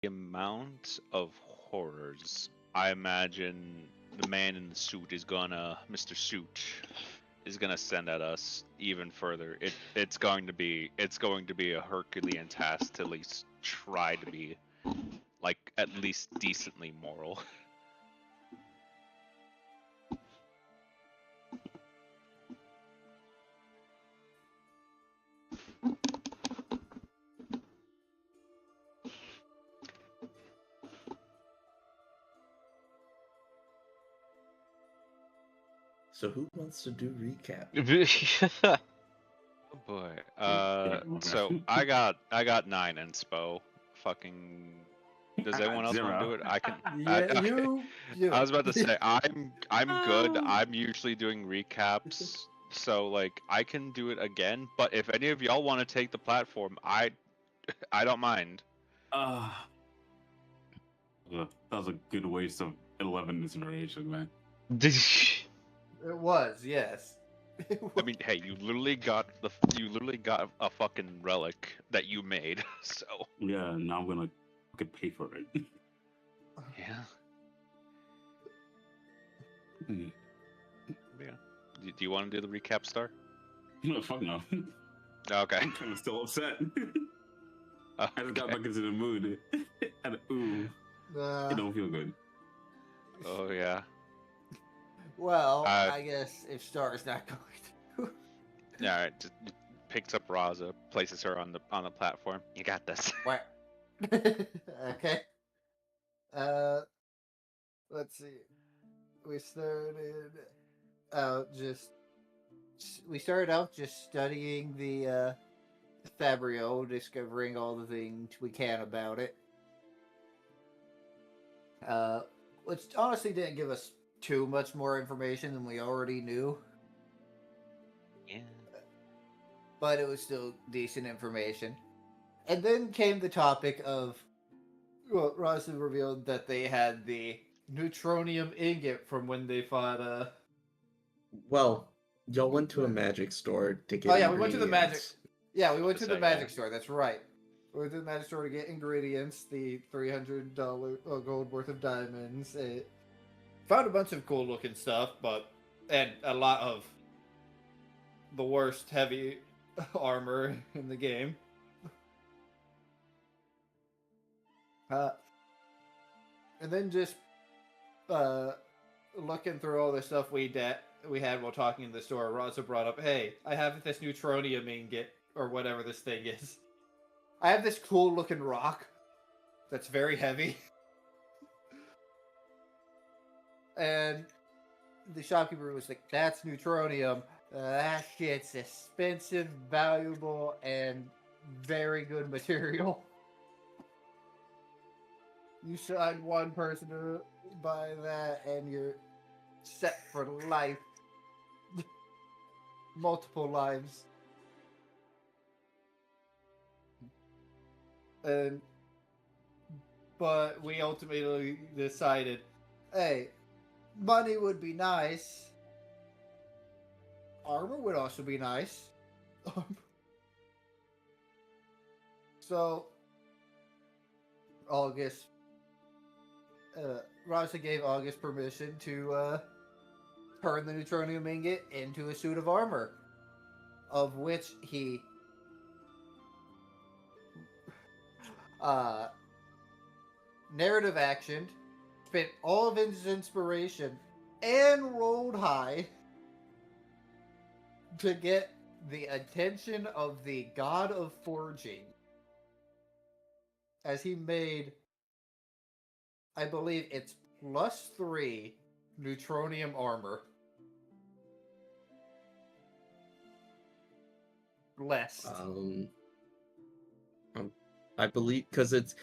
the amount of horrors, I imagine the man in the suit is gonna, Mr. Suit, is gonna send at us even further. It's going to be a Herculean task to at least try to be like at least decently moral. So who wants to do recap? Oh boy. Yeah, So I got 9 inspo. Fucking. Does I got anyone else want to 0. do it? I can. Yeah, Okay. you. I was about to say I'm good. I'm usually doing recaps, so like I can do it again. But if any of y'all want to take the platform, I don't mind. Uh, that was a good waste of 11 inspiration, man. It was, yes. I mean, hey, you literally got a fucking relic that you made. So Yeah, now I'm gonna fucking pay for it. yeah. Mm. Yeah. Do you want to do the recap, Star? No, fuck no. Okay. I'm kind of still upset. I just got Okay. back into the mood. And ooh, it don't feel good. Oh yeah. Well, I guess if Star is not going to. Yeah. All right. Just picks up Raza, places her on the platform. You got this. What? Okay. Let's see. We started out just. We started out just studying the Fabrio, discovering all the things we can about it. Which honestly didn't give us too much more information than we already knew, Yeah. but it was still decent information. And then came the topic of, well, Ross revealed that they had the neutronium ingot from when they fought. Well, y'all went to a magic store to get. Oh yeah, we went to the magic. ingredients. Yeah, we went To to the say, magic yeah. store. That's right. We went to the magic store to get ingredients, the $300 gold worth of diamonds. Found a bunch of cool looking stuff, and a lot of the worst heavy armor in the game. And then just looking through all the stuff we had while talking in the store, Raza brought up, "Hey, I have this neutronium ingot or whatever this thing is. I have this cool looking rock that's very heavy." And the shopkeeper was like, "That's neutronium. That shit's expensive, valuable, and very good material. You sign one person to buy that, and you're set for life. Multiple lives." But we ultimately decided, hey, money would be nice. Armor would also be nice. So, August, Raza gave August permission to turn the neutronium ingot into a suit of armor, of which he narrative actioned, spent all of his inspiration, and rolled high to get the attention of the god of forging, as he made, I believe it's +3 neutronium armor. Less. I believe because it's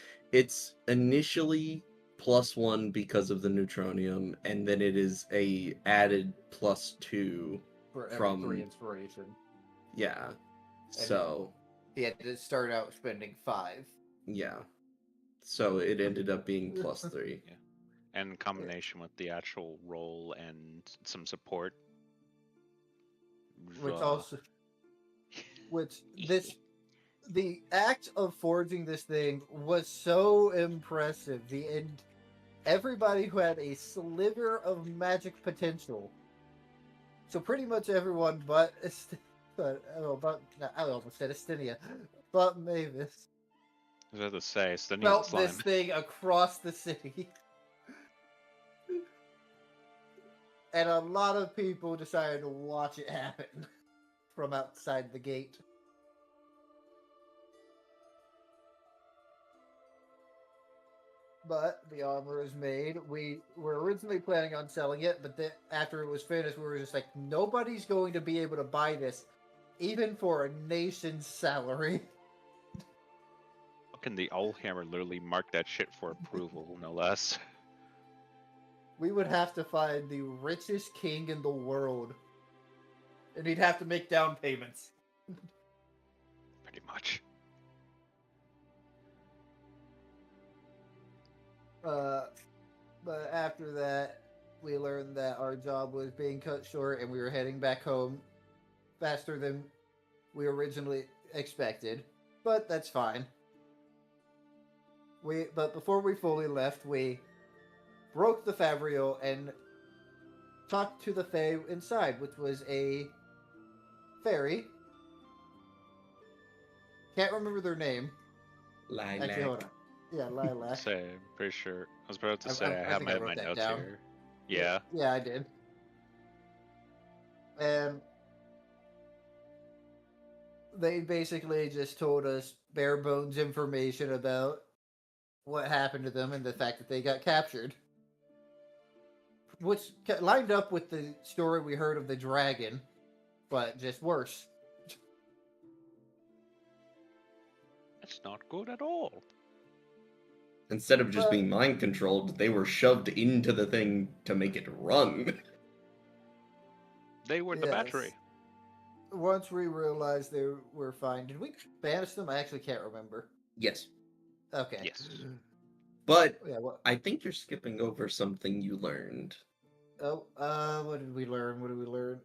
initially +1 because of the neutronium, and then it is a added +2 for every from 3 inspiration. Yeah. So he had to start out spending 5. Yeah. So it ended up being +3. Yeah. And in combination with the actual roll and some support. Which also, which this the act of forging this thing was so impressive. Everybody who had a sliver of magic potential. So pretty much everyone I almost said Astinia, but Mavis I was about to say, it's the felt slime. this thing across the city. And a lot of people decided to watch it happen from outside the gate. But the armor is made. We were originally planning on selling it, but then after it was finished, we were just like, nobody's going to be able to buy this, even for a nation's salary. Fucking the old hammer literally marked that shit for approval, no less. We would have to find the richest king in the world, and he'd have to make down payments. Pretty much. But after that, we learned that our job was being cut short, and we were heading back home faster than we originally expected. But that's fine. But before we fully left, we broke the Fabrial and talked to the Fae inside, which was a fairy. Can't remember their name. Lilac. Actually, hold on. Yeah, Lilac. Say, I'm pretty sure. I was about to I- say I I have think I my wrote that notes down. here. Yeah. Yeah, I did. And they basically just told us bare bones information about what happened to them and the fact that they got captured. Which lined up with the story we heard of the dragon, but just worse. That's not good at all. Instead of just being mind controlled, they were shoved into the thing to make it run. They were the Yes. battery. Once we realized they were fine, did we banish them? I actually can't remember. Yes. Okay. Yes. But Yeah. What? I think you're skipping over something you learned. Oh. What did we learn? What did we learn?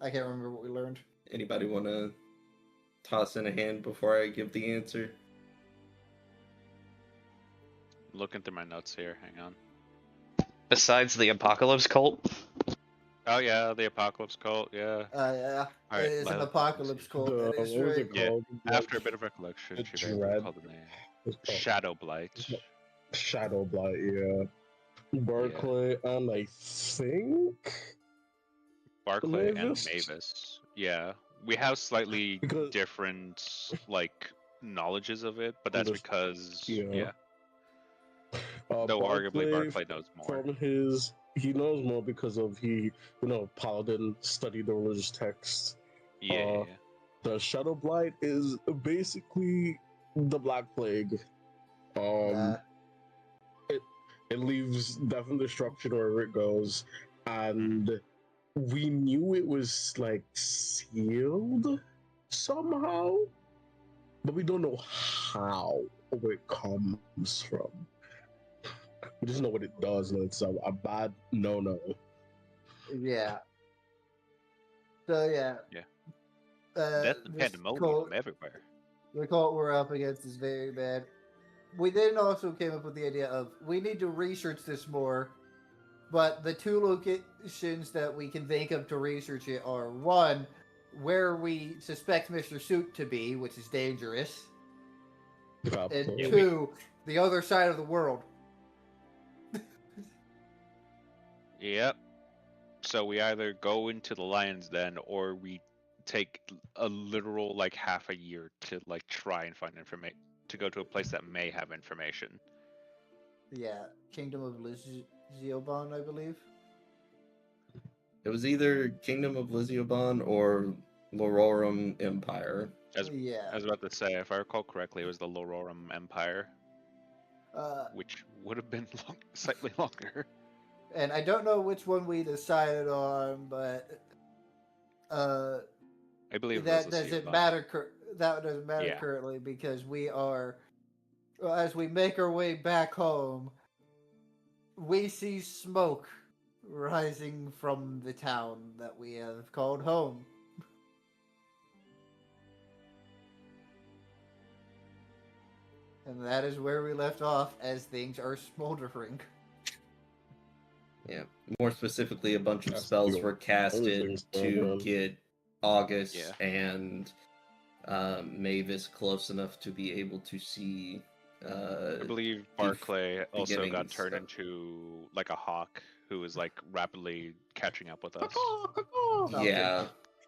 I can't remember what we learned. Anybody want to toss in a hand before I give the answer? Looking through my notes here. Hang on. Besides the apocalypse cult, Oh yeah, the apocalypse cult. Yeah. Yeah. All right, It is an Lilac, apocalypse cult. The, That is what was right. it Yeah, called? After a bit of recollection, the she very dread. recalled the name. It's called Shadow Blight. Shadow Blight, yeah. Barclay, and I think Barclay and Mavis? Mavis. Yeah, we have slightly Because- different like knowledges of it, but that's Underst- because yeah. though arguably Barclay, Barclay knows more. from he knows more because of Paladin studied the religious texts. Yeah, The Shadow Blight is basically the Black Plague. It leaves death and destruction wherever it goes, and we knew it was like sealed somehow, but we don't know how or where it comes from. We just know what it does, and it's a bad no. Yeah. So yeah. Yeah. this death and pandemonium cult- everywhere. The cult we're up against is very bad. We then also came up with the idea of we need to research this more, but the two locations that we can think of to research it are one, where we suspect Mr. Suit to be, which is dangerous, and Yeah, two, the other side of the world. Yep. So we either go into the lion's den or we take a literal like half a year to like try and find information to go to a place that may have information. Yeah, Kingdom of Lizioban, I believe. It was either Kingdom of Lizioban or Lororum Empire. As Yeah. I was about to say, if I recall correctly, it was the Lororum Empire, which would have been slightly longer. And I don't know which one we decided on, but I believe that it was doesn't Lizioban. matter. That doesn't matter Yeah. currently because we are, as we make our way back home, we see smoke rising from the town that we have called home. And that is where we left off as things are smoldering. Yeah. More specifically, a bunch of That's spells cool. were casted Everything's to going on. get August Yeah. and Mavis close enough to be able to see. I believe Barclay also got beginnings turned of- into like a hawk who is like rapidly catching up with us. Yeah,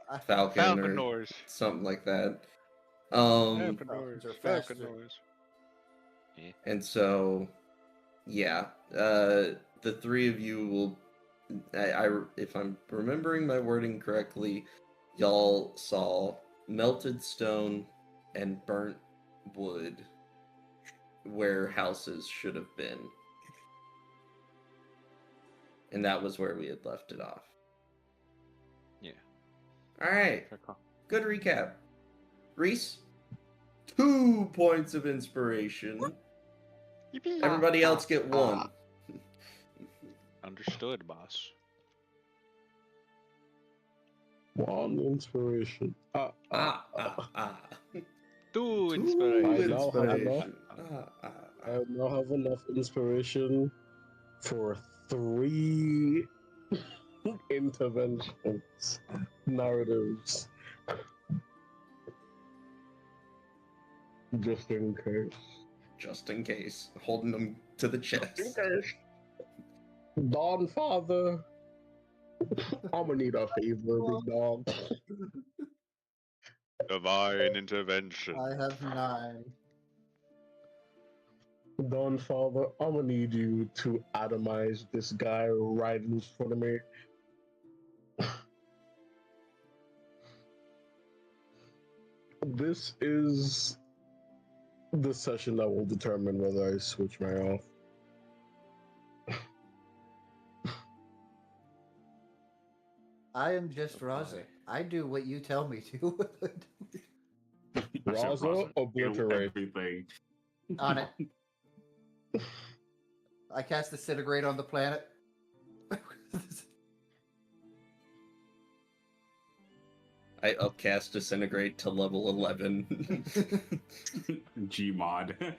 I- Falcon Falcon or doors. something like that. Falcon Falcons doors. are Falcon faster. doors. And so, yeah, the three of you will. If I'm remembering my wording correctly, y'all saw melted stone and burnt wood where houses should have been. And that was where we had left it off. Yeah. Alright, Fair call. good recap. Reese, 2 points of inspiration. Everybody else get 1. Understood, boss. 1 inspiration. Ah. 2 2 inspiration. I now have inspiration. I now have enough inspiration for 3 interventions, narratives. Just in case. Just in case. Holding them to the chest. Dawn Father, I'm gonna need a favor, big dog. Divine intervention. I have 9. Dawn Father, I'm gonna need you to atomize this guy right in front of me. This is the session that will determine whether I switch my off. I am just Raza. I do what you tell me to. Raza, obliterate. Everything. On it. I cast Disintegrate on the planet. I upcast Disintegrate to level 11. Gmod.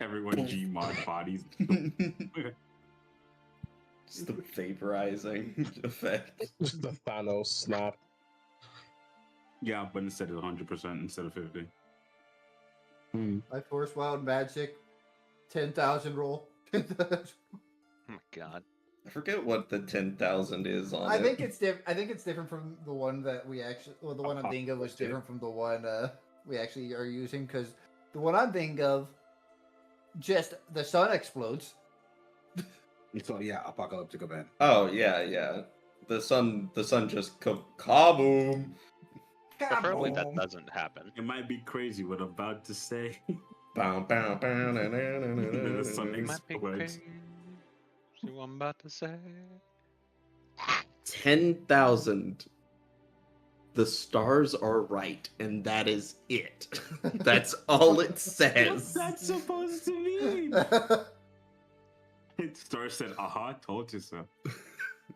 Everyone Gmod bodies. Just the vaporizing effect. Just the Thanos snap. Yeah, but instead of 100% instead of 50. I force wild magic. 10,000 roll. Oh my god. I forget what the 10,000 is on I it. think it's different. I think it's different from the one that we actually, or the one I'm thinking of was different from the one we actually are using, because the one I'm thinking of, just the sun explodes. So yeah, apocalyptic event. Oh, yeah. The sun just kaboom! Preferably that Kaboom. doesn't happen. It might be crazy what I'm about to say. Bow, bow, bow, na, na, na, na, na, The sun na, na. Might be Explodes. crazy. See what I'm about to say? 10,000. The stars are right, and that is it. That's all it What's says. that supposed to mean? Star said, aha, told you so.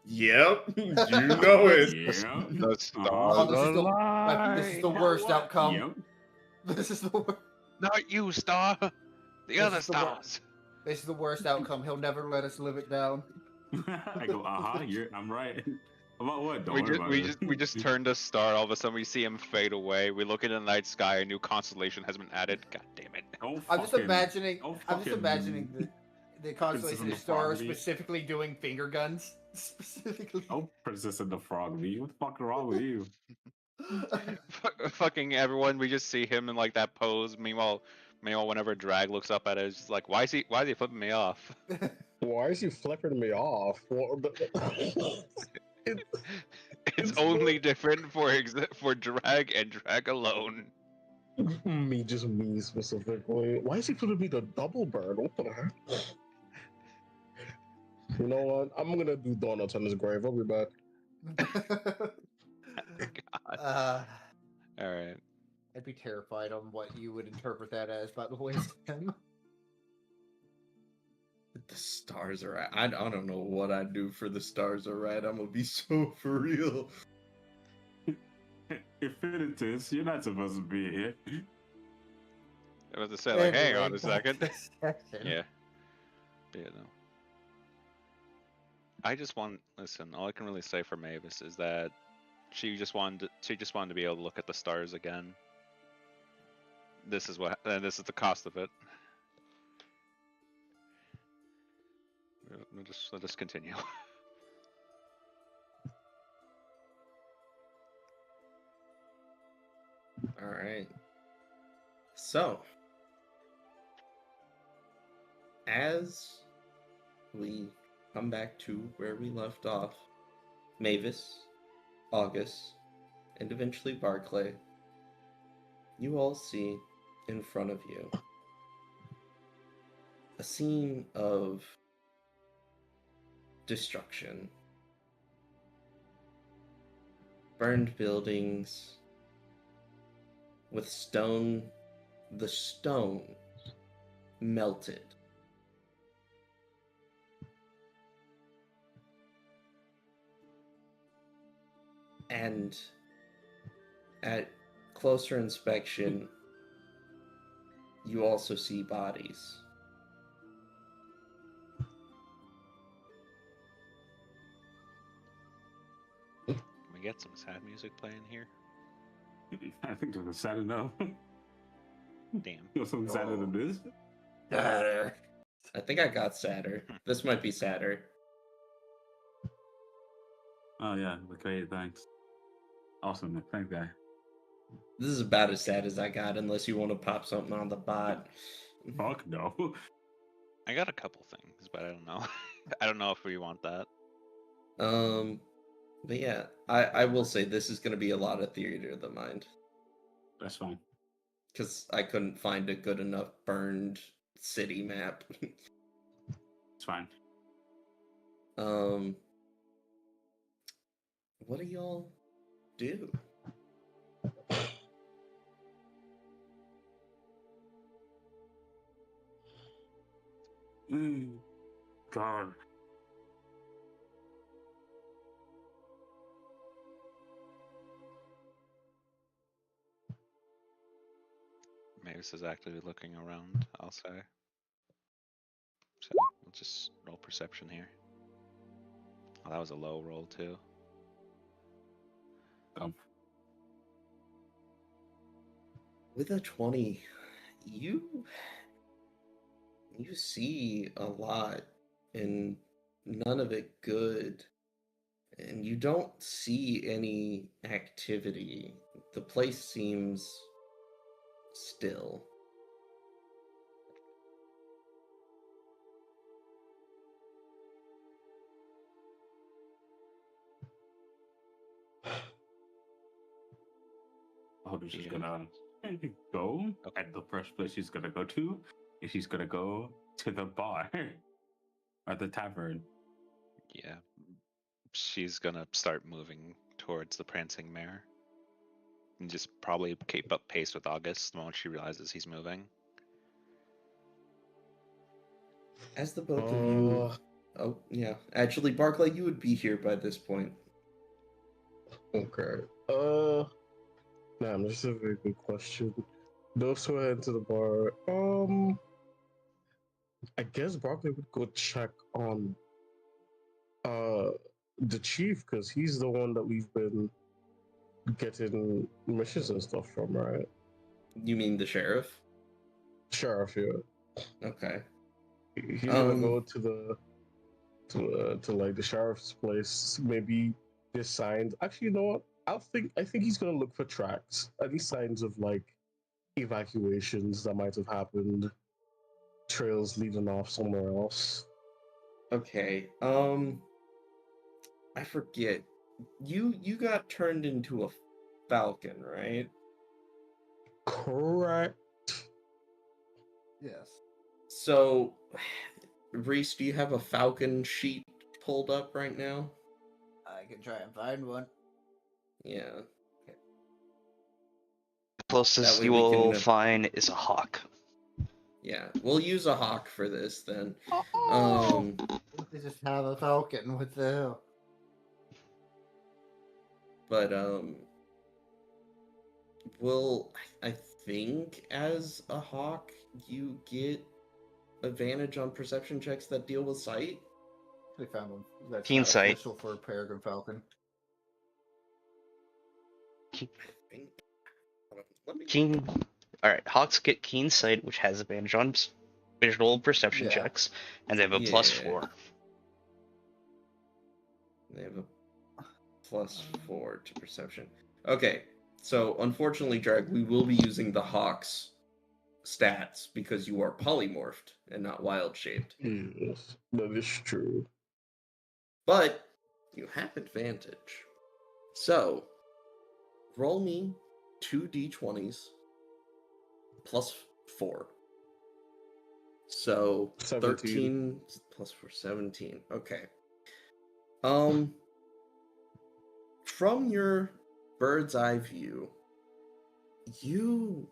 Yep, you know it. Yeah. The stars Oh, this is the- align. this is the worst outcome. Yep. This is the worst. Not you, Star. The This other is the wor- stars. This is the worst outcome. He'll never let us live it down. I go, aha, I'm right. About what? Don't We worry just, about we it. just, we just turned a star. All of a sudden, we see him fade away. We look into the night sky. A new constellation has been added. God damn it! Don't I'm just fucking- imagining. don't I'm just fucking- imagining the constellation the of stars Froggy. specifically doing finger guns. Specifically. Oh, Princess and the Frog, me. What the fuck is wrong with you? Fucking everyone. We just see him in like that pose. Meanwhile, whenever Drag looks up at it, it's just like, why is he flipping me off? Why is he flipping me off? It's only different for Drag and Drag alone. Me specifically. Why is he putting me the double burn? What the heck? You know what? I'm gonna do donuts on his grave. I'll be back. God. All right. I'd be terrified on what you would interpret that as, by the way, Tim. The stars are right. I don't know what I'd do for the stars are right. I'm gonna be so for real. Infinitus, you're not supposed to be here. I was to say, like, hang on Anyway, a second. back to session. Yeah. Yeah, no. I just want, listen, all I can really say for Mavis is that she just wanted to be able to look at the stars again. This is this is the cost of it. Let us continue. All right. So, as we come back to where we left off, Mavis, August, and eventually Barclay, you all see in front of you a scene of destruction. Burned buildings with the stone melted. And at closer inspection, you also see bodies. Can we get some sad music playing here? I think that's sad enough. Damn. You know something sadder than this? Sadder. I think I got sadder. This might be sadder. Oh yeah, okay, thanks. Awesome, thanks, guy. This is about as sad as I got, unless you want to pop something on the bot. Fuck no. I got a couple things, but I don't know. I don't know if we want that. But yeah, I will say this is going to be a lot of theater of the mind. That's fine. Because I couldn't find a good enough burned city map. It's fine. What do y'all do? God. Mavis is actively looking around, I'll say. So we'll just roll perception here. Oh, that was a low roll too. With a 20, you see a lot, and none of it good. And you don't see any activity. The place seems still. I hope she's Yeah. gonna go at the first place she's gonna go to. If she's gonna go to the bar or the tavern. Yeah. She's gonna start moving towards the prancing mare. And just probably keep up pace with August the moment she realizes he's moving. As the both of you... Oh, yeah. Actually, Barclay, you would be here by this point. Okay. That's a very good question. Those who head to the bar, I guess Barkley would go check on the chief, because he's the one that we've been getting missions and stuff from, right? You mean the sheriff? Sheriff, yeah. Okay. He's gonna go to like the sheriff's place, maybe there's signs. Actually, you know what? I think he's gonna look for tracks, any signs of like evacuations that might have happened, trails leading off somewhere else. Okay. I forget. You got turned into a falcon, right? Correct. Yes. So, Reese, do you have a falcon sheet pulled up right now? I can try and find one. Yeah. Closest That way you we will can, find is a hawk. Yeah, we'll use a hawk for this then. They just have a falcon with the. But Well, I think as a hawk, you get advantage on perception checks that deal with sight. They found one that's Keen not sight. official for Peregrine Falcon. I think. Let me. Keen. All right, hawks get keen sight, which has advantage on visual perception Yeah. checks, and they have a Yeah. +4. They have a +4 to perception. Okay, so unfortunately, Drag, we will be using the hawk's stats because you are polymorphed and not wild shaped. Yes, that is true. But you have advantage. So roll me 2d20s +4. So 17. 13 +4, 17. Okay. Um, from your bird's eye view, you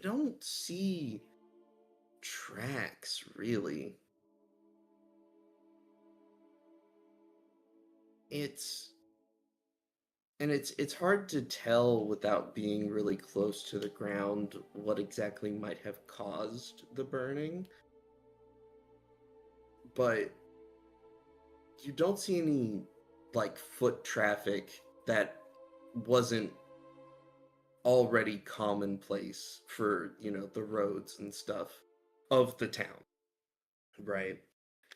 don't see tracks really. It's hard to tell without being really close to the ground what exactly might have caused the burning. But you don't see any like foot traffic that wasn't already commonplace for, the roads and stuff of the town, right?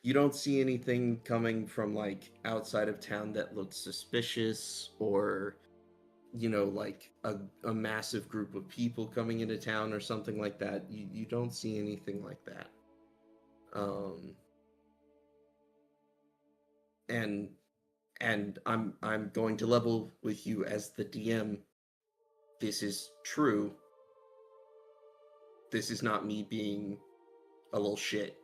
You don't see anything coming from like outside of town that looks suspicious or like a massive group of people coming into town or something like that. You don't see anything like that. Um and I'm going to level with you as the DM. This is true. This is not me being a little shit.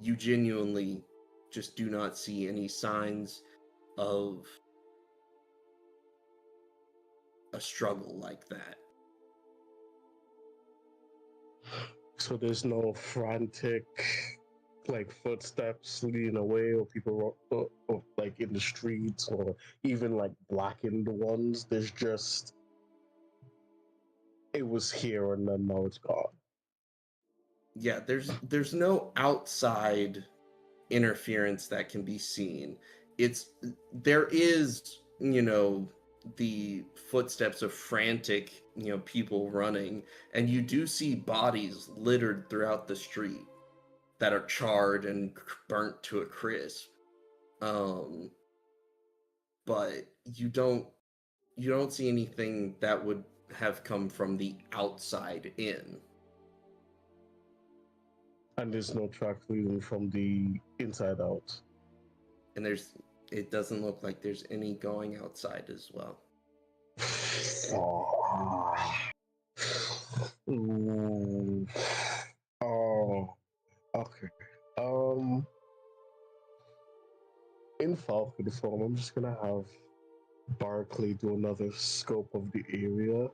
You genuinely just do not see any signs of a struggle like that. So there's no frantic, like footsteps leading away, or people or, like in the streets, or even like blackened ones. There's just it was here and then now it's gone. Yeah, there's no outside interference that can be seen. There is, the footsteps of frantic, people running, and you do see bodies littered throughout the street that are charred and burnt to a crisp. Um, but you don't see anything that would have come from the outside in. And there's no tracks leading from the inside out. And it doesn't look like there's any going outside as well. Oh. Ooh. Oh. Okay. In Falcon form, I'm just gonna have Barclay do another scope of the area,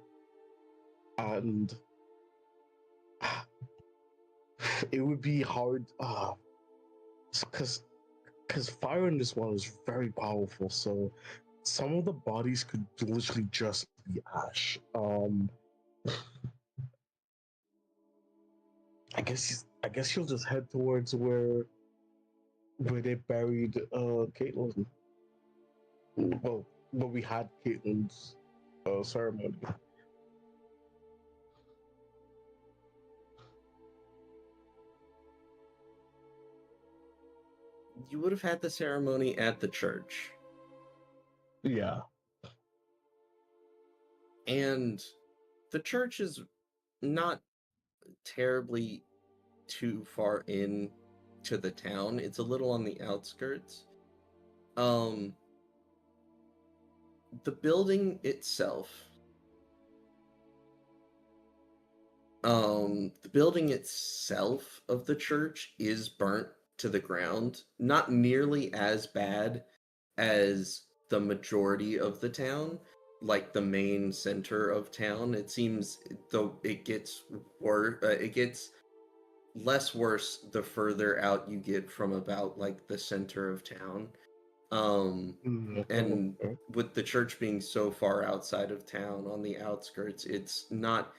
and it would be hard, because fire in this one is very powerful. So some of the bodies could literally just be ash. I guess you'll just head towards where they buried Caitlyn. Well, where we had Caitlin's ceremony. You would have had the ceremony at the church. Yeah. And the church is not terribly too far in to the town. It's a little on the outskirts. The building itself of the church is burnt to the ground. Not nearly as bad as the majority of the town, like the main center of town. It seems though it gets worse. It gets less worse the further out you get from about like the center of town. And with the church being so far outside of town on the outskirts, it's not,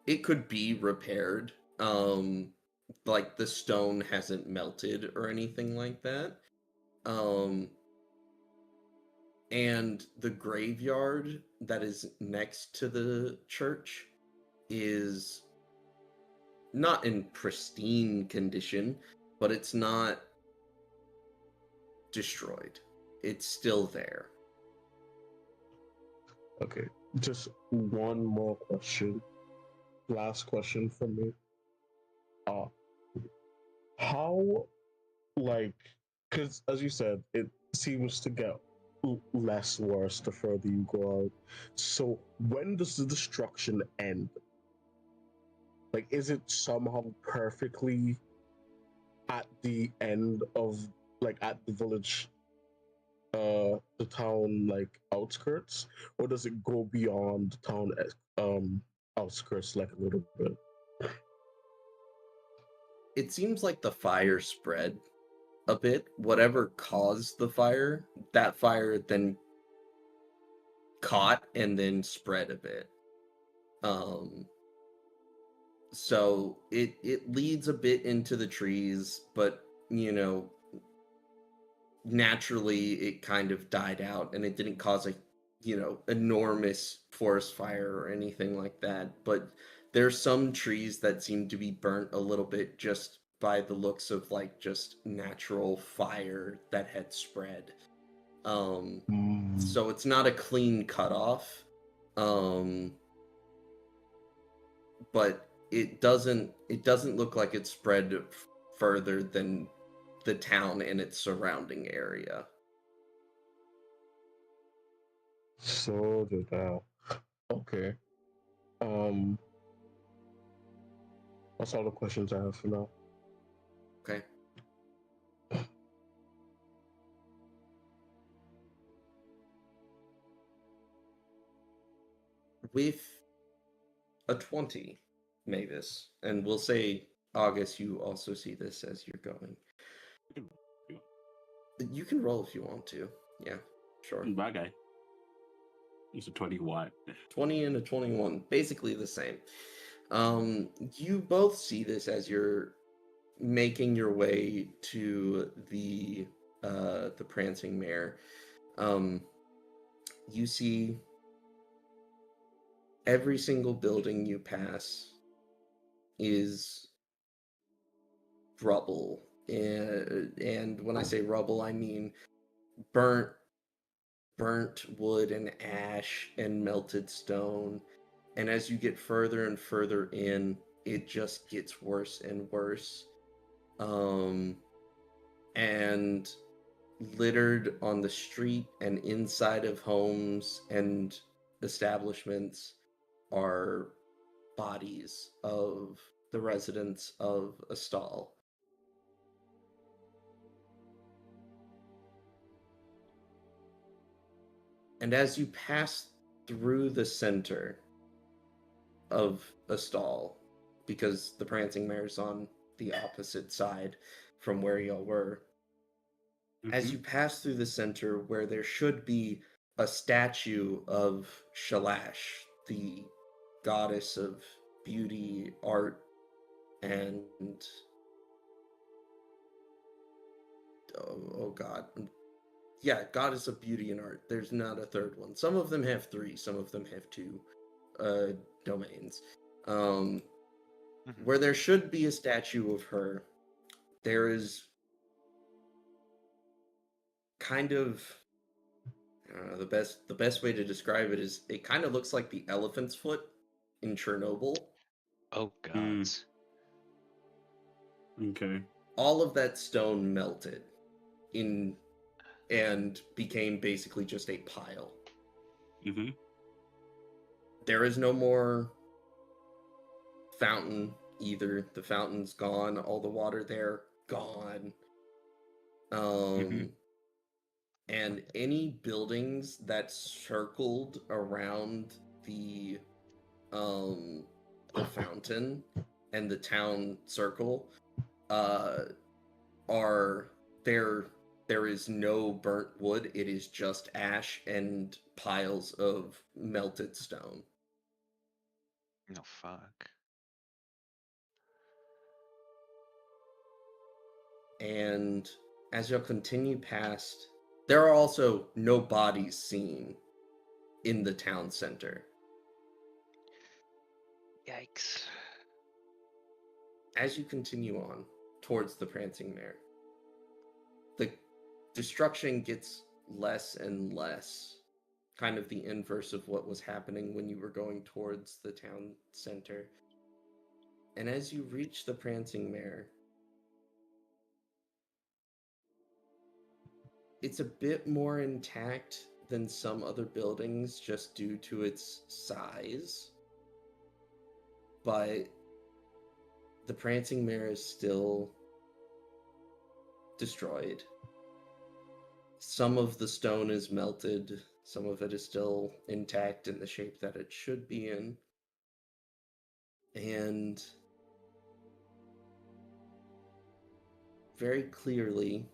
it could be repaired. Like the stone hasn't melted or anything like that. And the graveyard that is next to the church is not in pristine condition, but it's not destroyed. It's still there. Okay, just one more question. Last question from me. How, like, because as you said, it seems to get less worse the further you go out. So when does the destruction end? Like, is it somehow perfectly at the end of, like, at the village, the town, like, outskirts, or does it go beyond the town, outskirts, like, a little bit? It seems like the fire spread a bit. Whatever caused the fire, that fire then caught and then spread a bit. So it leads a bit into the trees, but you know, naturally it kind of died out and it didn't cause a, you know, enormous forest fire or anything like that. But there's some trees that seem to be burnt a little bit just by the looks of like just natural fire that had spread. So it's not a clean cutoff. But it doesn't look like it spread further than the town and its surrounding area. So did that. Okay. Um, that's all the questions I have for now. Okay. With a 20, Mavis, and we'll say, August, you also see this as you're going. You can roll if you want to. Yeah, sure. My guy. He's a 21. 20 and a 21, basically the same. You both see this as you're making your way to the prancing mare. You see every single building you pass is rubble, and when I say rubble, I mean burnt wood and ash and melted stone. And as you get further and further in, it just gets worse and worse. And littered on the street and inside of homes and establishments are bodies of the residents of Astal. And as you pass through the center of Astal, because the prancing mare's on the opposite side from where y'all were, as you pass through the center where there should be a statue of Shalash, the goddess of beauty, art, and oh god. Yeah, goddess of beauty and art. There's not a third one. Some of them have 3, some of them have 2 domains. Where there should be a statue of her, there is kind of, I don't know, the best way to describe it is it kind of looks like the elephant's foot in Chernobyl. Oh gods. Okay. All of that stone melted in and became basically just a pile. There is no more fountain either. The fountain's gone. All the water there gone. And any buildings that circled around the fountain and the town circle are they're There is no burnt wood. It is just ash and piles of melted stone. No, fuck. And as you'll continue past, there are also no bodies seen in the town center. Yikes. As you continue on towards the Prancing Mare, the destruction gets less and less, kind of the inverse of what was happening when you were going towards the town center. And as you reach the Prancing Mare, it's a bit more intact than some other buildings just due to its size. But the Prancing Mare is still destroyed. Some of the stone is melted, some of it is still intact in the shape that it should be in. And very clearly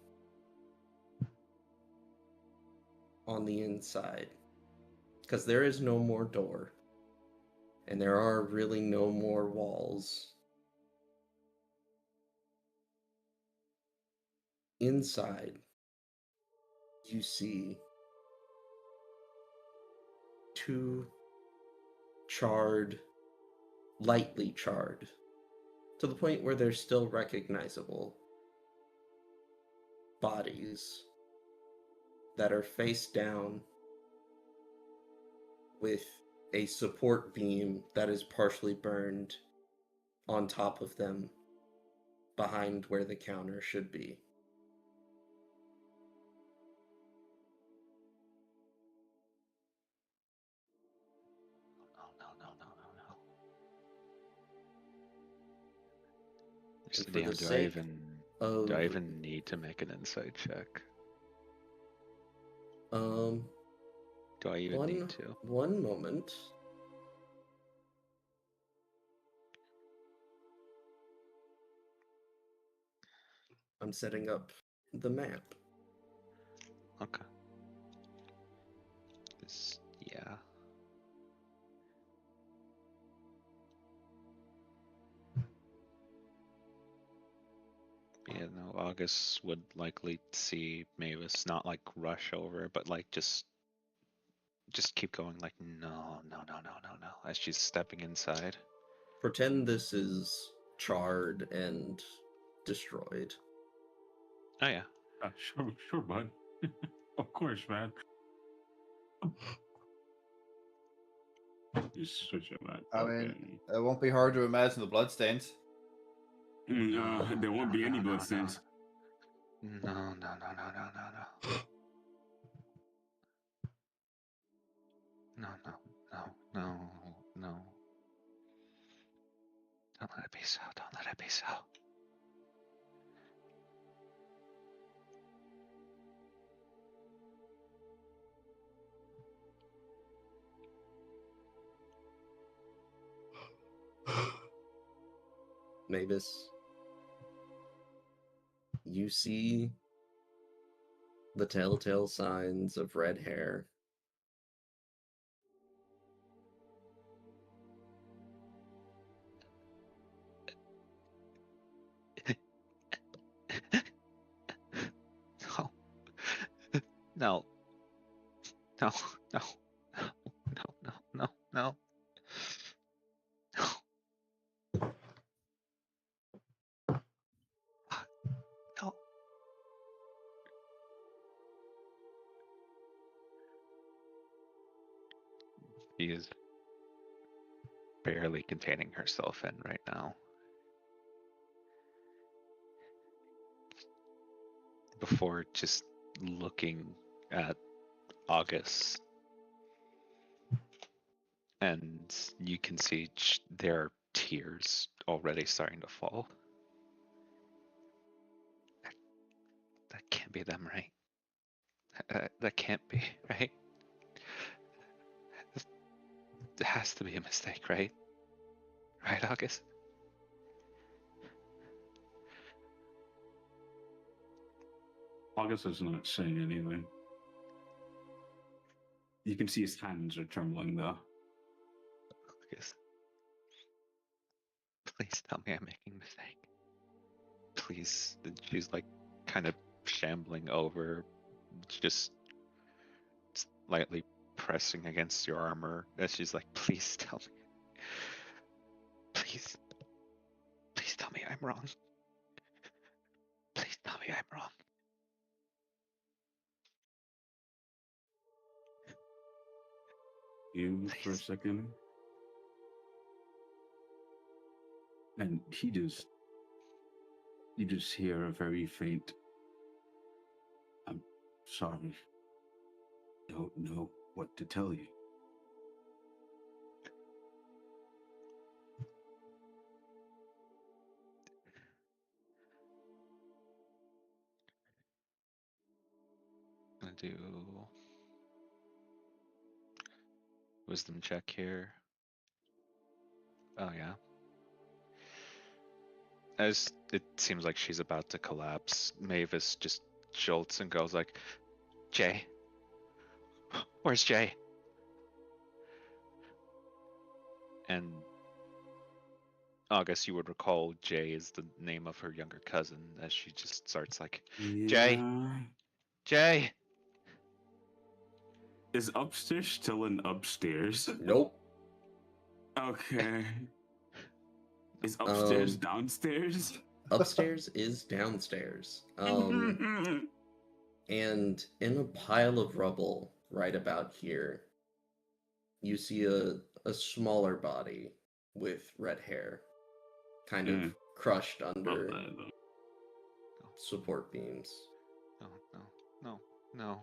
on the inside, because there is no more door, and there are really no more walls. Inside, you see two charred, lightly charred, to the point where they're still recognizable bodies that are face down with a support beam that is partially burned on top of them behind where the counter should be. No. And for Damn, the do I sake even of do I even need to make an insight check? Do I even need to? one moment. I'm setting up the map. Okay. Yeah. Yeah, no, August would likely see Mavis not like rush over, but like just keep going like no, as she's stepping inside. Pretend this is charred and destroyed. Oh yeah. Sure, bud. Of course, man. You're such a man. I mean, it won't be hard to imagine the bloodstains. No, there won't be any bloodstains. No. No. Don't let it be so. Don't let it be so. Mavis, you see the telltale signs of red hair. No. No. No. No. No. She is barely containing herself in right now. Before just looking at August, and you can see there are tears already starting to fall. That can't be them, right? That can't be, right? It has to be a mistake, right? Right, August? August is not saying anything. You can see his hands are trembling though. Yes. Please tell me I'm making a mistake. Please. And she's like kind of shambling over, just slightly pressing against your armor as she's like, please tell me. Please. Please tell me I'm wrong. Please tell me I'm wrong. You for a Please. second. And you just hear a very faint, I'm sorry. Don't know what to tell you. I'm gonna do wisdom check here. Oh yeah. As it seems like she's about to collapse, Mavis just jolts and goes like, Jay? Where's Jay? And August, you would recall Jay is the name of her younger cousin, as she just starts like, Jay? Yeah. Jay? Is upstairs still in upstairs? Nope. Okay. Is upstairs Um, downstairs? Upstairs is downstairs. And in a pile of rubble right about here, you see a smaller body with red hair, kind of crushed under support beams. No, no, no, no.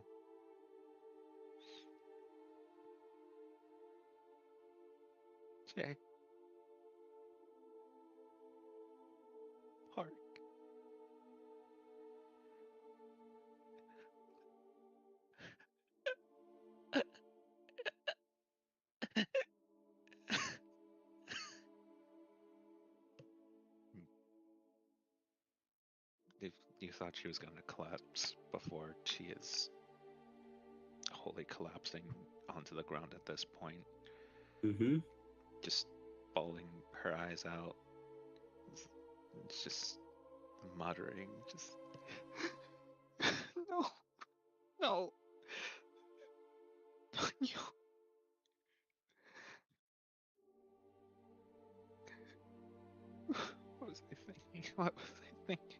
Jay. Hark. If you thought she was going to collapse before, she is wholly collapsing onto the ground at this point. Mm-hmm. Just bawling her eyes out. It's just muttering, just no, no, not you. What was I thinking? What was I thinking?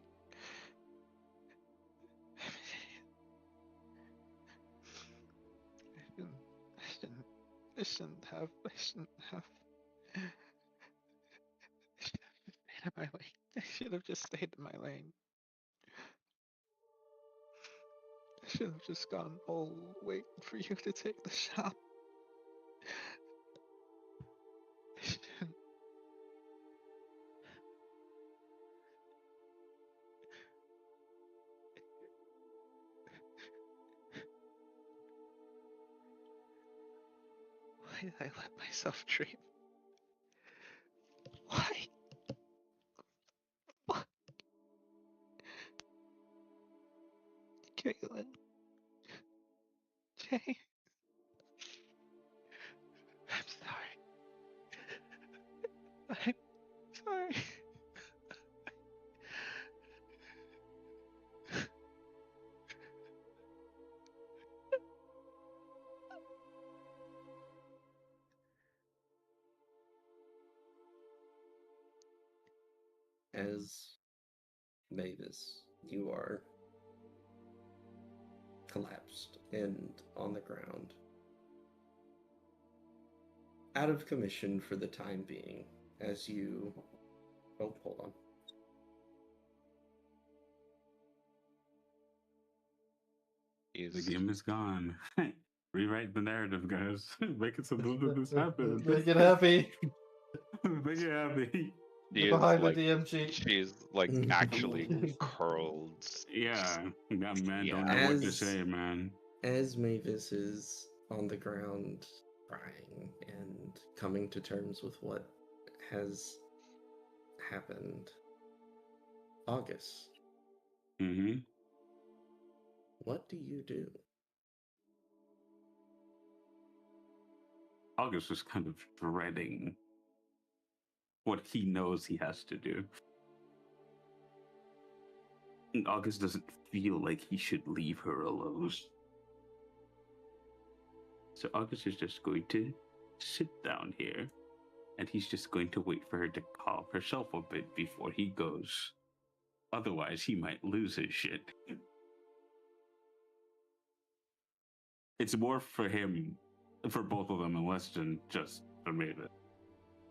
I shouldn't have. I shouldn't have stayed in my lane. I should have just stayed in my lane. I should have just gone all wait for you to take the shot. I shouldn't. Why did I let myself dream? Why? What? Caitlin. Jay. I'm sorry. I'm sorry. As Mavis, you are collapsed and on the ground, out of commission for the time being, as you... Oh, hold on. The game is gone. Rewrite the narrative, guys. Make it so none of this happens. Make it happy. Make it happy. She is Behind like, the DMG. she's like actually curled. Yeah, that man Yeah. don't know what to As- say, man. As Mavis is on the ground, crying and coming to terms with what has happened, August, Mm-hmm. What do you do? August is kind of dreading what he knows he has to do. And August doesn't feel like he should leave her alone. So August is just going to sit down here, and he's just going to wait for her to calm herself a bit before he goes. Otherwise, he might lose his shit. It's more for him, for both of them, and less than just for Maven.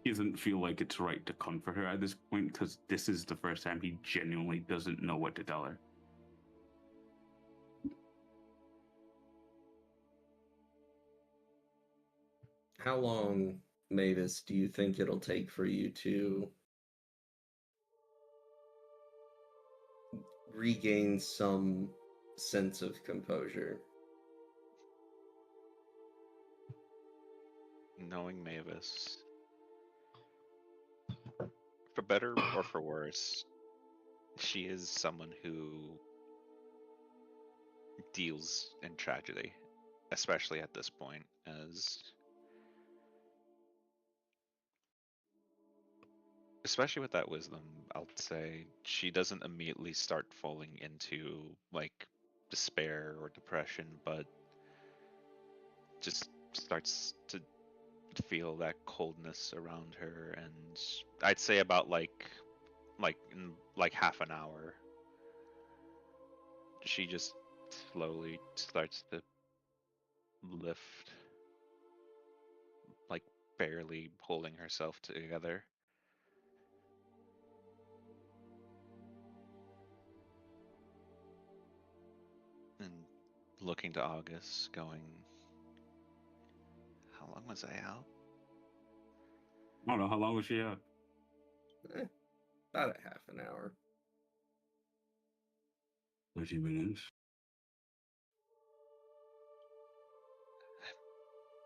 He doesn't feel like it's right to comfort her at this point because this is the first time he genuinely doesn't know what to tell her. How long, Mavis, do you think it'll take for you to regain some sense of composure? Knowing Mavis, for better or for worse, she is someone who deals in tragedy, especially at this point, as especially with that wisdom, I'll say she doesn't immediately start falling into like despair or depression, but just starts to feel that coldness around her, and I'd say about in like half an hour, she just slowly starts to lift, like barely holding herself together. And looking to August, going, how long was I out? I don't know, how long was she out? About a half an hour. 30 minutes.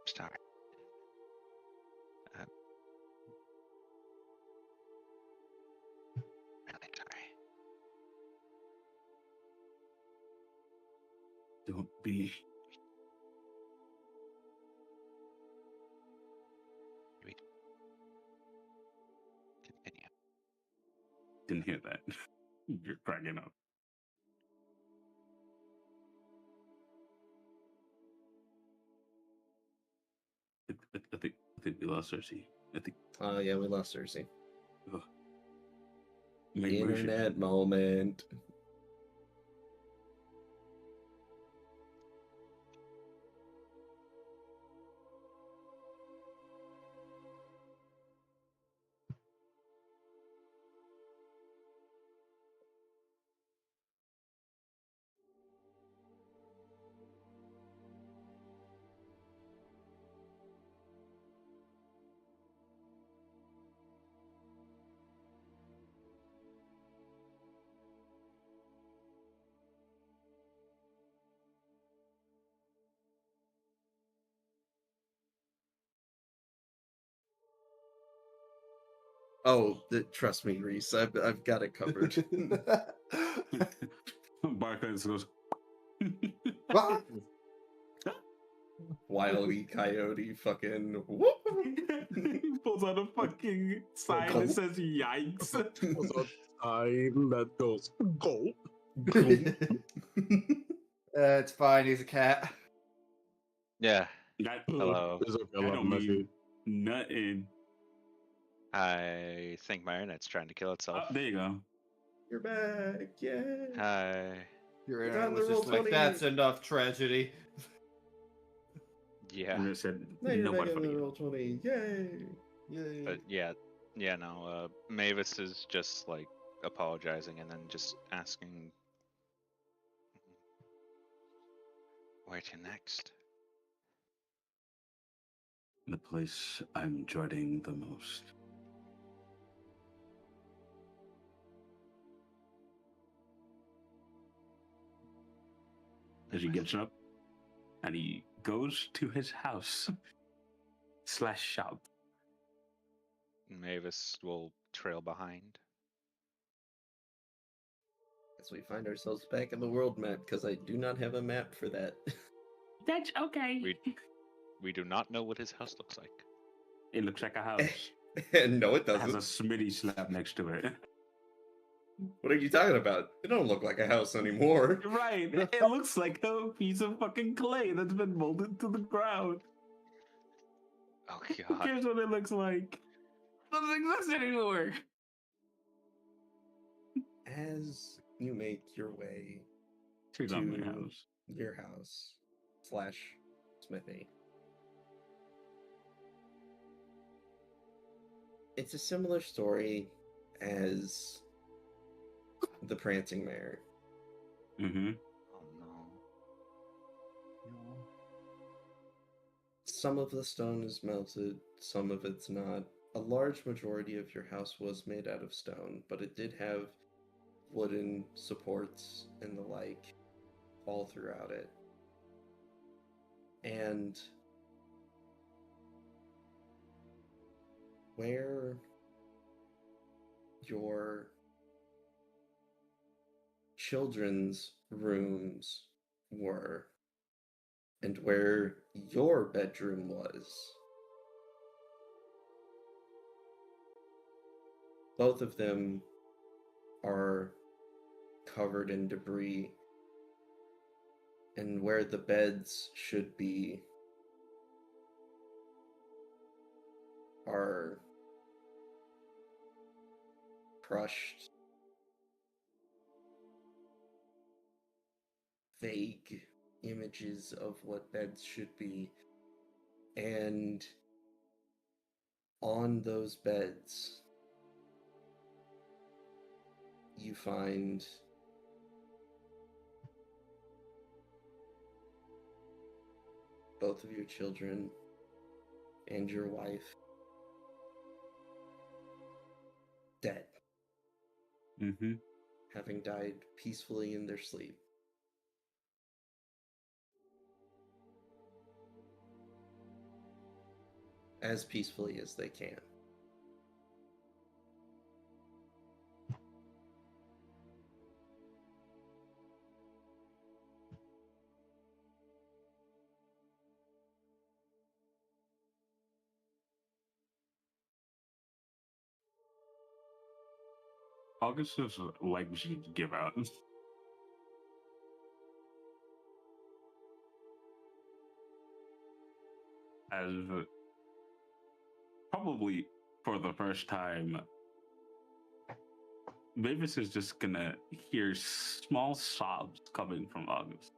Sorry. Really sorry. Don't be. Continue. Didn't hear that. You're cracking up. I think we lost Cersei. I think. Oh, yeah, we lost Cersei. Ugh. Maybe Internet moment. Oh, trust me, Reese. I've got it covered. Barclays goes. What? Wile E. Coyote fucking whoop. He pulls out a fucking sign that says yikes. What's a sign that goes go? It's fine. He's a cat. Yeah. That Hello. It's okay, I I love don't my mean shit. nothing. I think my internet's trying to kill Oh, itself. there you go. You're back, yay! Hi. Your It's internet on was the just roll like, 20. that's enough tragedy. Yeah. And it said Now you're nobody back in the fucking. roll 20, yay! Yay. But yeah, no, Mavis is just like apologizing and then just asking where to next. The place I'm dreading the most. As he gets up and he goes to his house / shop. Mavis will trail behind. As we find ourselves back in the world map, because I do not have a map for that. That's okay. We do not know what his house looks like. It looks like a house. No, it It has doesn't. a Smitty slab next to it. What are you talking about? It don't look like a house anymore. Right. It looks like a piece of fucking clay that's been molded to the ground. Oh Who god. cares what it looks like? It doesn't exist anymore. As you make your way To to my house. your house / smithy, it's a similar story as the Prancing Mare. Mm-hmm. Oh no. No. Some of the stone is melted, some of it's not. A large majority of your house was made out of stone, but it did have wooden supports and the like all throughout it. And where your children's rooms were and where your bedroom was, both of them are covered in debris, and where the beds should be are crushed, vague images of what beds should be, and on those beds you find both of your children and your wife dead, Mm-hmm. having died peacefully in their sleep. As peacefully as they can. August is like machine to give out. As probably for the first time, Mavis is just gonna hear small sobs coming from August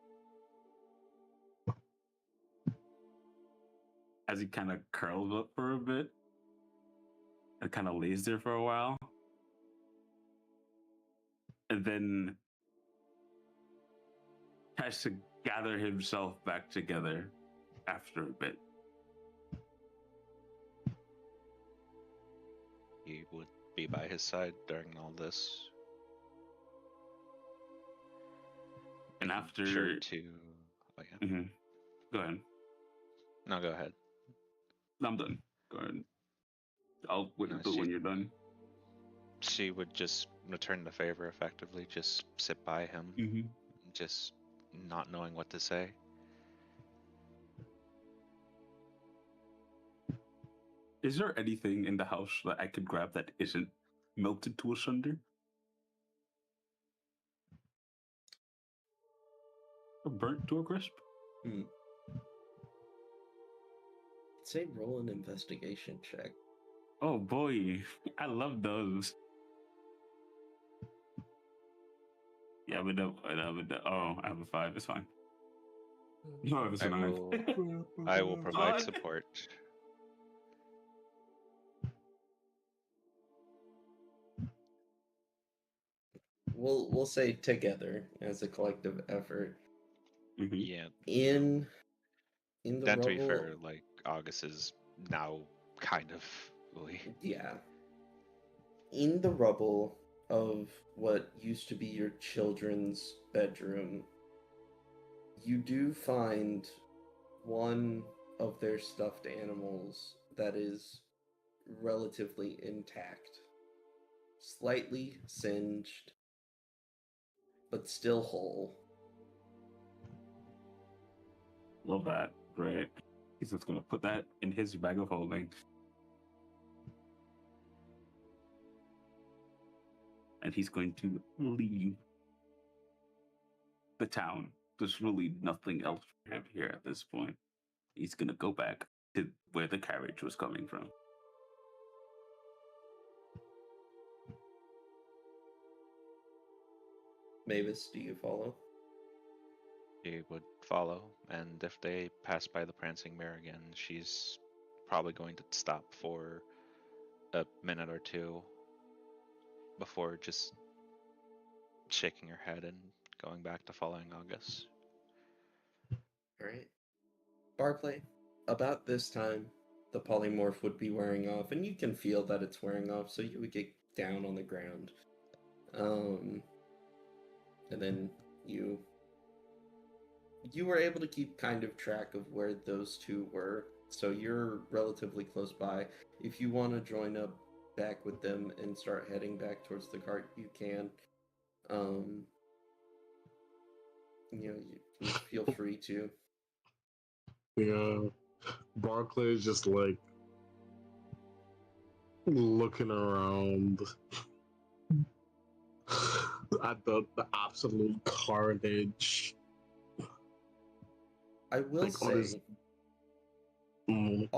as he kind of curls up for a bit and kind of lays there for a while, and then tries to gather himself back together after a bit. He would be by his side during all this. And after, Sure to. Oh, yeah. Mhm. Go ahead. No, go ahead. I'm done. Go ahead. I'll wait No, until when you're done. She would just return the favor effectively, just sit by him, Mm-hmm. just not knowing what to say. Is there anything in the house that I could grab that isn't melted to asunder? Or burnt to a crisp? Say roll an investigation check. Oh boy, I love those. Yeah, but oh, I have a 5. It's fine. No, it's a 9. I will provide support. We'll say together as a collective effort. Mm-hmm. Yeah. In the Then to be rubble, fair, like August is now kind of fully. yeah. In the rubble of what used to be your children's bedroom, you do find one of their stuffed animals that is relatively intact, slightly singed, but still whole. Love that. Great. He's just gonna put that in his bag of holding. And he's going to leave the town. There's really nothing else for him here at this point. He's gonna go back to where the carriage was coming from. Mavis, do you follow? She would follow, and if they pass by the prancing mare again, she's probably going to stop for a minute or two before just shaking her head and going back to following August. All right. Barclay, about this time, the polymorph would be wearing off, and you can feel that it's wearing off, so you would get down on the ground. And then you were able to keep kind of track of where those two were, so you're relatively close by. If you want to join up back with them and start heading back towards the cart, you can. You feel free to. Yeah. Barclay is just like looking around at the absolute carnage. I will Like, say, honest-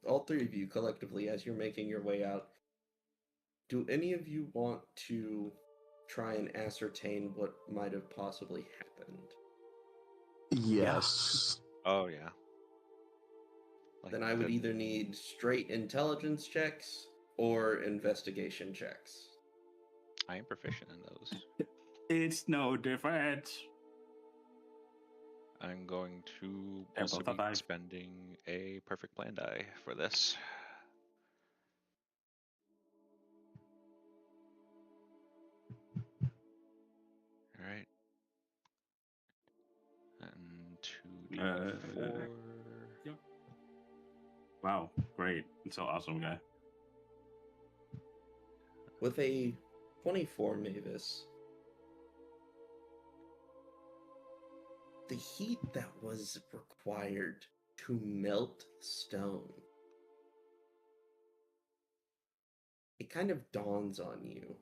all three of you collectively, as you're making your way out, do any of you want to try and ascertain what might have possibly happened? Yes. Oh yeah. Like Then I would the- either need straight intelligence checks or investigation checks. I am proficient in those. It's no different. I'm going to Yeah, also both are be fine. spending a perfect plan die for this. All right. And 2d4. Yep. Wow, great. It's so awesome, guy. With a 24 Mavis, the heat that was required to melt stone, it kind of dawns on you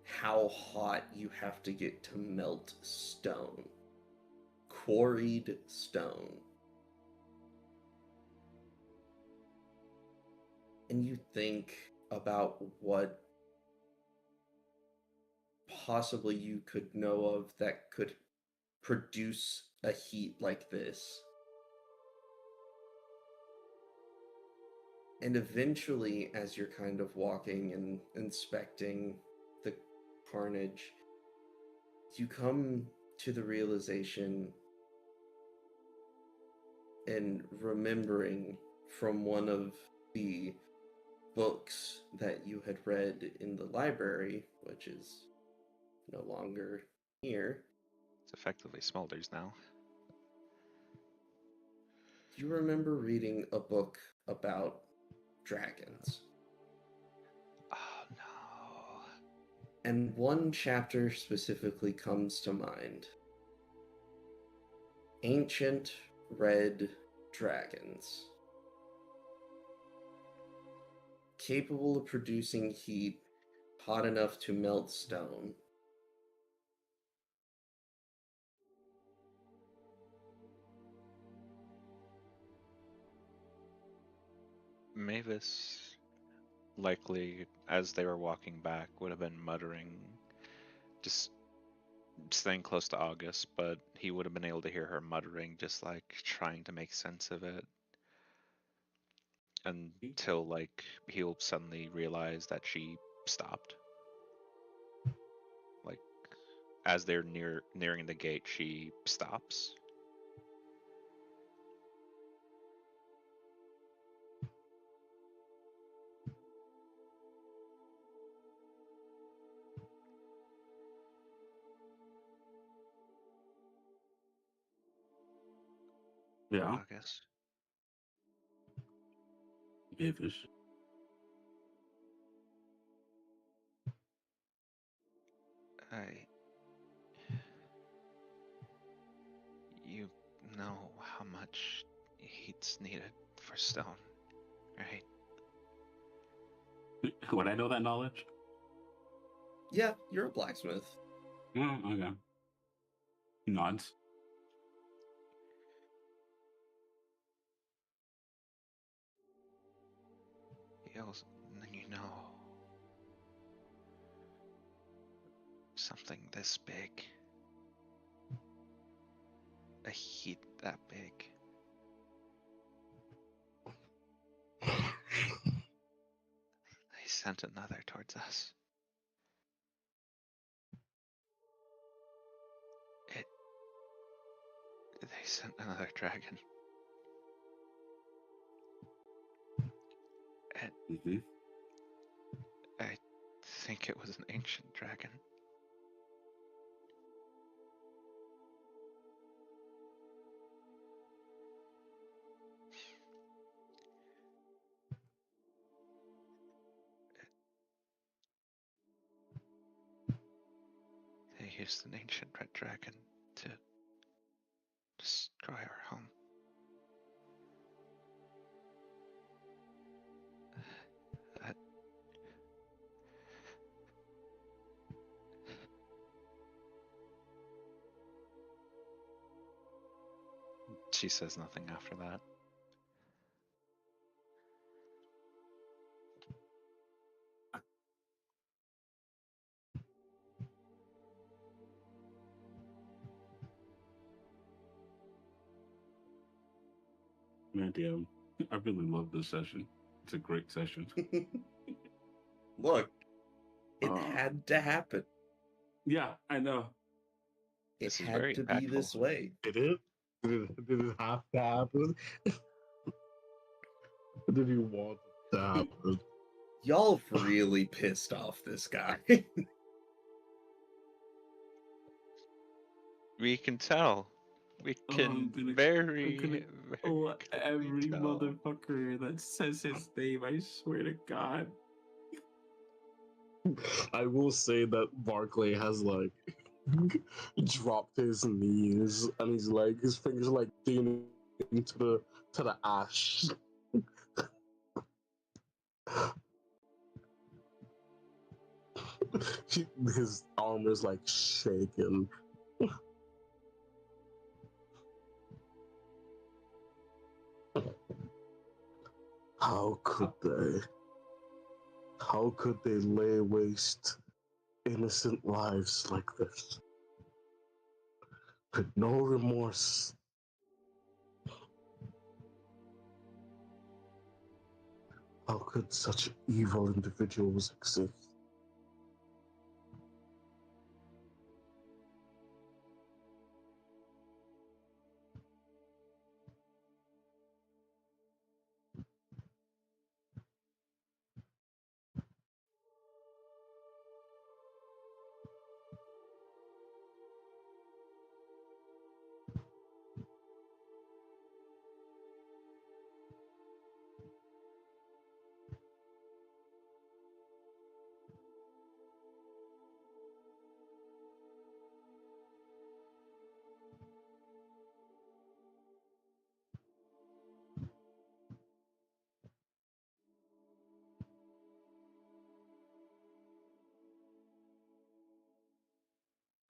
how hot you have to get to melt stone. Quarried stone. And you think about what possibly you could know of that could produce a heat like this. And eventually, as you're kind of walking and inspecting the carnage, you come to the realization and remembering from one of the books that you had read in the library, which is no longer here. It's effectively smolders now. You remember reading a book about dragons. Oh no. And one chapter specifically comes to mind. Ancient red dragons. Capable of producing heat hot enough to melt stone. Mavis, likely, as they were walking back, would have been muttering, just staying close to August, but he would have been able to hear her muttering, just like trying to make sense of it. Until, like, he'll suddenly realize that she stopped. Like, as they're nearing the gate, she stops. Yeah. August. Mavis. needed for stone, right? Would I know that knowledge? Yeah, you're a blacksmith. Oh, okay. He nods. You know, something this big, a heat that big, they sent another towards us. They sent another dragon. And Mm-hmm. I think it was an ancient dragon. They used an ancient red dragon to destroy our home. That She says nothing after that. Man, damn. I really love this session. It's a great session. Look, it Uh, had to happen. Yeah, I know. It This is had very to be this impactful. way. Did it? Did it have to happen? Did you want it to happen? Y'all really pissed off this guy. We can tell. We can I'm very, gonna very every tell. motherfucker that says his name, I swear to God. I will say that Barclay has like dropped his knees and he's like his fingers are like digging into the ash. His arm is like shaking. How could they? How could they lay waste innocent lives like this? With no remorse. How could such evil individuals exist?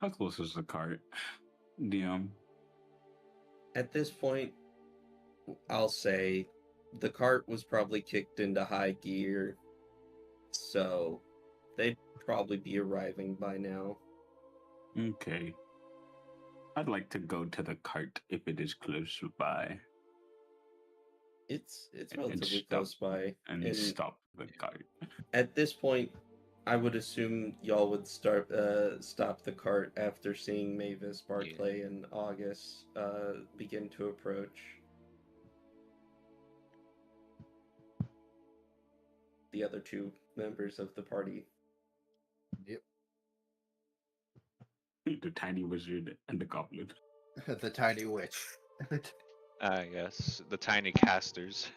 How close is the cart? DM. At this point, I'll say the cart was probably kicked into high gear, so they'd probably be arriving by now. Okay. I'd like to go to the cart if it is close by. It's And relatively stop- close by. And stop the cart. At this point, I would assume y'all would stop the cart after seeing Mavis, Barclay, and August begin to approach. The other two members of the party. Yep. The tiny wizard and the goblin. The tiny witch. Yes, the tiny casters.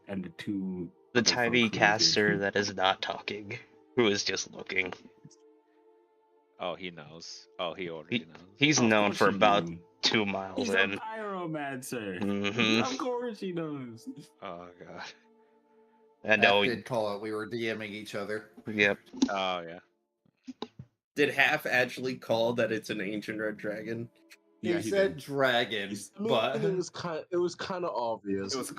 And the two The other tiny folk who caster did. that is not talking, who is just looking. Oh, he knows. Oh, he already knows. He's Of known course for he about knew. 2 miles He's a in. pyromancer. Mhm. Of course he knows. Oh god. And Half no, did call it. We were DMing each other. yep. Oh yeah. Did Half actually call that it's an ancient red dragon? He Yeah, said did. dragon, I mean, but it was kind of obvious. It was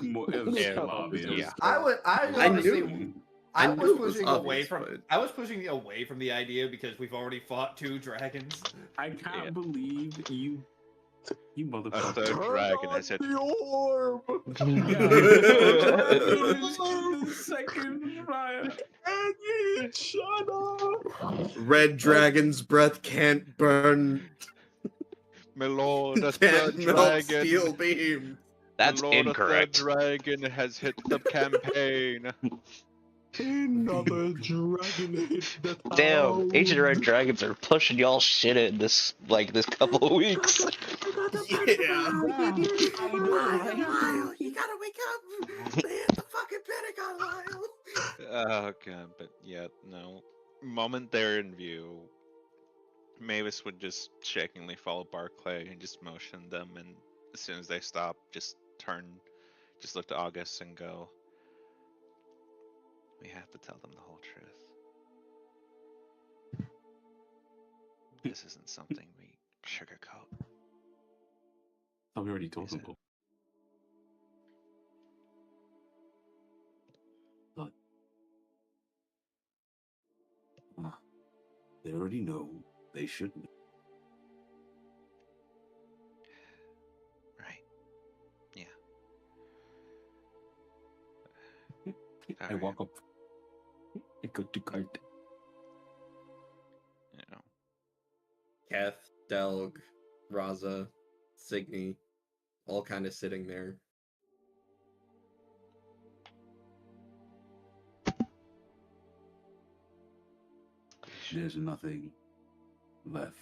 Yeah, so obvious. yeah. I I honestly, knew. I I was knew it was pushing obvious, away from. but- I was pushing away from the idea because we've already fought 2 dragons. I can't Yeah. believe you A motherfucker. third Turn dragon on has hit. the orb. The second fire. And you shut up. Red dragon's breath can't burn. My lord, a Can't third melt dragon. steel beam. That's My lord, incorrect. A third dragon has hit the campaign. Another dragon hit the town. Damn, ancient red dragons are pushing y'all shit in this couple of weeks. Yeah. I know, right? Lyle, you gotta wake up. They hit the fucking Pentagon, Lyle. Oh god, but yeah, no. Moment they're in view, Mavis would just shakingly follow Barclay and just motion them, and as soon as they stop, just look to August and go, we have to tell them the whole truth. This isn't something we sugarcoat. Oh, we already told Is them. it? But they already know. They shouldn't. Right. Yeah. I Alright. walk up. I go to cart. You know. Keth, Delg, Raza, Signy, all kind of sitting there. There's nothing left.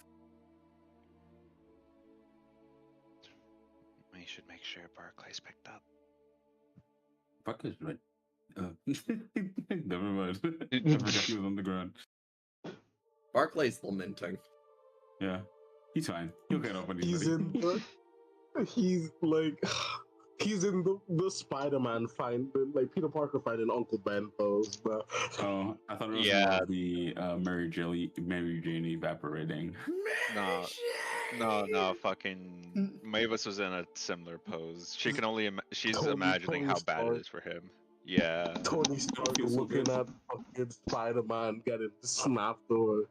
We should make sure Barclay's picked up. Fuck is right. Never mind. I forgot he was on the ground. Barclay's lamenting. Yeah, he's fine. He'll get up when he's He's ready. in the. He's like. He's in the Spider-Man finding, like Peter Parker finding Uncle Ben pose, but Oh, I thought it was Yeah. more of the Mary Jane evaporating. No, fucking Mavis was in a similar pose. She can only she's Tony- imagining Tony how bad Stark. it is for him. Yeah. Tony Stark feels so looking good. at fucking Spider-Man getting snapped or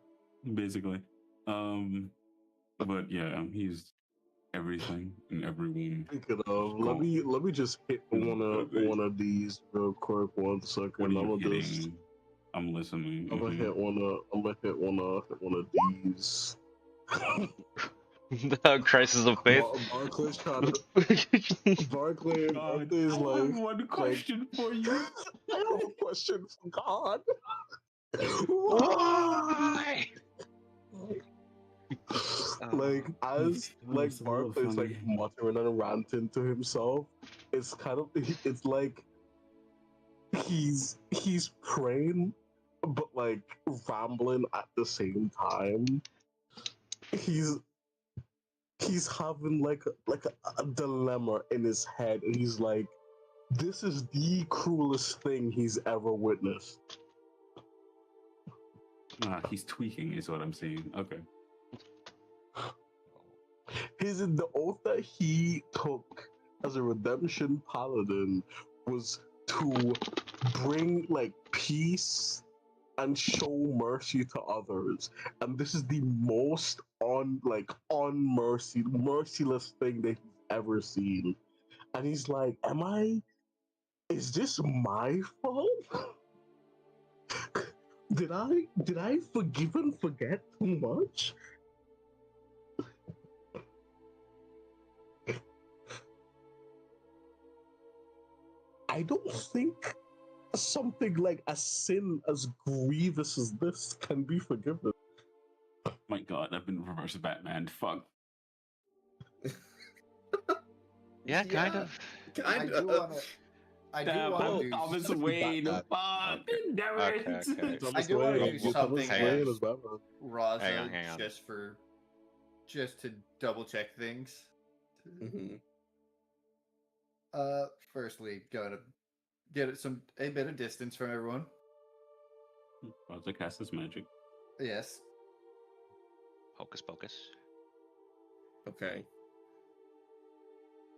Basically. But yeah, he's everything and everyone. thinking of. Let me just hit one of these real quick. 1 second. What are you I'm gonna hitting? just. I'm listening. I'm gonna hit one of these. Crisis of faith. Barclay's trying to. Barclay is like. one question for you. I have a question for God. Why? Like as like It's a little Barclay's like funny. muttering and ranting to himself, it's kind of it's like he's praying but like rambling at the same time. He's having like a dilemma in his head, and he's like, this is the cruelest thing he's ever witnessed. He's tweaking, is what I'm saying. Okay. The oath that he took as a redemption paladin was to bring like peace and show mercy to others, and this is the most merciless thing that he's ever seen. And he's like, is this my fault? Did I forgive and forget too much? I don't think something like a sin as grievous as this can be forgiven. My God, I've been reverse Batman. Fuck. Yeah, kind of. I do want to. I do want to do. Thomas Wayne. That- Fuck. Damn Okay, it. okay. I do want to do Well, something hang on. as Raza Hang on. just to double check things. Mm-hmm. Firstly, gotta get it a bit of distance from everyone. About to cast his magic. Yes. Hocus pocus. Okay.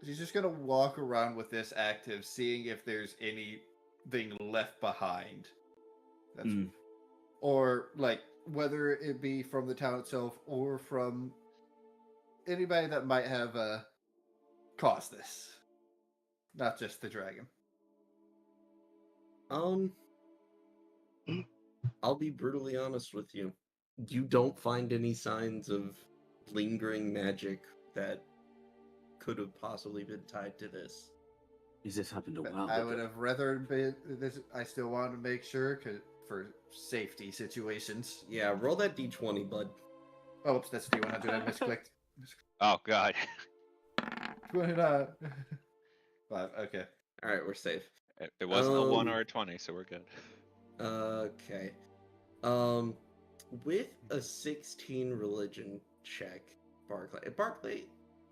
She's just gonna walk around with this active, seeing if there's anything left behind. That's or like whether it be from the town itself or from anybody that might have caused this. Not just the dragon. I'll be brutally honest with you. You don't find any signs of lingering magic that could have possibly been tied to this. Is this happened a while I ago? would have rather been this. I still wanted to make sure for safety situations. Yeah, roll that d20, bud. Oh, oops, that's D100. I misclicked. Oh god. 29. 5. Okay. All right, we're safe. It wasn't a 1 or a 20, so we're good. Okay. With a 16 religion check, Barclay,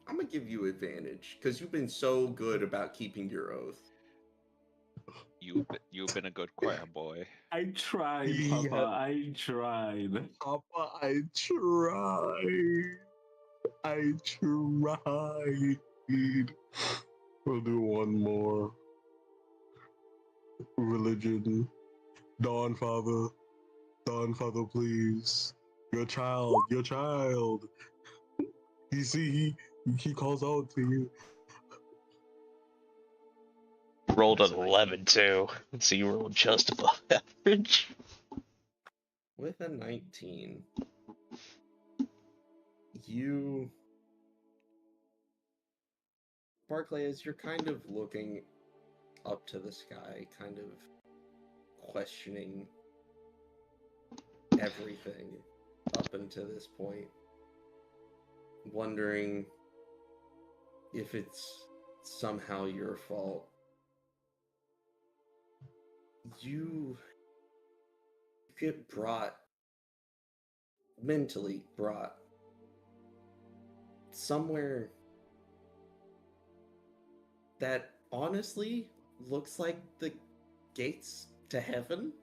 I'm gonna give you advantage because you've been so good about keeping your oath. You've been a good choir boy. I tried, Yeah. Papa. I tried. Papa, I tried. I tried. We'll do one more. Religion. Dawn Father, please. Your child. You see, he calls out to you. Rolled an 11 too, so you rolled just above average. With a 19, Barclay, as you're kind of looking up to the sky, kind of questioning everything up until this point, wondering if it's somehow your fault. You get mentally brought somewhere that honestly looks like the gates to heaven.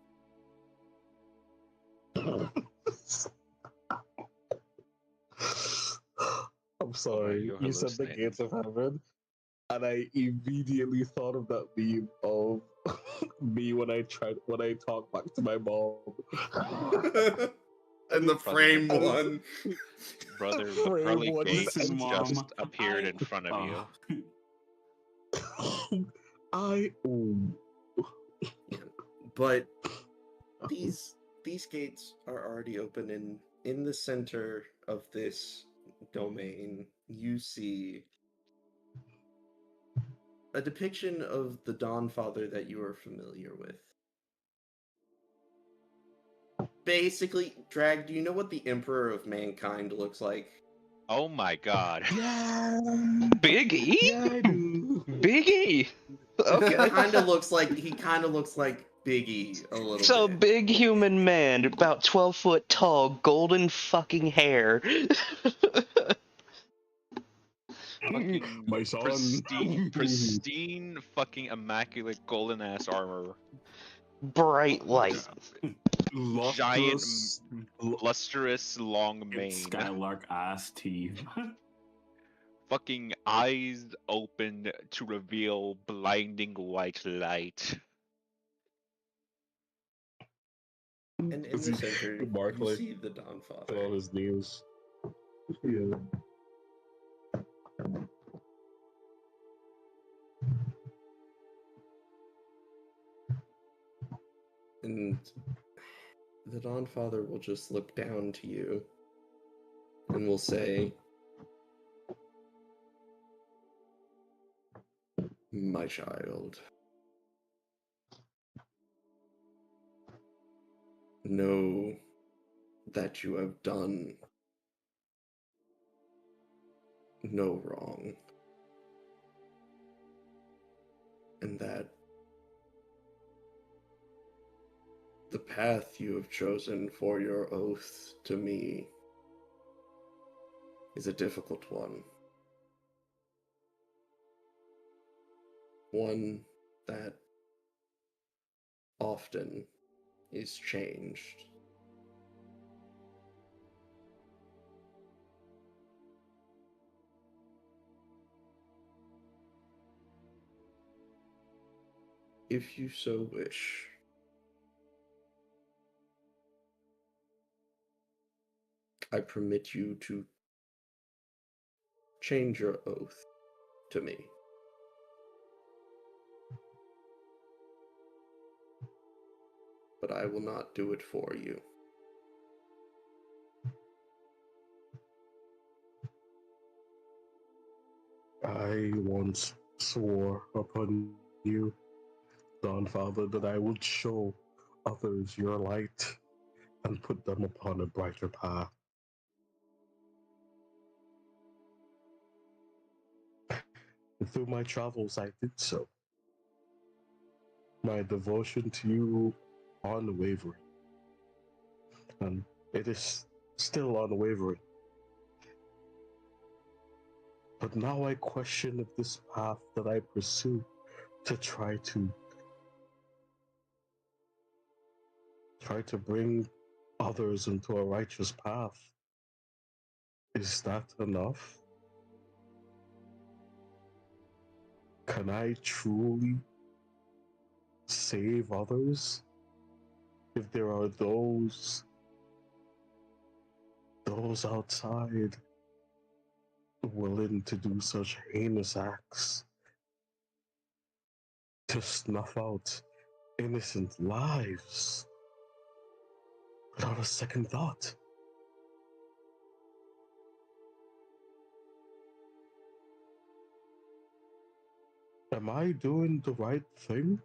I'm sorry. you're You said the hallucinating. gates of heaven, and I immediately thought of that meme of me when I talk back to my mom. And the frame Brother. one. Brother, the Frame pearly one gates Listen, just Mom, appeared in front of you. But these gates are already open, and in the center of this domain, you see a depiction of the Dawn Father that you are familiar with. Basically, Drag, do you know what the Emperor of Mankind looks like? Oh my god. Yeah. Big E? Yeah, I do. Big E. Okay. He kind of looks like Biggie a little So bit. big human man, about 12 foot tall, golden fucking hair. Fucking My son. pristine, fucking immaculate golden ass armor. Bright light. Giant, Lustrous. lustrous, long mane. Skylark ass teeth. Fucking eyes open to reveal blinding white light. And in the center, you Barclay see the Dawn on Father. his knees. Yeah. And the Dawn Father will just look down to you and will say, "My child, know that you have done no wrong, and that the path you have chosen for your oath to me is a difficult one. one that often is changed. If you so wish, I permit you to change your oath to me. But I will not do it for you. I once swore upon you, Dawn Father, that I would show others your light and put them upon a brighter path. And through my travels, I did so. My devotion to you unwavering, and it is still unwavering. But now I question if this path that I pursue to try to bring others into a righteous path, is that enough? Can I truly save others if there are those outside willing to do such heinous acts to snuff out innocent lives without a second thought? Am I doing the right thing?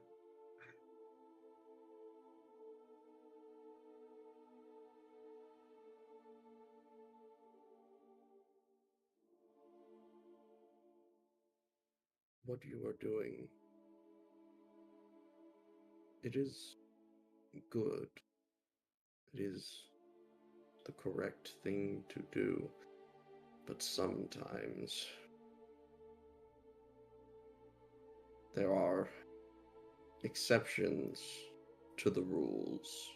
What you are doing, it is good. It is the correct thing to do. But sometimes there are exceptions to the rules.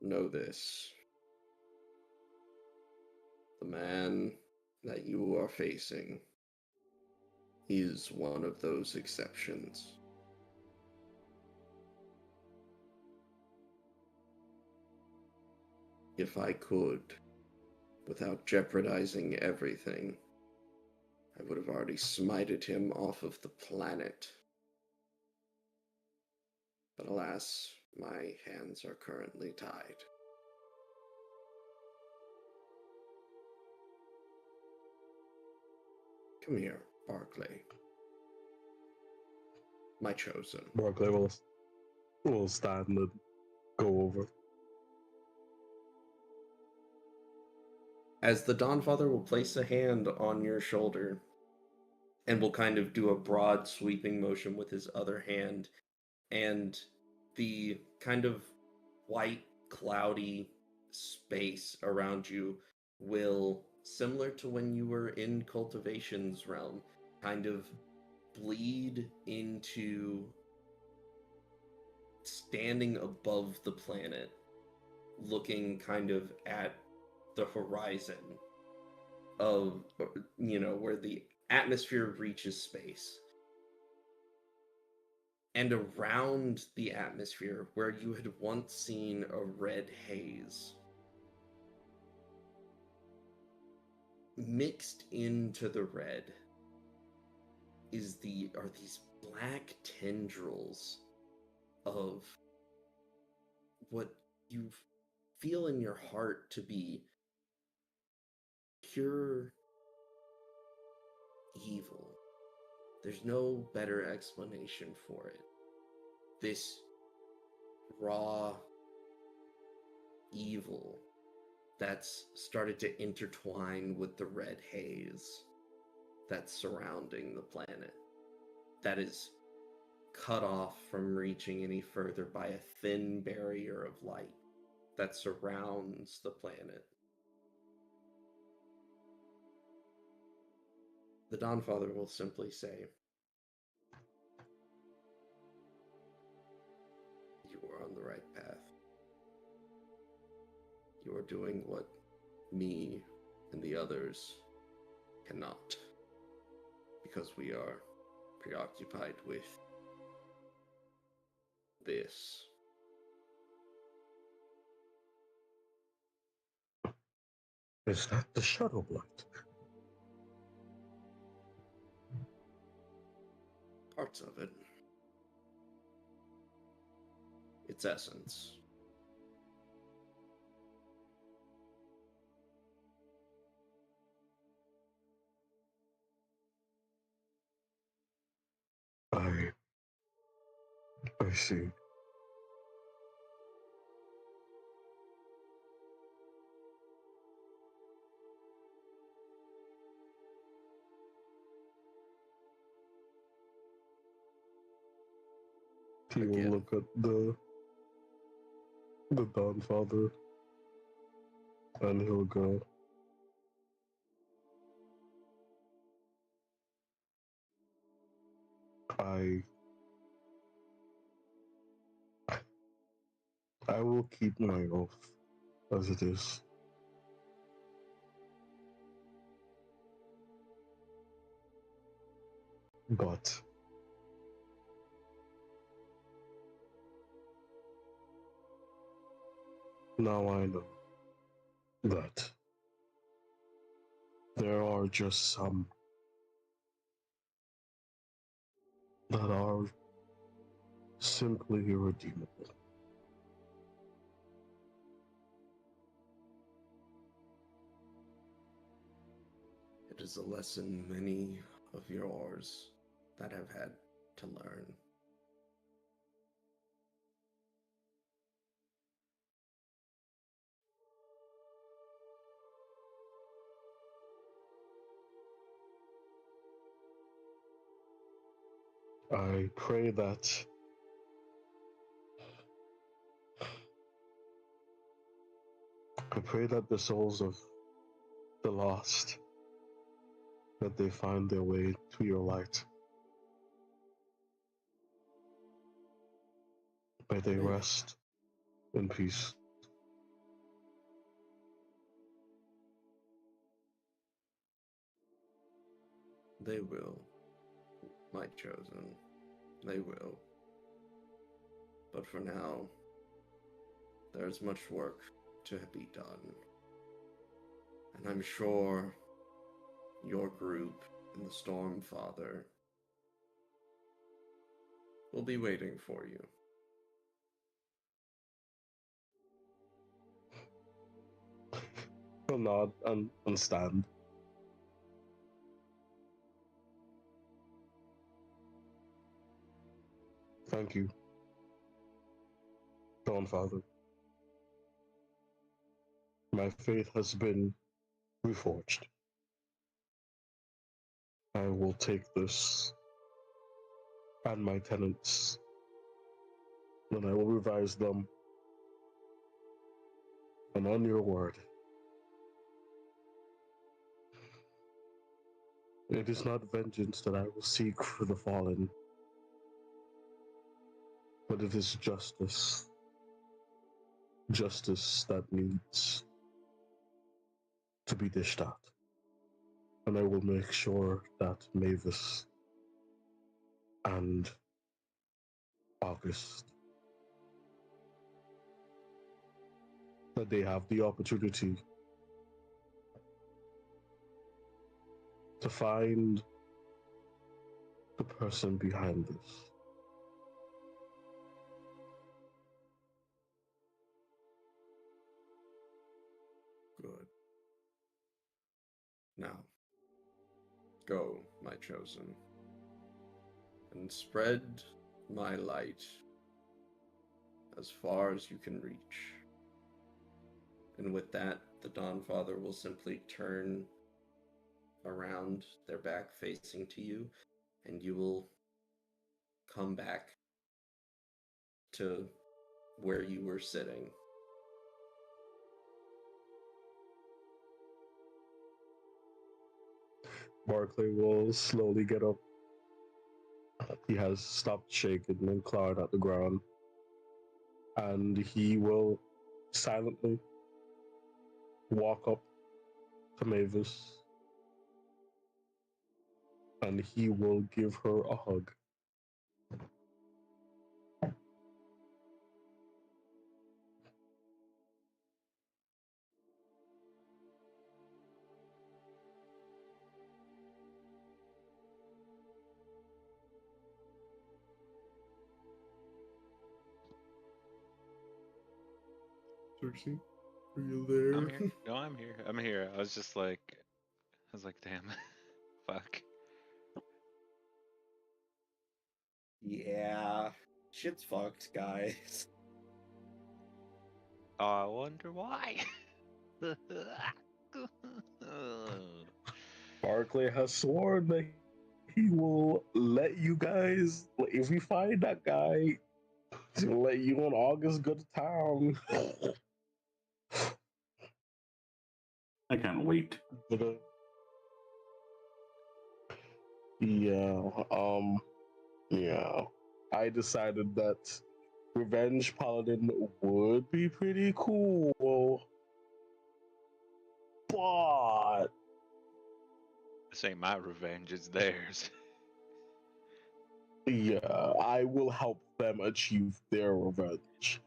Know this. The man that you are facing is one of those exceptions. If I could, without jeopardizing everything, I would have already smited him off of the planet. But alas, my hands are currently tied. Come here, Barclay. My chosen. Barclay will stand and go over. As the Dawnfather will place a hand on your shoulder and will kind of do a broad sweeping motion with his other hand, and the kind of white, cloudy space around you will, similar to when you were in Cultivation's realm, kind of bleed into standing above the planet, looking kind of at the horizon of, where the atmosphere reaches space. And around the atmosphere, where you had once seen a red haze, mixed into the red are these black tendrils of what you feel in your heart to be pure evil. There's no better explanation for it. This raw evil that's started to intertwine with the red haze that's surrounding the planet, that is cut off from reaching any further by a thin barrier of light that surrounds the planet. The Dawnfather will simply say, "You are on the right path. You are doing what me and the others cannot, because we are preoccupied with this." Is that the Shadow Blight? Parts of it. Its essence. I see. He will Again. look at the Dawnfather, and he'll go, I will keep my oath as it is. But now I know that there are just some that are simply irredeemable. It is a lesson many of yours that have had to learn. I pray that the souls of the lost, that they find their way to your light. May they rest in peace. They will, my chosen. They will. But for now, there is much work to be done. And I'm sure your group and the Stormfather will be waiting for you. He'll nod and stand. Thank you, Dawnfather. My faith has been reforged. I will take this and my tenets, and I will revise them. And on your word, it is not vengeance that I will seek for the fallen, but it is justice. Justice that needs to be dished out. And I will make sure that Mavis and August, that they have the opportunity to find the person behind this. Good. Now, go, my chosen, and spread my light as far as you can reach. And with that, the Dawnfather will simply turn around, their back facing to you, and you will come back to where you were sitting. Barclay will slowly get up. He has stopped shaking and clawing at the ground. And he will silently walk up to Mavis. And he will give her a hug. Cersei, are you there? I'm here. No, I'm here. I'm here. I was like, damn, fuck. Yeah, shit's fucked, guys. I wonder why. Barclay has sworn that he will let you guys, if we find that guy, he'll let you and August go to town. I can't wait. But, yeah, yeah. I decided that Revenge Paladin would be pretty cool. But This ain't my revenge, it's theirs. yeah, I will help them achieve their revenge.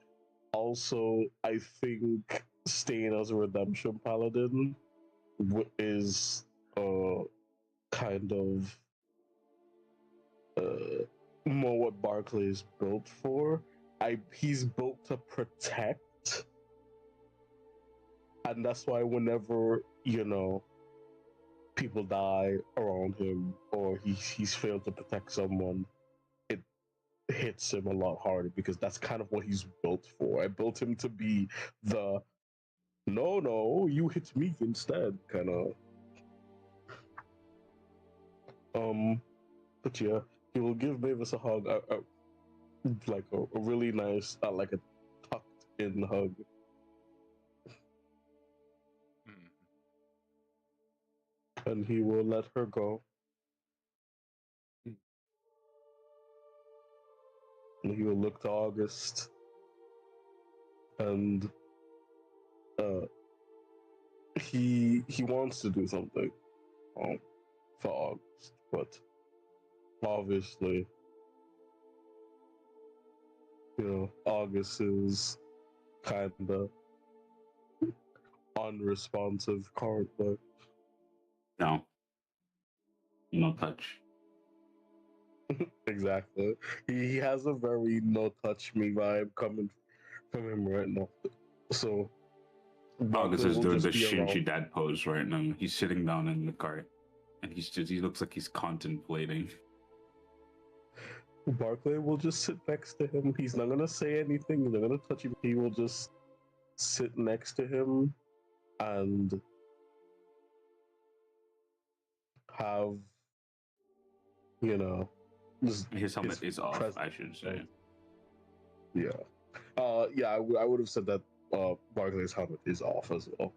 Also, I think staying as a redemption paladin is kind of more what Barclay is built for. He's built to protect, and that's why whenever people die around him or he's failed to protect someone, it hits him a lot harder because that's kind of what he's built for. I built him to be the no, you hit me instead kind of. But yeah, he will give Mavis a hug, like a really nice, like a tucked in hug. Mm. And he will let her go. And he will look to August and uh, he wants to do something for August, but obviously, August is kind of unresponsive currently. No. No touch. Exactly. He has a very no touch me vibe coming from him right now. So August Barclay is will doing the just be Shinji around. dad pose right now. He's sitting down in the cart and he looks like he's contemplating. Barclay will just sit next to him. He's not gonna say anything. He's not gonna touch him. He will just sit next to him and have, just His helmet is off, presence. I should say. Yeah. Yeah, I would have said that Barclay's helmet is off as well.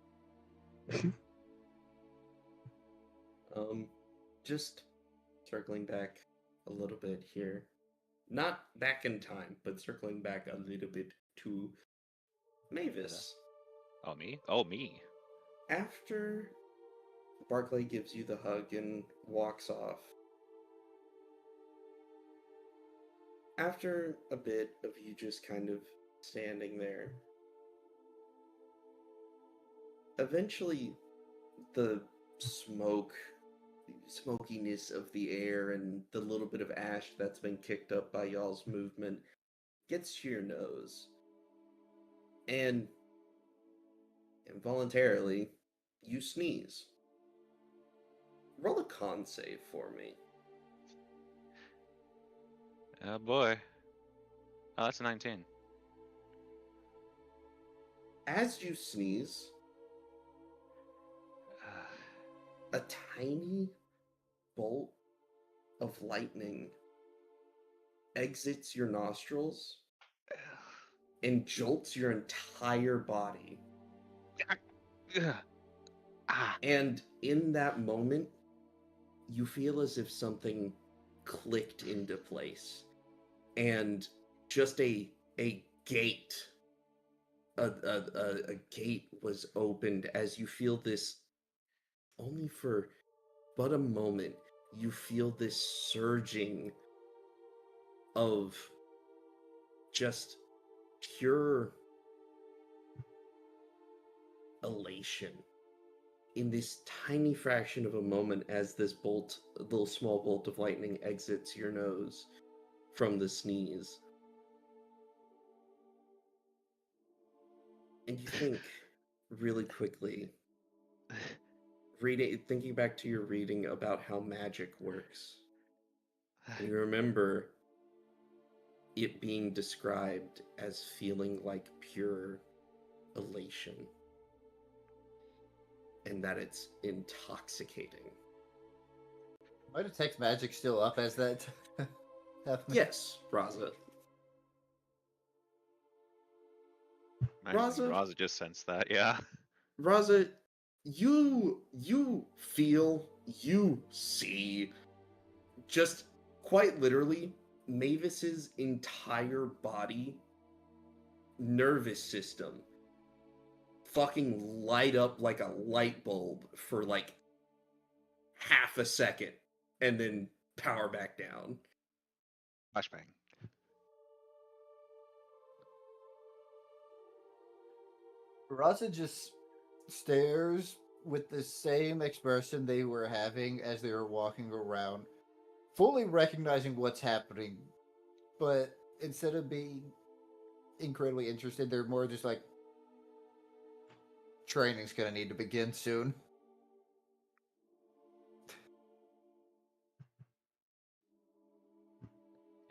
Just circling back a little bit here. Not back in time, but circling back a little bit to Mavis. Oh, me? Oh, me. After Barclay gives you the hug and walks off, after a bit of you just kind of standing there, eventually the smokiness of the air and the little bit of ash that's been kicked up by y'all's movement gets to your nose. And involuntarily, you sneeze. Roll a con save for me. Oh, boy. Oh, that's a 19. As you sneeze, a tiny bolt of lightning exits your nostrils and jolts your entire body. Ah. And in that moment, you feel as if something clicked into place, and just a gate, a gate was opened as you feel this. Only for but a moment, you feel this surging of just pure elation in this tiny fraction of a moment as this bolt, a little small bolt of lightning exits your nose from the sneeze. And you think really quickly, thinking back to your reading about how magic works, and you remember it being described as feeling like pure elation, and that it's intoxicating. Why detect magic still up as that happening? Yes, Raza. Imagine Raza? Raza just sensed that, yeah. Raza, you feel, you see, just quite literally, Mavis's entire body, nervous system, fucking light up like a light bulb for like half a second, and then power back down. Flashbang. Raza just stares with the same expression they were having as they were walking around, fully recognizing what's happening, but instead of being incredibly interested, they're more just like, training's gonna need to begin soon.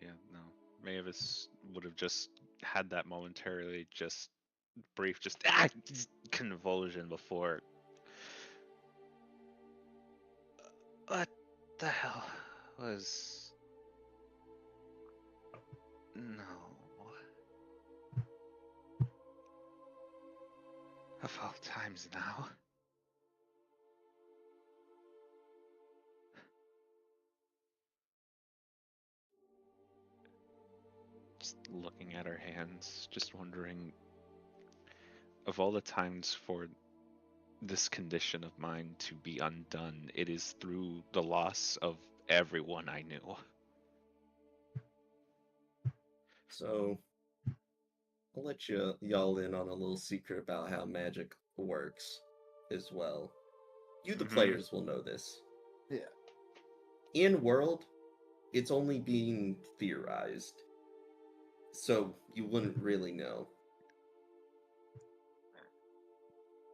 Yeah, no. Mavis would have just had that momentarily, just brief, just convulsion before. What the hell was. No. Of all times now. Just looking at her hands, just wondering, of all the times for this condition of mine to be undone, it is through the loss of everyone I knew. So, I'll let y'all in on a little secret about how magic works as well. You, the players, will know this. Yeah. In world, it's only being theorized, so you wouldn't really know.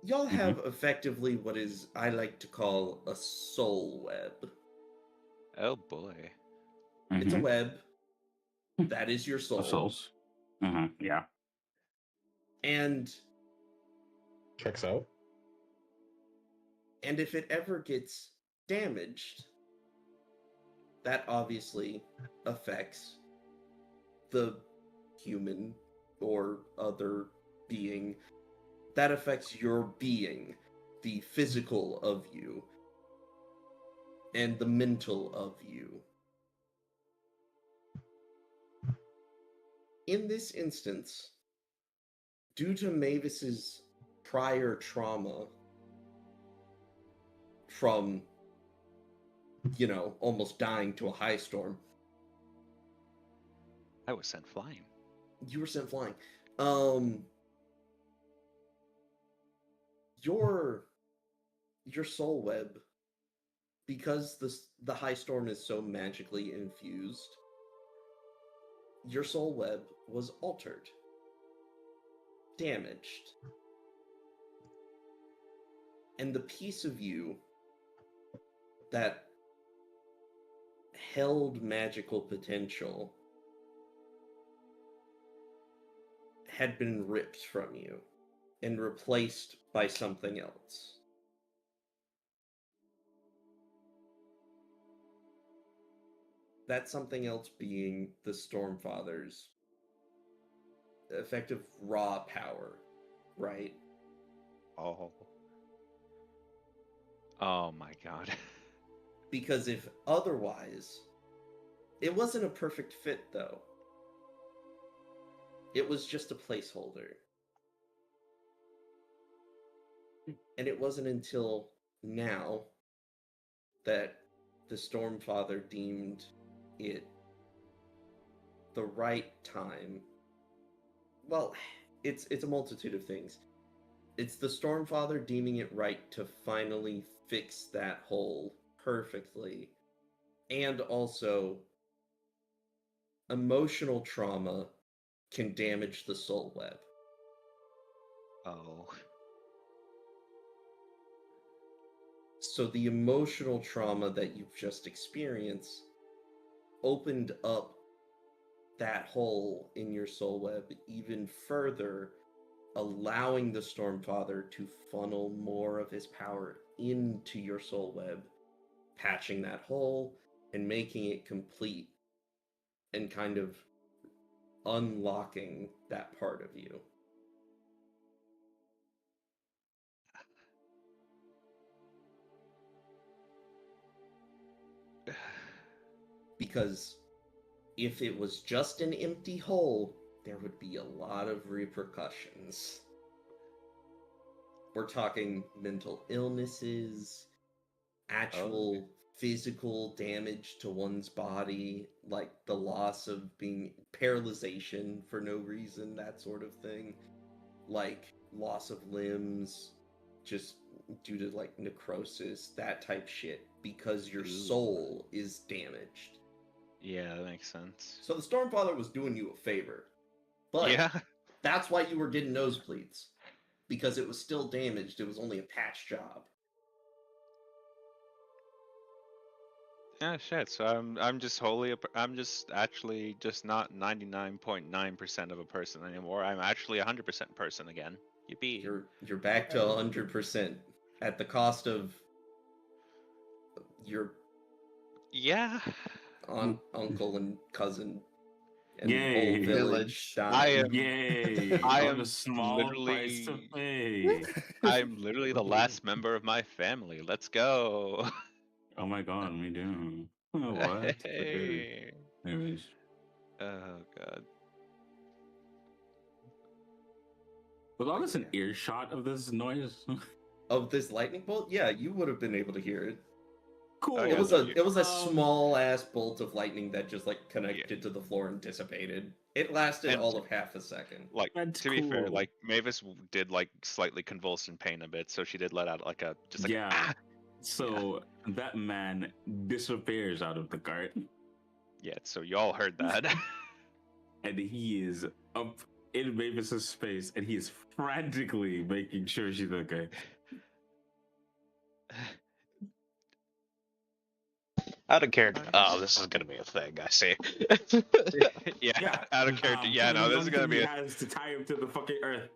Y'all have effectively what is I like to call a soul web. Oh boy. It's a web. That is your soul. Of souls. Yeah. And Checks out. if it ever gets damaged, that obviously affects the human or other being. That affects your being, the physical of you, and the mental of you. In this instance, due to Mavis's prior trauma from, almost dying to a high storm, I was sent flying. you were sent flying. Your soul web, because the high storm is so magically infused, your soul web was altered, damaged, and the piece of you that held magical potential had been ripped from you and replaced by something else. That something else being the Stormfather's effective raw power, right? Oh. Oh my god. Because if otherwise, it wasn't a perfect fit, though. It was just a placeholder. And it wasn't until now that the Stormfather deemed it the right time. Well, it's a multitude of things. It's the Stormfather deeming it right to finally fix that hole perfectly. And also, emotional trauma can damage the soul web. Oh. So the emotional trauma that you've just experienced opened up that hole in your soul web even further, allowing the Stormfather to funnel more of his power into your soul web, patching that hole and making it complete and kind of unlocking that part of you. Because if it was just an empty hole, there would be a lot of repercussions. We're talking mental illnesses, actual physical damage to one's body, like the loss of being paralyzation for no reason, that sort of thing. Like loss of limbs just due to like necrosis, that type shit, because your soul is damaged. Yeah, that makes sense. So the Stormfather was doing you a favor. But Yeah. that's why you were getting nosebleeds. Because it was still damaged, it was only a patch job. Yeah, shit. So I'm just I'm just actually just not 99.9% of a person anymore. I'm actually 100% person again. Yippee. You're back to 100% at the cost of your Yeah. aunt, uncle, and cousin and Yay. whole village I dying. am Yay! I What a am small price to literally pay. I'm literally the last member of my family. Let's go. Oh my god, me too. What? Okay. Hey. Anyways. Oh god. Was August an earshot of this noise? Of this lightning bolt? Yeah, you would have been able to hear it. Cool. Oh, It yeah, was no, a small ass bolt of lightning that just like connected to the floor and dissipated. It lasted And- all of half a second. Like That's to be fair, cool. like Mavis did like slightly convulse in pain a bit, so she did let out like a just like yeah. ah! So that man disappears out of the cart, Yeah, so y'all heard that. and he is up in Mavis's space, and he is frantically making sure she's okay. Out of character. Oh, this is gonna be a thing. I see. yeah, out of character. Yeah, no, the this one is gonna thing be he has to tie him to the fucking earth,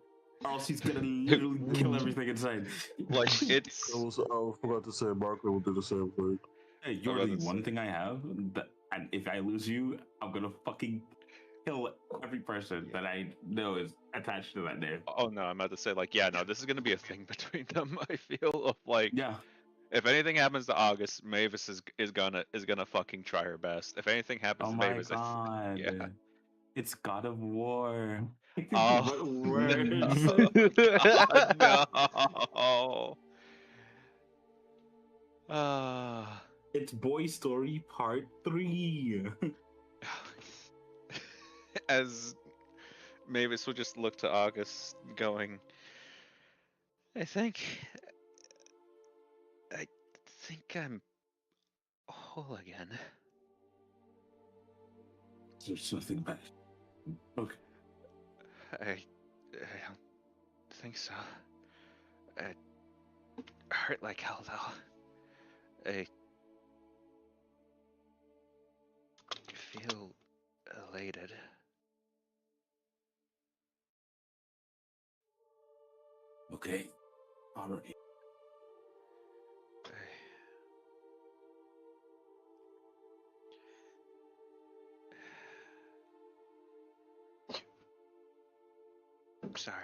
or else he's gonna literally kill everything inside. like it's. I forgot to say, Barkley will do the same thing. Hey, you're about the to one say. thing I have, that, and if I lose you, I'm gonna fucking kill every person that I know is attached to that name. Oh no, I'm about to say like yeah, no, this is gonna be a thing between them. I feel of like Yeah. if anything happens to August, Mavis is gonna fucking try her best. If anything happens Oh to my Mavis, god. yeah. It's God of War. Oh What no, words? God, no. Ah. It's Boy Story Part 3. As Mavis will just look to August, going, I think I'm whole again. There's nothing bad. Okay. I don't think so. It hurt like hell though. I feel elated. Okay. Alright. Sorry,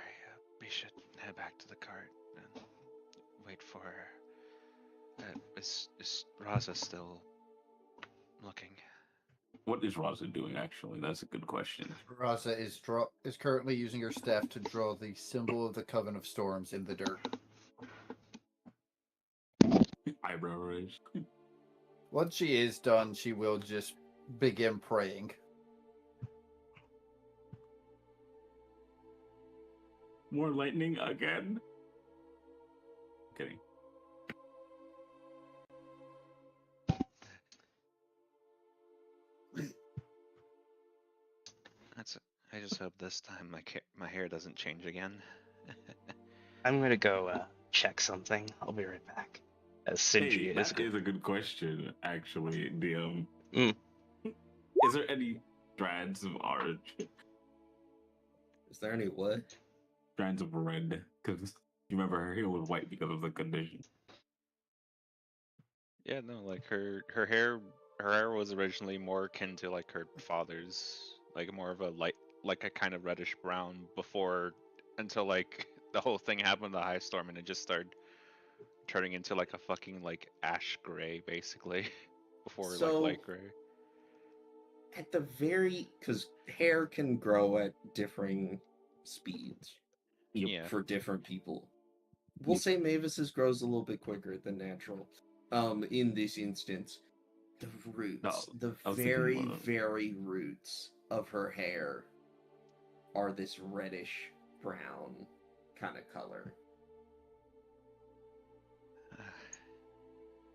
we should head back to the cart and wait for Is Raza still looking? What is Raza doing, actually? That's a good question. Raza is currently using her staff to draw the symbol of the Coven of Storms in the dirt. Eyebrow raised. Once she is done, she will just begin praying. More lightning again? Kidding. I just hope this time my hair doesn't change again. I'm gonna go check something. I'll be right back. As Hey, Sinji is that is a good question, actually, DM. Mm. Is there any strands of orange? Is there any what? Strands of red? Because you remember her hair was white because of the condition. Yeah, no, like her hair was originally more akin to like her father's, like more of a light, like a kind of reddish brown before, until like the whole thing happened, the high storm, and it just started turning into like a fucking like ash gray basically, before like So- light gray. At the very, because hair can grow at differing speeds Yep. Yeah. for different people. We'll Yep. say Mavis's grows a little bit quicker than natural. In this instance, the roots, No, the I was thinking very, more of- very roots of her hair are this reddish brown kind of color.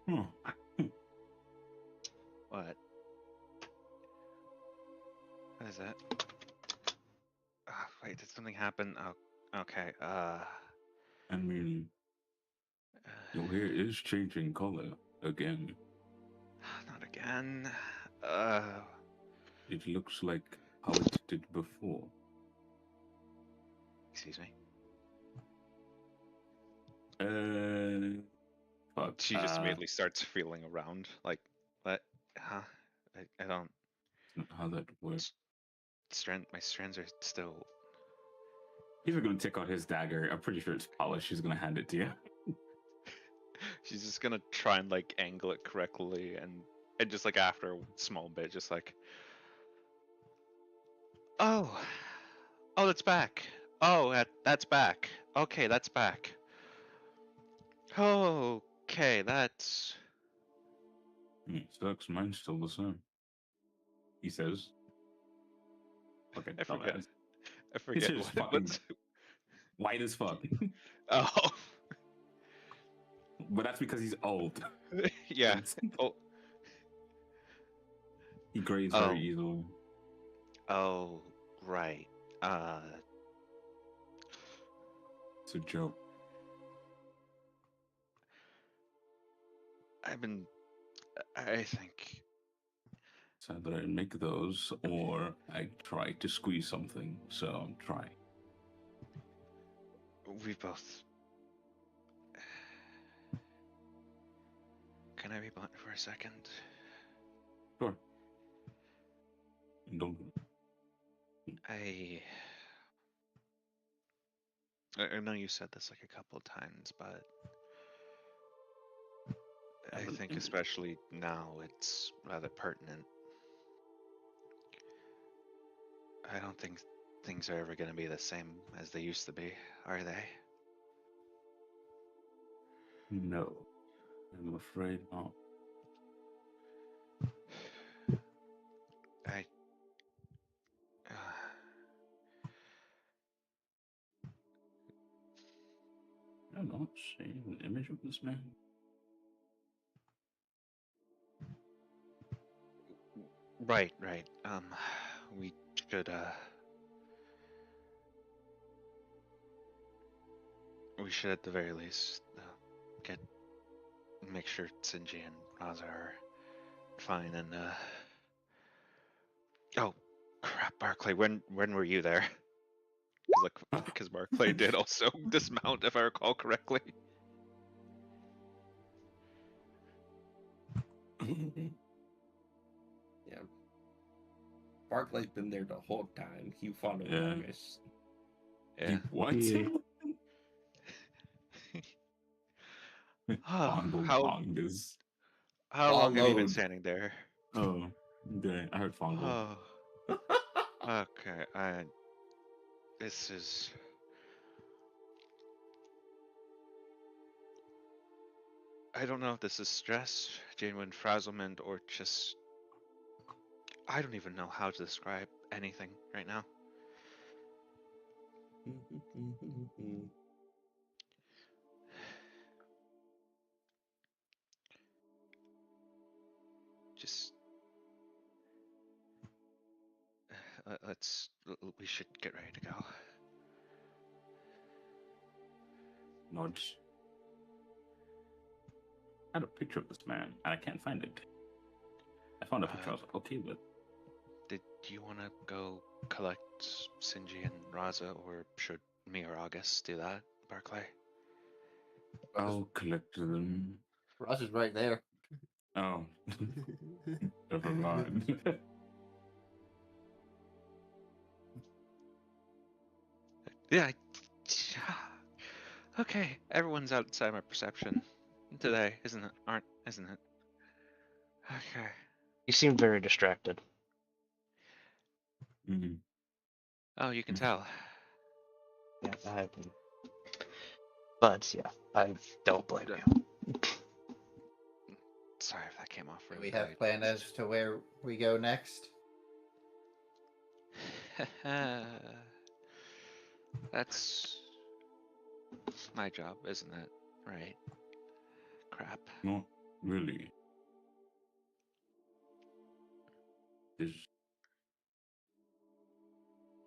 Hmm. What? What is that? Wait, did something happen? Oh, okay. I mean, your hair is changing color again. Not again. It looks like how it did before. Excuse me. Fuck. She just immediately starts feeling around, like, what? Huh? I don't. Not how that works. My strands are still. He's gonna take out his dagger. I'm pretty sure it's polished. He's gonna hand it to you. She's just gonna try and like angle it correctly, and just like after a small bit, just like, oh, that's back. Oh, that's back. Okay, that's back. Okay, that's. Sucks. Mine's still the same. He says. Okay, I forget. dumbass. I forget shit is fucking- what's. White as fuck. Oh, But that's because he's old. yeah. Oh, He grays Oh. very easily. oh, right. It's a joke. I think. It's either I make those or I try to squeeze something. So I'm trying. We both. Can I be blunt for a second? Sure. Don't. I know you said this like a couple of times, but I Haven't think ended. especially now it's rather pertinent. I don't think things are ever going to be the same as they used to be, are they? No. I'm afraid not. I. I'm not seeing an image of this man. Right. We should. We should at the very least make sure Sinji and Raza are fine. And oh crap, Barclay, when were you there? Because Barclay did also dismount, if I recall correctly. Yeah. Barclay's been there the whole time. He fought Yeah. Artemis. Yeah. What? Yeah. Bongo how bongas. how long have you been Bongos. standing there? Oh, okay. I heard Fongo. Oh, okay. This is. I don't know if this is stress, genuine frazzlement, or just. I don't even know how to describe anything right now. Just. We should get ready to go. Nudge. I had a picture of this man, and I can't find it. I found a picture I was like, okay, but Did you want to go collect Sinji and Raza, or should me or August do that, Barclay? I'll collect them. Russ is right there. Oh, never mind. Yeah. Okay, everyone's outside my perception today, isn't it? Isn't it? Okay. You seem very distracted. Mhm. Oh, you can tell. Yeah, but yeah, I don't blame you. Sorry if that came off Do really we have plan as to where we go next? That's my job, isn't it? Right. Crap. Not really.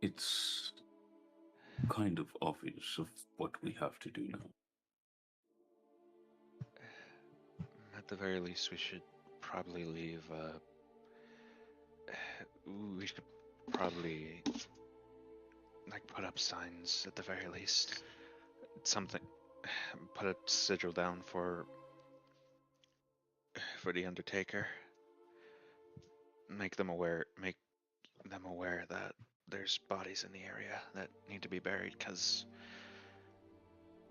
It's kind of obvious of what we have to do now. At the very least, we should probably leave. We should probably like put up signs at the very least. Something. Put a sigil down for the Undertaker. Make them aware that there's bodies in the area that need to be buried, because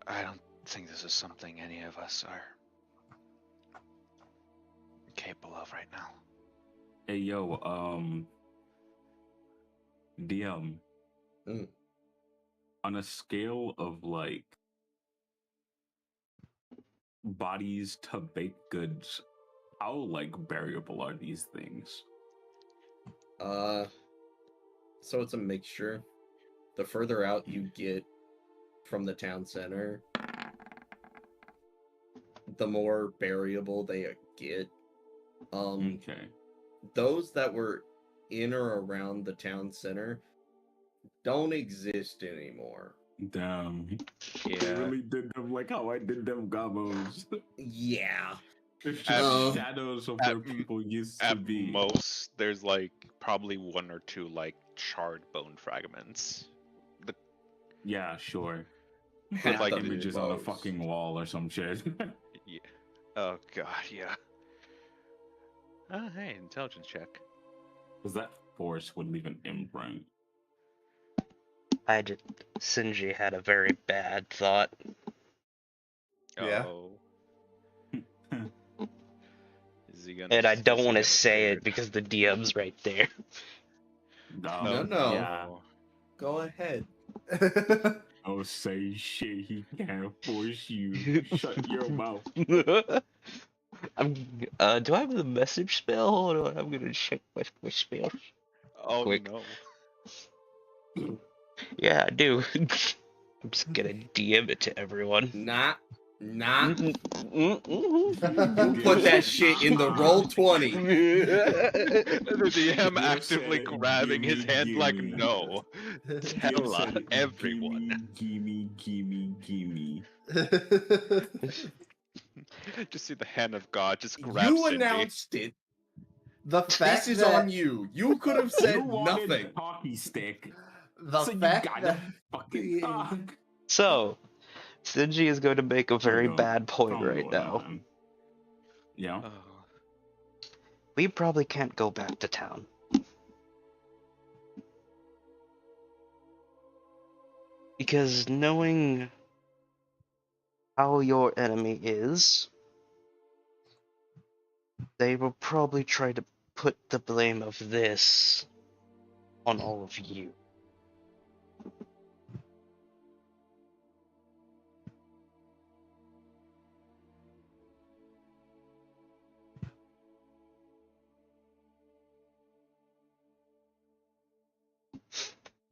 I don't think this is something any of us are capable of right now. Hey yo, DM. Mm. On a scale of like bodies to baked goods, how like variable are these things? So it's a mixture. The further out you get from the town center, the more variable they get. Okay. Those that were in or around the town center don't exist anymore. Damn. They Yeah. really did them like how I did them gobos. Yeah. It's At- just shadows of where at m- people used to At be. most, there's like probably one or two like charred bone fragments. Yeah, sure. Half like the Images on a most. fucking wall or some shit. Yeah. Oh god, yeah. Oh, hey, intelligence check. Because that force would leave an imprint. Sinji had a very bad thought. Yeah. Oh. Is he gonna? And I is don't he want to gonna say share it because the DM's right there. No. Yeah. Go ahead. Oh, say shit, he can't force you. Shut your mouth. I'm. Do I have the message spell? Hold on, I'm gonna check my spells. Oh Quick. no. Yeah, I do. I'm just gonna DM it to everyone. Nah. Mm-mm, You put that shit in the roll 20. The DM Gib actively said, grabbing his "Gimme, hand like gimme." no. Gib Tell said, everyone. gimme, gimme, gimme, gimme. Just see the hand of God just grab You Cindy. announced it. The This fact is that on you. You could have said You wanted nothing. hockey stick, the so you fact gotta that fucking talk. So, Sinji is going to make a very Go. bad point Don't right go now. then. Yeah. Oh. We probably can't go back to town. Because knowing how your enemy is, they will probably try to put the blame of this on all of you.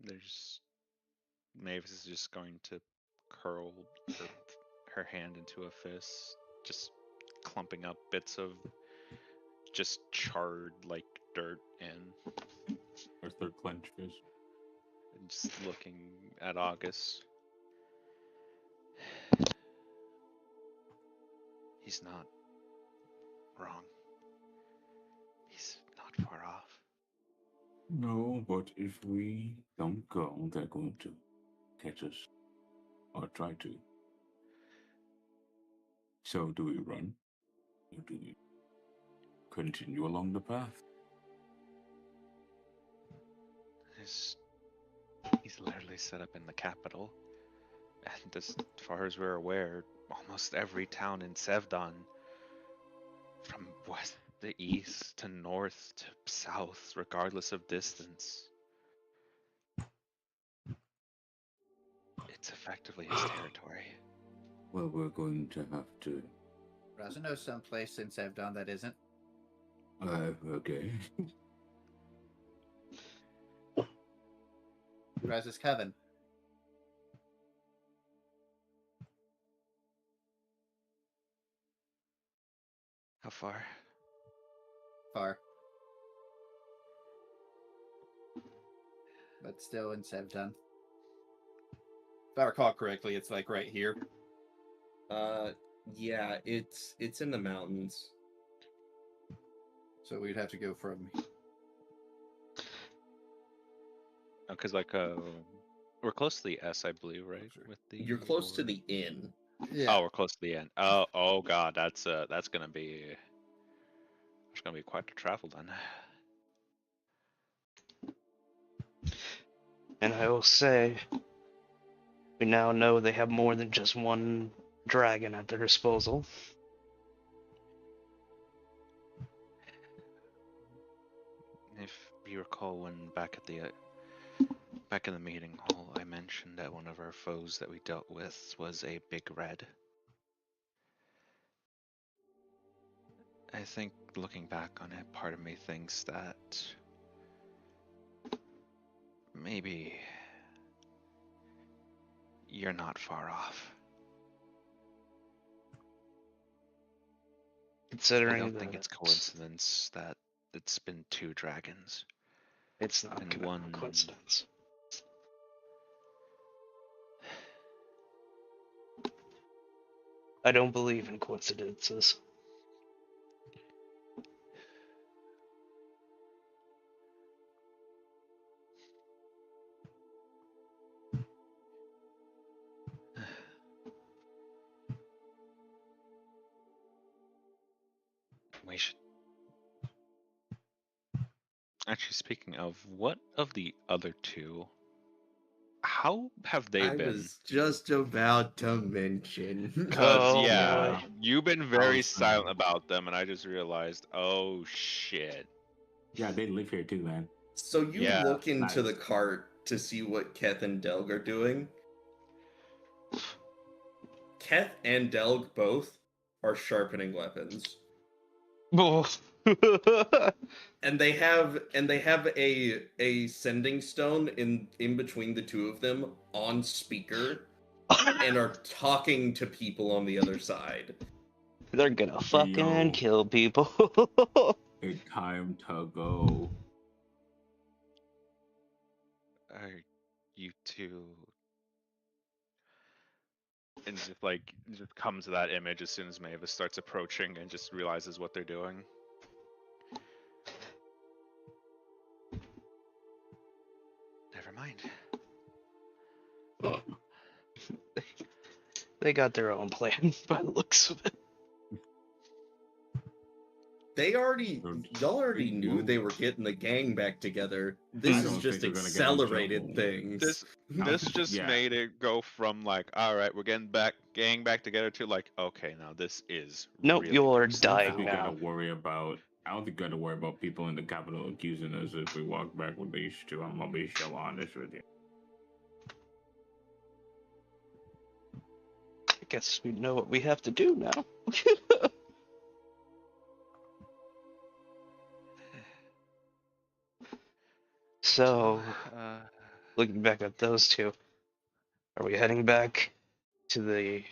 There's Mavis is just going to curl her hand into a fist, just clumping up bits of just charred like dirt in, Or third clench fist. and just looking at August. He's not wrong. He's not far off. No, but if we don't go, they're going to catch us. Or try to. So do we run? Or do we continue along the path? He's literally set up in the capital. And as far as we're aware, almost every town in Sevdon, from west to east to north to south, regardless of distance, it's effectively his territory. Well, we're going to have to. Raza knows someplace in Sevdon that isn't. Okay. Raza's Kevin. How far? Far. But still in Sevdon. If I recall correctly, it's like right here. Yeah, it's in the mountains. So we'd have to go from Because we're close to the S, I believe, right? Closer. With the You're close to the inn. yeah. Oh, we're close to the end. Oh God, that's gonna be quite the travel then. And I will say, we now know they have more than just one dragon at their disposal. If you recall, when back in the meeting hall, I mentioned that one of our foes that we dealt with was a big red. I think looking back on it, part of me thinks that maybe you're not far off. I Considering don't that think it's coincidence that it's been 2 dragons. it's not and gonna be one a coincidence. I don't believe in coincidences. We should. Actually, speaking of, what of the other 2? How have they I been? was just about to mention. Cause Oh yeah, boy. you've been very was silent gonna- about them, and I just realized, oh shit. Yeah, they live here too, man. So you Yeah, look into the nice. cart to see what Keth and Delg are doing. Keth and Delg both are sharpening weapons. Oh. And they have a sending stone in between the two of them on speaker and are talking to people on the other side. They're gonna Hey, fucking yo. kill people. It's time to go. are you two? And just like just comes to that image as soon as Mavis starts approaching and just realizes what they're doing. Never mind. They got their own plan by the looks of it. y'all already knew they were getting the gang back together. This I is don't just think they're gonna get in accelerated trouble. things. This just Yeah. made it go from like, all right, we're getting gang back together to like, okay, now this is Nope, really you are personal dying We now. gotta now. worry about. I don't think we gotta worry about people in the capital accusing us if we walk back with these two. I'm gonna be so honest with you. I guess we know what we have to do now. So, uh, looking back at those two, are we heading back to the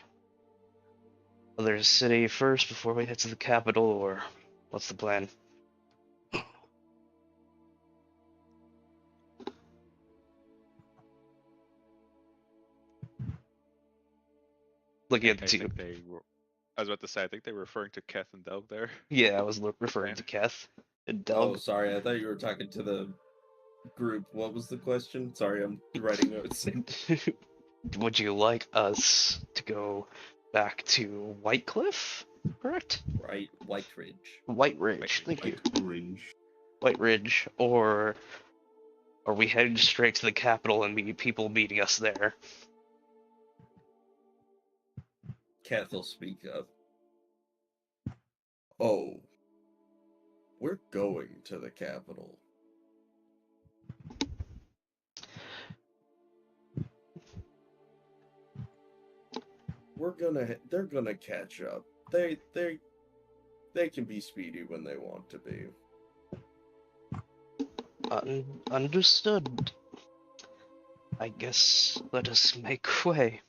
other city first before we head to the capital, or what's the plan? Looking at the I two. think they were. I was about to say, I think they were referring to Keth and Delg there. Yeah, I was referring to Keth and Oh, Doug. sorry, I thought you were talking to the group. What was the question? Sorry, I'm writing notes. Would you like us to go back to Whitecliff? Correct? Right, White Ridge. White Ridge. White Thank you. Ridge. White Ridge, or are we heading straight to the capital and meet people meeting us there? Kath will speak up. Oh, we're going to the capital. They're gonna catch up. They can be speedy when they want to be. Understood. I guess let us make way.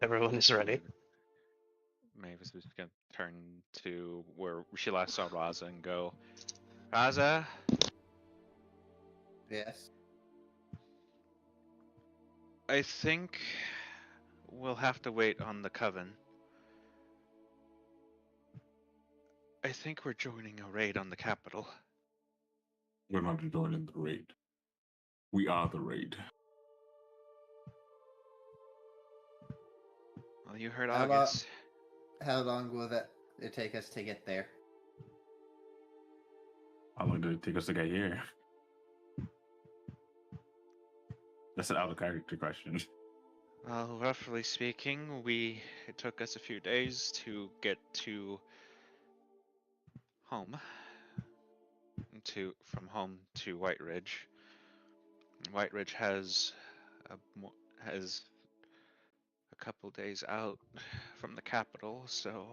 Everyone is ready. Mavis was gonna turn to where she last saw Raza and go, Raza, Yes. I think we'll have to wait on the coven. I think we're joining a raid on the capital. We're not joining the raid. We are the raid. Well, you heard How August. How long will it take us to get there? How long did it take us to get here? That's an out of character question. Well, roughly speaking, it took us a few days to get to home. From home to White Ridge. White Ridge has has a couple days out from the capital, so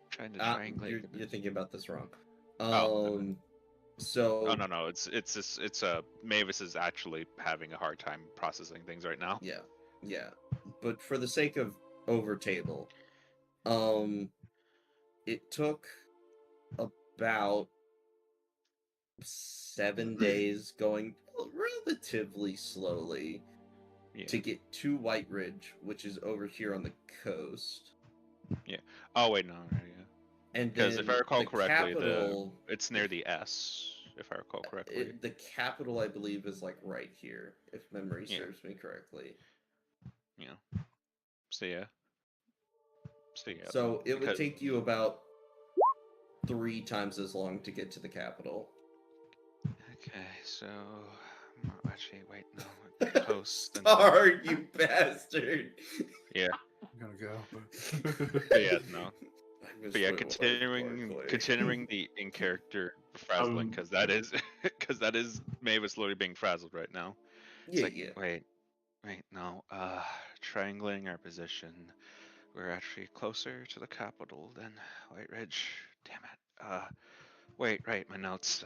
trying to triangulate. You're thinking about this wrong. Oh. So. Oh no, it's Mavis is actually having a hard time processing things right now. Yeah. But for the sake of over table, it took about 7 days going relatively slowly to get to White Ridge, which is over here on the coast. Yeah. Oh wait, no, yeah. And because if I recall correctly, capital, it's near the S. If I recall correctly, the capital I believe is like right here, if memory serves me correctly. Yeah. So yeah. So it would take you about 3 times as long to get to the capital. Okay, so actually, wait, no, post. Star, you bastard. Yeah. I'm gonna go. Yeah, no. But yeah, continuing the in character frazzling, because that is Mavis literally being frazzled right now. It's wait, no. Triangulating our position, we're actually closer to the capital than White Ridge. Damn it. Wait, right, my notes.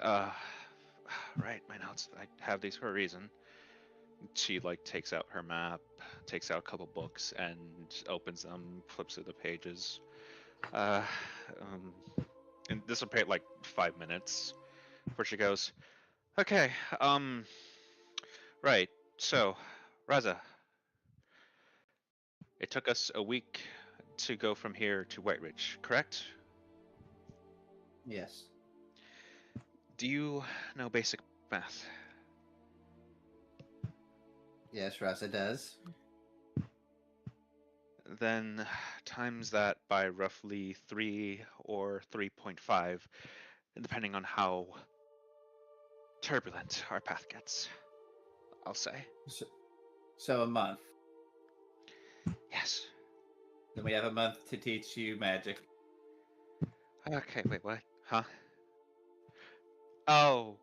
Right, my notes. I have these for a reason. She takes out her map, takes out a couple books, and opens them, flips through the pages. And this will take 5 minutes before she goes, okay, right, so, Raza, it took us a week to go from here to White Ridge, correct? Yes. Do you know basic math? Yes, Rasa does. Then times that by roughly 3 or 3.5, depending on how turbulent our path gets, I'll say. So a month. Yes. Then we have a month to teach you magic. Okay, wait, what? Huh? Oh.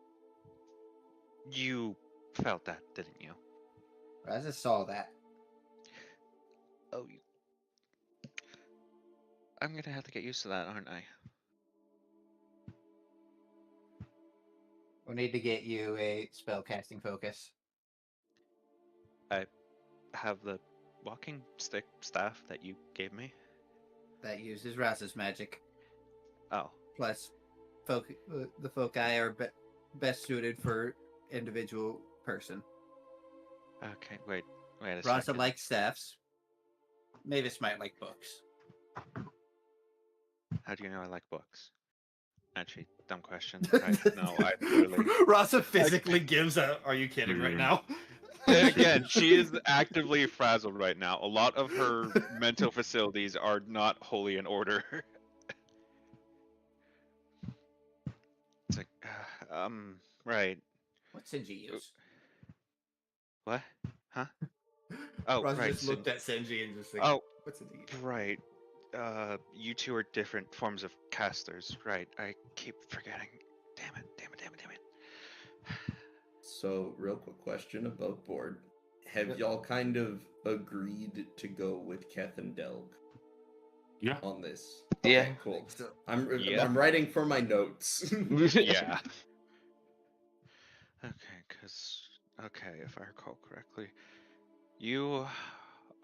You felt that, didn't you? I just saw that. Oh, I'm gonna have to get used to that, aren't I? We need to get you a spellcasting focus. I have the walking stick staff that you gave me. That uses Raz's magic. Oh. Plus, the foci are best suited for individual person. Okay, wait a Raza second. likes staffs. Mavis might like books. How do you know I like books? Actually, dumb question. No, I literally... Raza physically gives a, are you kidding right now? Again, she is actively frazzled right now. A lot of her mental facilities are not wholly in order. It's like, right. What's Sinji use? What? Huh? Oh, Raza right. just looked at Senji and just like, Oh, what's Sinji use? right. You two are different forms of casters. Right. I keep forgetting. Damn it. So, real quick question above board. Have Yep. y'all kind of agreed to go with Keth and Delg Yeah. on this? Yeah. Okay, cool. So, Yeah. I'm writing for my notes. Yeah. Okay, if I recall correctly, you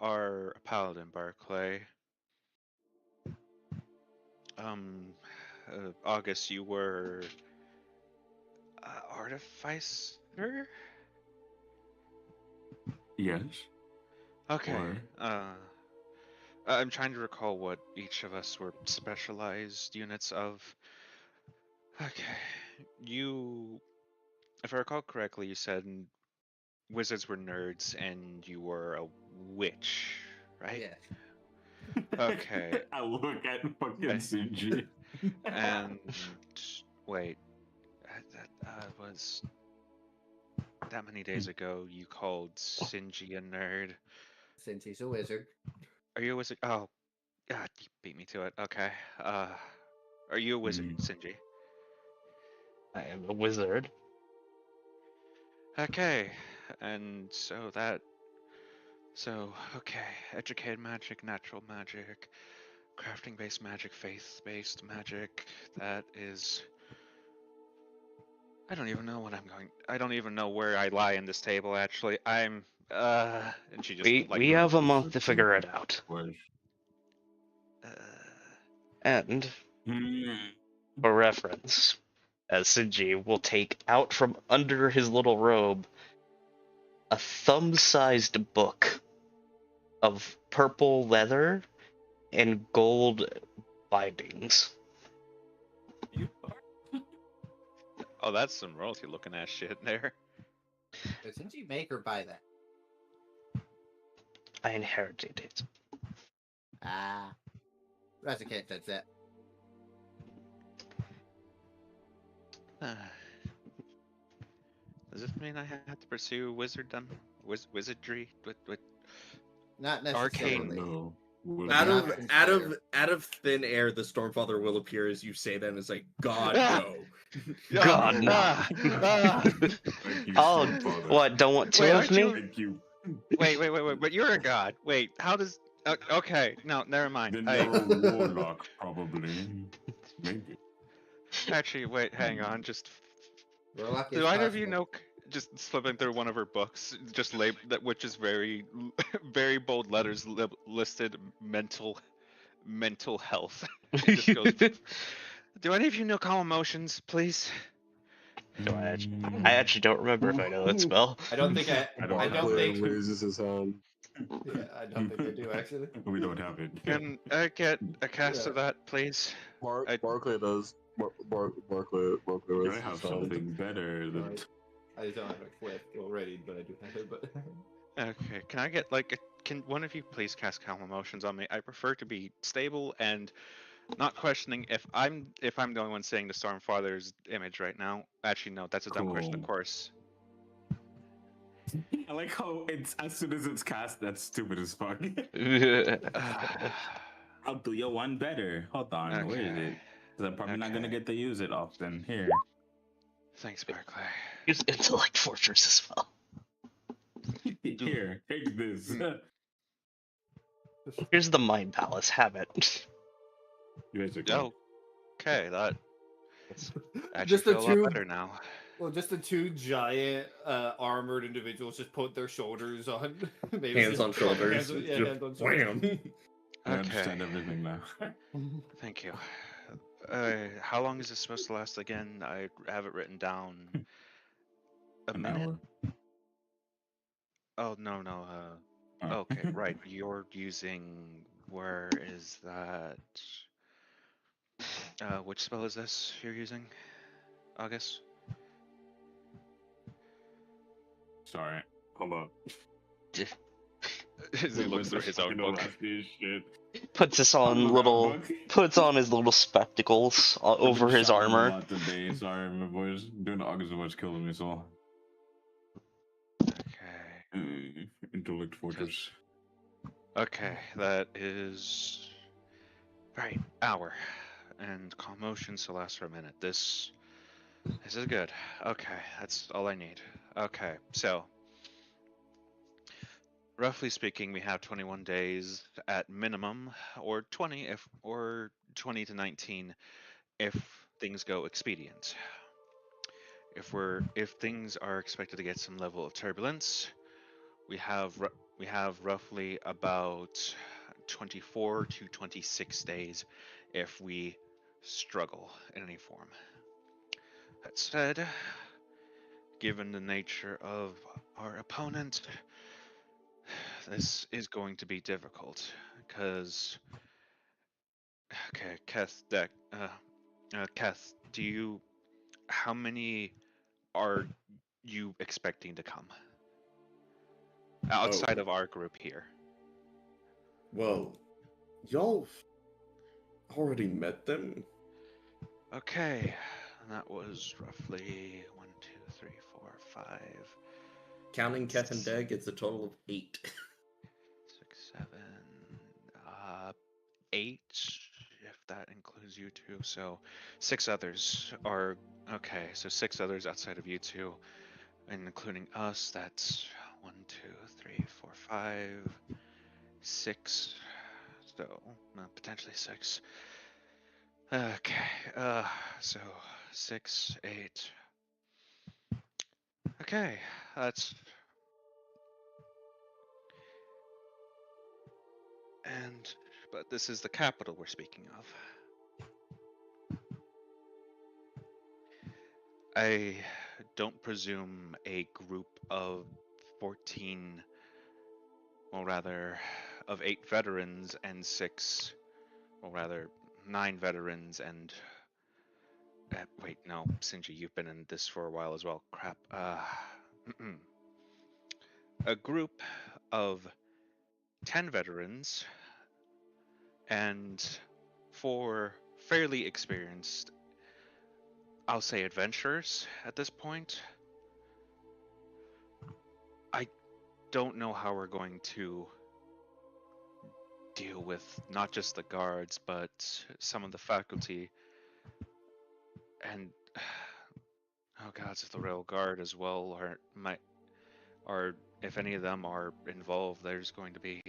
are a paladin, Barclay. August, you were artificer? Yes. Okay. Or- I'm trying to recall what each of us were specialized units of. Okay. You, if I recall correctly, you said wizards were nerds and you were a witch, right? yeah. Okay. I look at fucking Sinji. And wait, that was that many days ago. You called Sinji a nerd. Sinji's a wizard. Are you a wizard? Oh, God, you beat me to it. Okay. Are you a wizard, Sinji? I am a wizard. Okay. And okay, educated magic, natural magic, crafting-based magic, faith-based magic. That is. I don't even know what I'm going. I don't even know where I lie in this table. Actually, I'm. And she just We have a month to figure it out. Uh, And Hmm. for reference, as Sinji will take out from under his little robe a thumb-sized book of purple leather and gold bindings. oh, that's some royalty-looking ass shit there. Did Sinji make or buy that? I inherited it. Ah. Raza can't touch that. Does this mean I have to pursue wizarddom, wizardry with Not Arcane. necessarily. No. out of thin air, the Stormfather will appear as you say that, and it's like, God, Ah! no. God, no. Thank you, Oh, Stormfather. what? Don't want two Wait, of aren't me? you- Thank you. Wait, but you're a god. Wait, how does? Okay, no, never mind. Then you're a warlock, probably. Maybe. Actually, wait, hang on. Just Warlock is do either of you possible. know? Just slipping through one of her books, just that which is very, very bold letters listed mental health. It just goes. Do any of you know calm emotions, please? Do I actually don't remember if I know that spell. I don't think I don't I have don't it. think. raises his hand. Yeah, I don't think I do actually. We don't have it. Can I get a cast Yeah. of that, please? I- Barclay does. Barclay I raises have his hand. something better than. I just don't have it flipped already, but I do have it. But Okay, can I get like can one of you please cast calm emotions on me? I prefer to be stable and not questioning if I'm the only one seeing the Stormfather's image right now. Actually, no, that's a dumb question. Of Cool. course. I like how it's as soon as it's cast, that's stupid as fuck. I'll do your one better. Hold on, where is Okay. it? Because I'm probably not gonna Okay. get to use it often. Here. Thanks, Barclay. Use intellect fortress as well. Here, take this. Here's the mind palace. Have it. Basically. Okay, that actually Just the feel a lot two, better now. well, just the two giant armored individuals just put their shoulders on. Maybe Hands on shoulders. Hands on, yeah, Just hands on shoulders. wham. I understand everything now. Thank you. How long is this supposed to last again? I have it written down. A An minute? hour. Oh no. Oh. Okay, right. You're using. Where is that? Which spell is this you're using? August? Sorry. Hold up. He looks through his own book. Shit. Puts this I'm on looking at little. a book. Puts on his little spectacles over I've been his shouting a armor. lot today. Sorry, my boys. Doing the August is what's killing me. So. Okay. Intellect Fortress. Okay, that is. Right, hour. And calm motions to last for a minute. This is good. Okay, that's all I need. Okay, so roughly speaking, we have 21 days at minimum, or 20 to 19 if things go expedient. If things are expected to get some level of turbulence, we have roughly about 24 to 26 days if we struggle in any form. That said, given the nature of our opponent, this is going to be difficult because okay, Keth, how many are you expecting to come outside Oh, of our group here? well, y'all already met them? Okay, that was roughly 1, 2, 3, 4, 5, Counting Keth and Deg, it's a total of 8. 6, 7, 8, if that includes you two. So 6 others are okay. So 6 others outside of you two, and including us. That's 1, 2, 3, 4, 5, 6. So potentially 6. Okay. So 6, 8. Okay, that's but this is the capital we're speaking of. I don't presume a group of 14, well, rather, of 8 veterans and 6, well, rather, 9 veterans and. Wait, no, Sinji, you've been in this for a while as well. Crap. A group of 10 veterans and 4 fairly experienced, I'll say, adventurers at this point. I don't know how we're going to deal with not just the guards, but some of the faculty and oh gods, if the rail guard as well or if any of them are involved, there's going to be.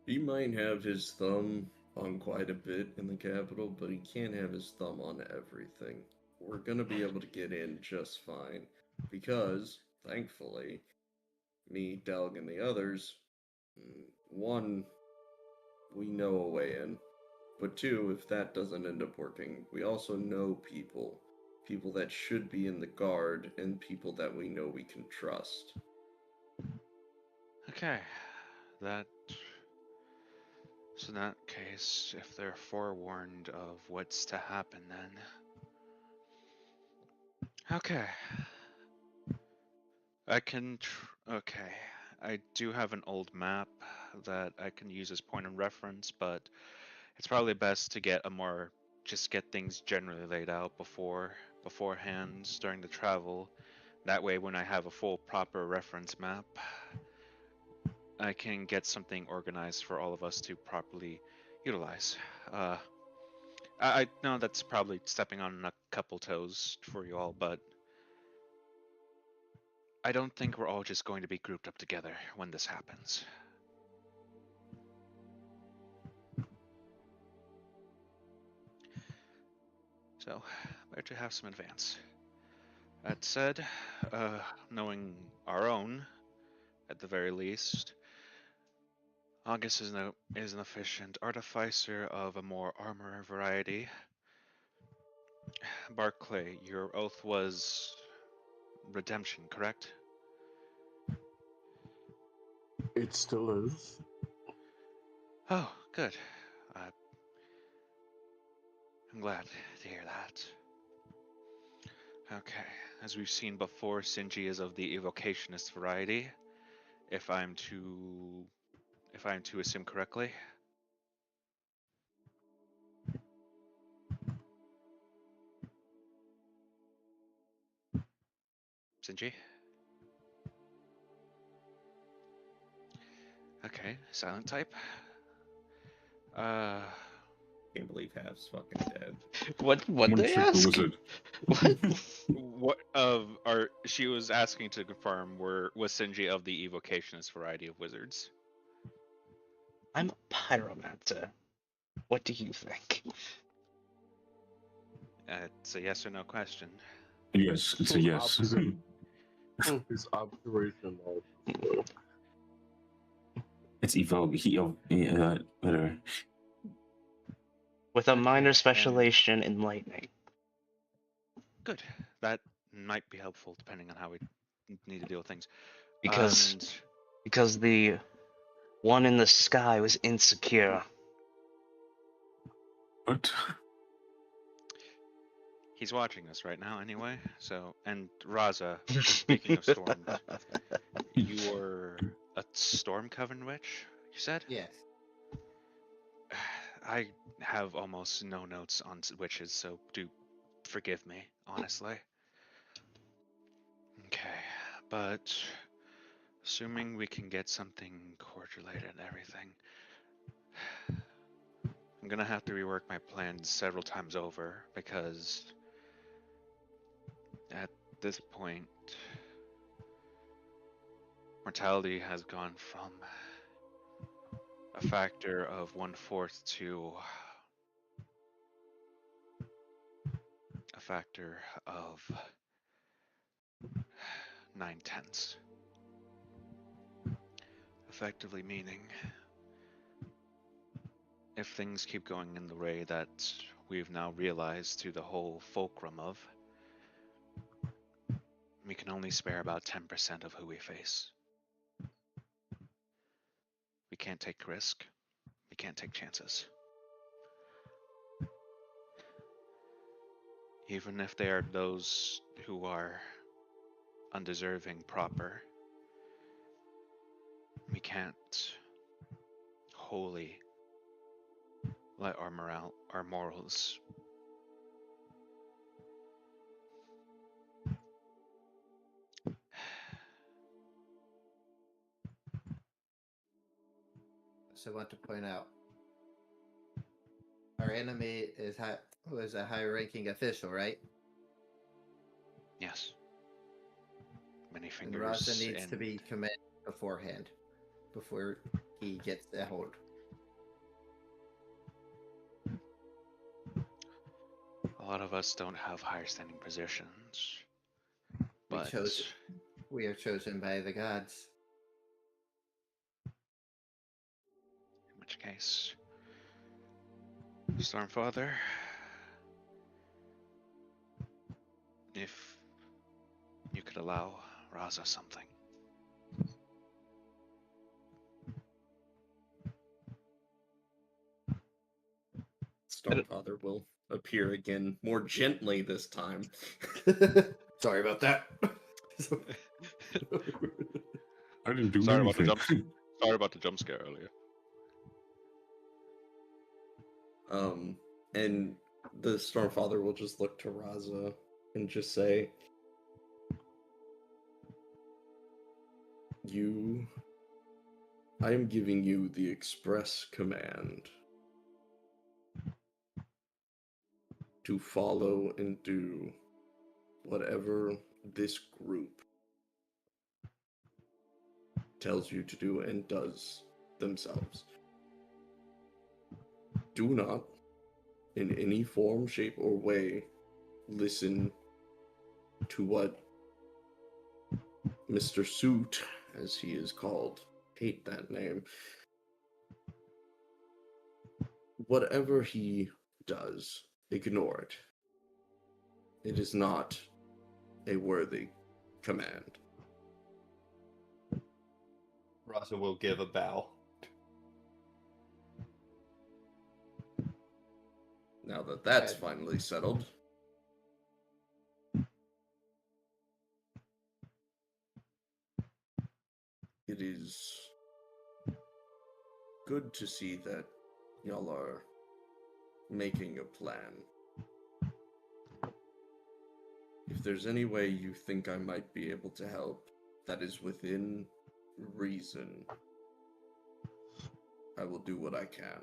He might have his thumb on quite a bit in the capital, but he can't have his thumb on everything. We're gonna be able to get in just fine. Because, thankfully, me, Delg, and the others, one, we know a way in. But two, if that doesn't end up working, we also know people. People that should be in the guard, and people that we know we can trust. Okay, that. So in that case, if they're forewarned of what's to happen, then. Okay. I can. Okay. I do have an old map that I can use as point of reference, but it's probably best to get a more just get things generally laid out beforehand during the travel. That way, when I have a full proper reference map, I can get something organized for all of us to properly utilize. I know that's probably stepping on a couple toes for you all, but I don't think we're all just going to be grouped up together when this happens. So, better to have some advance. That said, knowing our own, at the very least, August is an efficient artificer of a more armor variety. Barclay, your oath was redemption, correct? It still is. Oh, good. I'm glad to hear that. Okay, as we've seen before, Sinji is of the evocationist variety. If I'm to assume correctly. Sinji? Okay, silent type. Can't believe Half's fucking dead. What One they trick ask? wizard. What? What she was asking to confirm was Sinji of the evocationist variety of wizards. I'm a pyromancer. What do you think? It's a yes or no question. Yes, it's a yes. His observation of It's evoke. Whatever. With a minor And specialization in lightning. good. That might be helpful depending on how we need to deal with things. Because And because the one in the sky was insecure. What? he's watching us right now anyway. So, and Raza, speaking of storms, you were a storm coven witch, you said? Yes. I have almost no notes on witches, so do forgive me, honestly. Okay, but assuming we can get something coordinated and everything, I'm gonna have to rework my plans several times over because at this point, mortality has gone from a factor of 1/4 to a factor of 9/10, effectively meaning if things keep going in the way that we've now realized to the whole fulcrum of, we can only spare about 10% of who we face. We can't take risk. We can't take chances. Even if they are those who are undeserving proper, we can't wholly let our morals So I want to point out our enemy was a high-ranking official, right? Yes. Many And fingers Raza needs in. to be commanded beforehand, before he gets a hold. A lot of us don't have higher standing positions. But We are chosen by the gods. in which case, Stormfather, if you could allow Raza something. Stormfather will appear again more gently this time. Sorry about that. I didn't do Sorry about the anything. Sorry about the jump scare earlier. And the Stormfather will just look to Raza and just say, I am giving you the express command to follow and do whatever this group tells you to do and does themselves. Do not, in any form, shape, or way, listen to what Mr. Suit, as he is called, hate that name. Whatever he does, ignore it. It is not a worthy command. Raza will give a bow. Now that that's And- finally settled, it is good to see that y'all are making a plan. If there's any way you think I might be able to help that is within reason, I will do what I can.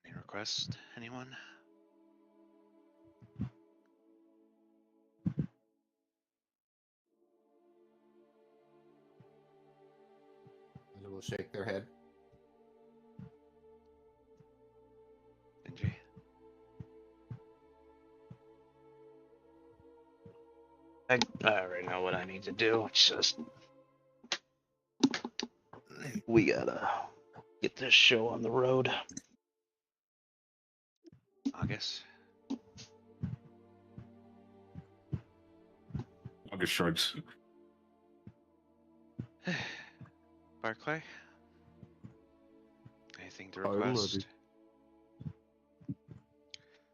Any request? Anyone? They will shake their head. Benji? I already know what I need to do. It's just we gotta get this show on the road. August? August shrugs. Barclay? Anything to I'm request? ready.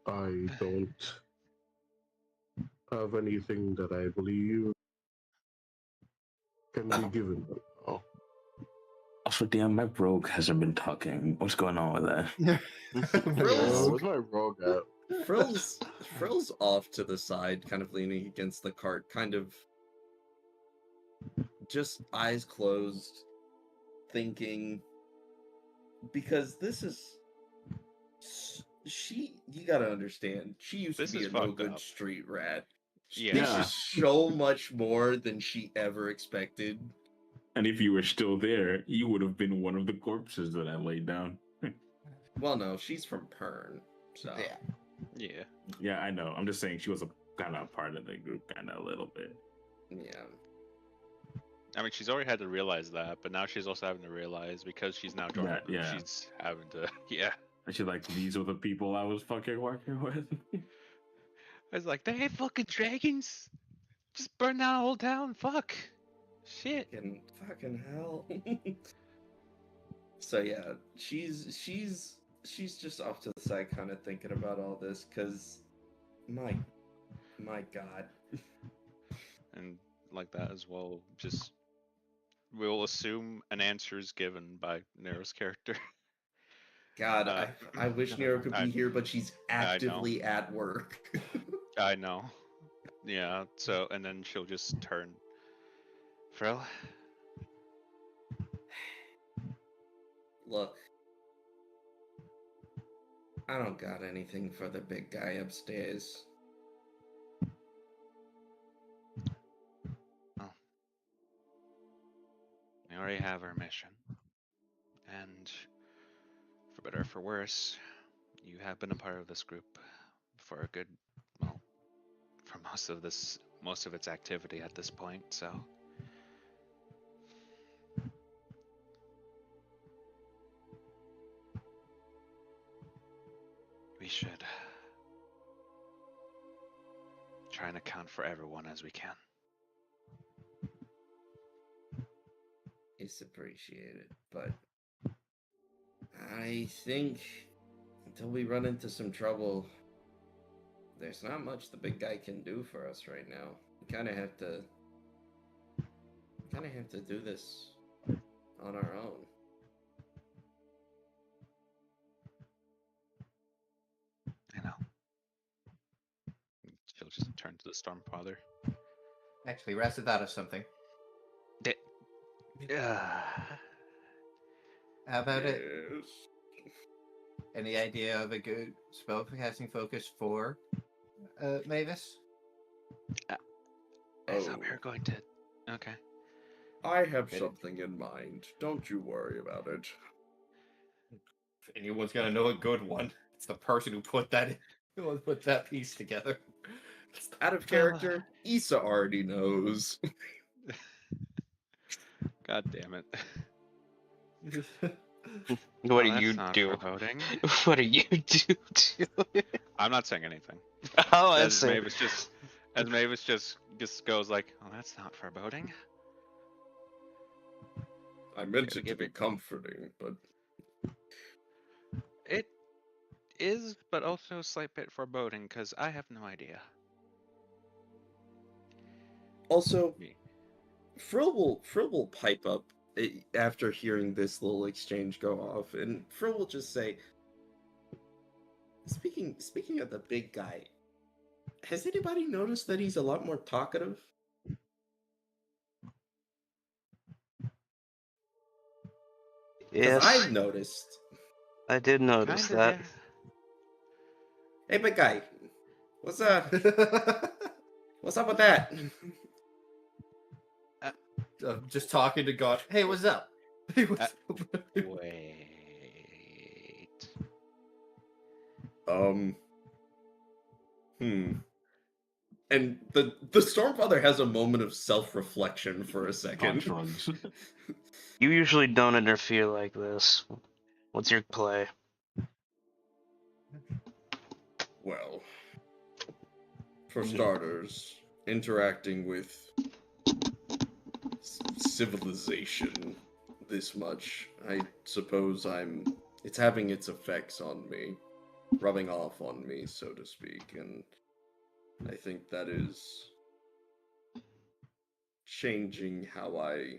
I don't have anything that I believe can be given. Oh, Also, damn, my rogue hasn't been talking. What's going on with that? Frills- where's my rogue at? Frill's off to the side, kind of leaning against the cart, kind of just eyes closed, thinking. Because this is you gotta understand, she used This to be is a no fucked good up. street rat. Yeah. This Yeah. is so much more than she ever expected. And if you were still there, you would have been one of the corpses that I laid down. Well, no, she's from Pern, so Yeah. Yeah. Yeah, I know. I'm just saying she was a kind of part of the group, kind of a little bit. yeah. I mean, she's already had to realize that, but now she's also having to realize because she's now joined. Yeah. She's having to. Yeah. And she's like, these are the people I was fucking working with. I was like, they ain't fucking dragons. Just burn down the whole town. Fuck. Shit. Fucking hell. So yeah, she's just off to the side, kind of thinking about all this, cause my God. And like that as well. Just we'll assume an answer is given by Nero's character. God, Uh, I wish never Nero mind. could be here, but she's I know. actively at work. I know. Yeah. So and then she'll just turn. Frill. Look, I don't got anything for the big guy upstairs. We already have our mission. And for better or for worse, you have been a part of this group for a good, well, for most of its activity at this point, so. We should try and account for everyone as we can. It's appreciated, but I think until we run into some trouble, there's not much the big guy can do for us right now. We kind of have to do this on our own. I know. She'll just turn to the Stormfather. Actually, Raz thought of something. How about it? Yes. Any idea of a good spellcasting focus for Mavis? I thought we Oh. were going to. Okay. I have something in mind. Don't you worry about it. If anyone's gonna know a good one, it's the person who put that piece together. Out of character, Issa already knows. God damn it. What do that's you not do? foreboding. What do you do? I'm not saying anything. Oh, As that's it. Mavis just goes like, "Oh, that's not foreboding." I meant Gotta it to give be it- comforting, but It is, but also a slight bit foreboding because I have no idea. also Me. Frill will pipe up after hearing this little exchange go off, and Frill will just say, "Speaking of the big guy, has anybody noticed that he's a lot more talkative?" Because Yes, I've noticed. I did notice Kinda, that. yeah. Hey, big guy, what's up with that? Just talking to God. Hey, what's up? Hey, what's up? Wait. And the Stormfather has a moment of self-reflection for a God second. shrugs. You usually don't interfere like this. What's your play? Well, for starters, interacting with civilization this much, I suppose it's having its effects on me, rubbing off on me, so to speak, and I think that is changing how I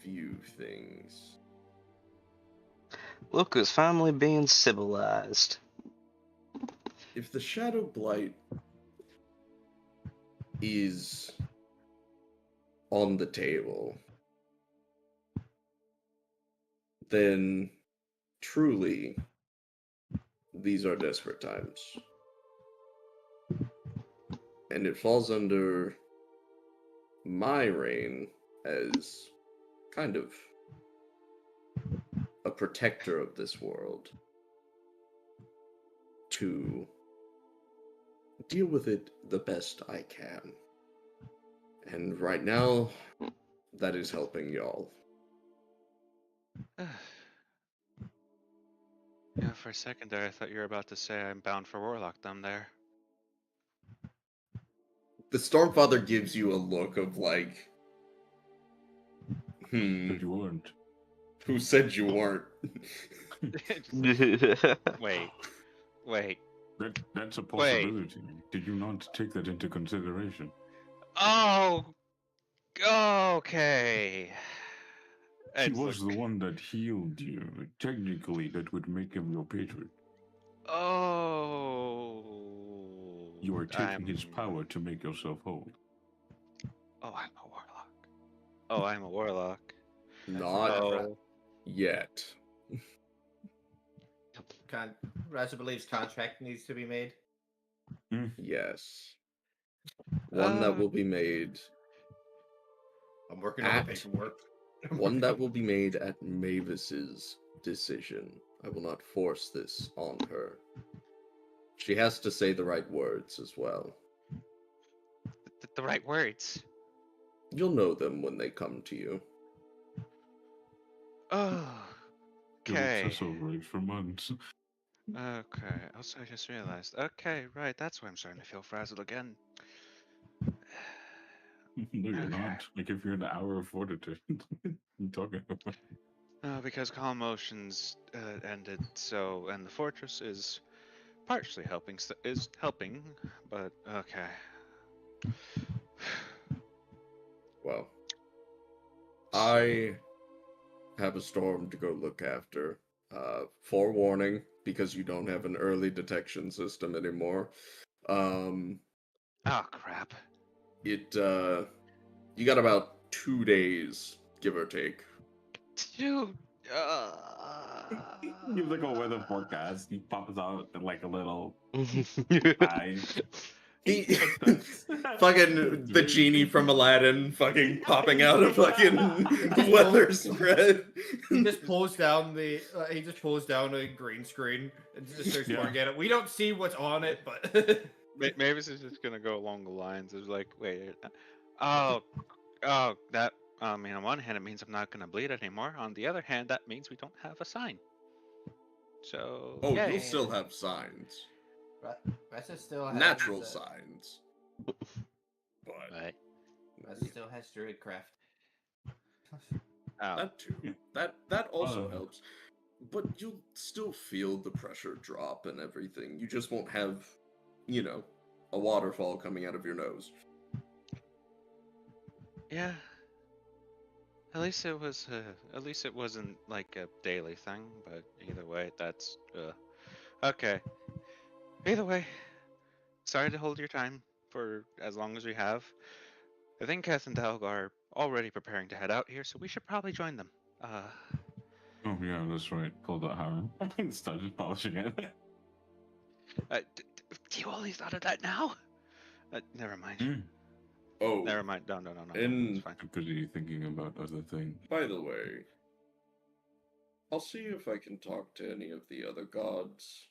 view things. Look who's finally being civilized. If the Shadow Blight is on the table, then truly these are desperate times. And it falls under my reign as kind of a protector of this world to deal with it the best I can. And right now, that is helping y'all. Yeah, for a second there, I thought you were about to say I'm bound for Warlockdom there. The Stormfather gives you a look of like, But you weren't. who said you weren't? Wait. That's a possibility. Did you not take that into consideration? Oh, okay. He It's was like, the one that healed you. Technically, that would make him your patron. oh. You are taking his I'm- power to make yourself whole. Oh, I'm a warlock. Oh, I'm a warlock. Not Oh. yet. Raza believes contract needs to be made. Yes. One that will be made. I'm working on the paperwork. One that will be made at Mavis's decision. I will not force this on her. She has to say the right words as well. The right words. You'll know them when they come to you. Oh. You'll Okay. obsess over it for months. Okay. Also, I just realized. Okay, right. That's why I'm starting to feel frazzled again. No, you're Okay. not. Like if you're an hour of fortitude, you talking about. Because calm motions ended, so and the fortress is partially helping. Is helping, but okay. Well, I have a storm to go look after. Forewarning, because you don't have an early detection system anymore. Oh crap. You got about 2 days, give or take. Dude. Gives like a weather forecast. He pops out in like a little eye. He fucking the genie from Aladdin fucking popping out of fucking weather spread. He just pulls down a green screen and just starts Yeah. looking at it. We don't see what's on it, but Mavis is just gonna go along the lines of like, wait, oh, that. I mean, on one hand, it means I'm not gonna bleed anymore. On the other hand, that means we don't have a sign. So, Oh, yay. you'll still have signs. Ressa still has Natural signs. But Right. Ressa still has druidcraft. Oh, that too. That also Uh. helps. But you'll still feel the pressure drop and everything. You just won't have, a waterfall coming out of your nose. yeah. At least it was. At least it wasn't like a daily thing. But either way, that's. Okay. Either way, sorry to hold your time for as long as we have. I think Kath and Dalg are already preparing to head out here, so we should probably join them. Oh yeah, that's right. Pulled out hammer. Started polishing it. Do you only thought of that now? Never mind. Mm. Oh, Never mind. No. And- It's fine. I'm busy thinking about other things. by the way, I'll see if I can talk to any of the other gods.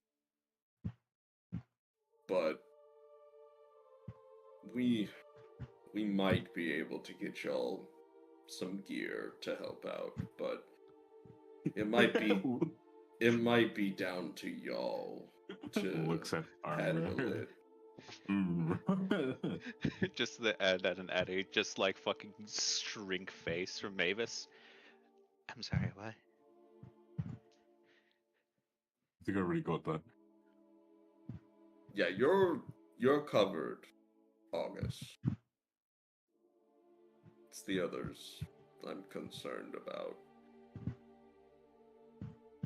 But we might be able to get y'all some gear to help out, but it might be down to y'all to Looks at handle armor. it. Mm. Just the add that an Eddie, just like fucking shrink face from Mavis. I'm sorry, what? I think I already got that. Yeah, you're covered, August. It's the others I'm concerned about.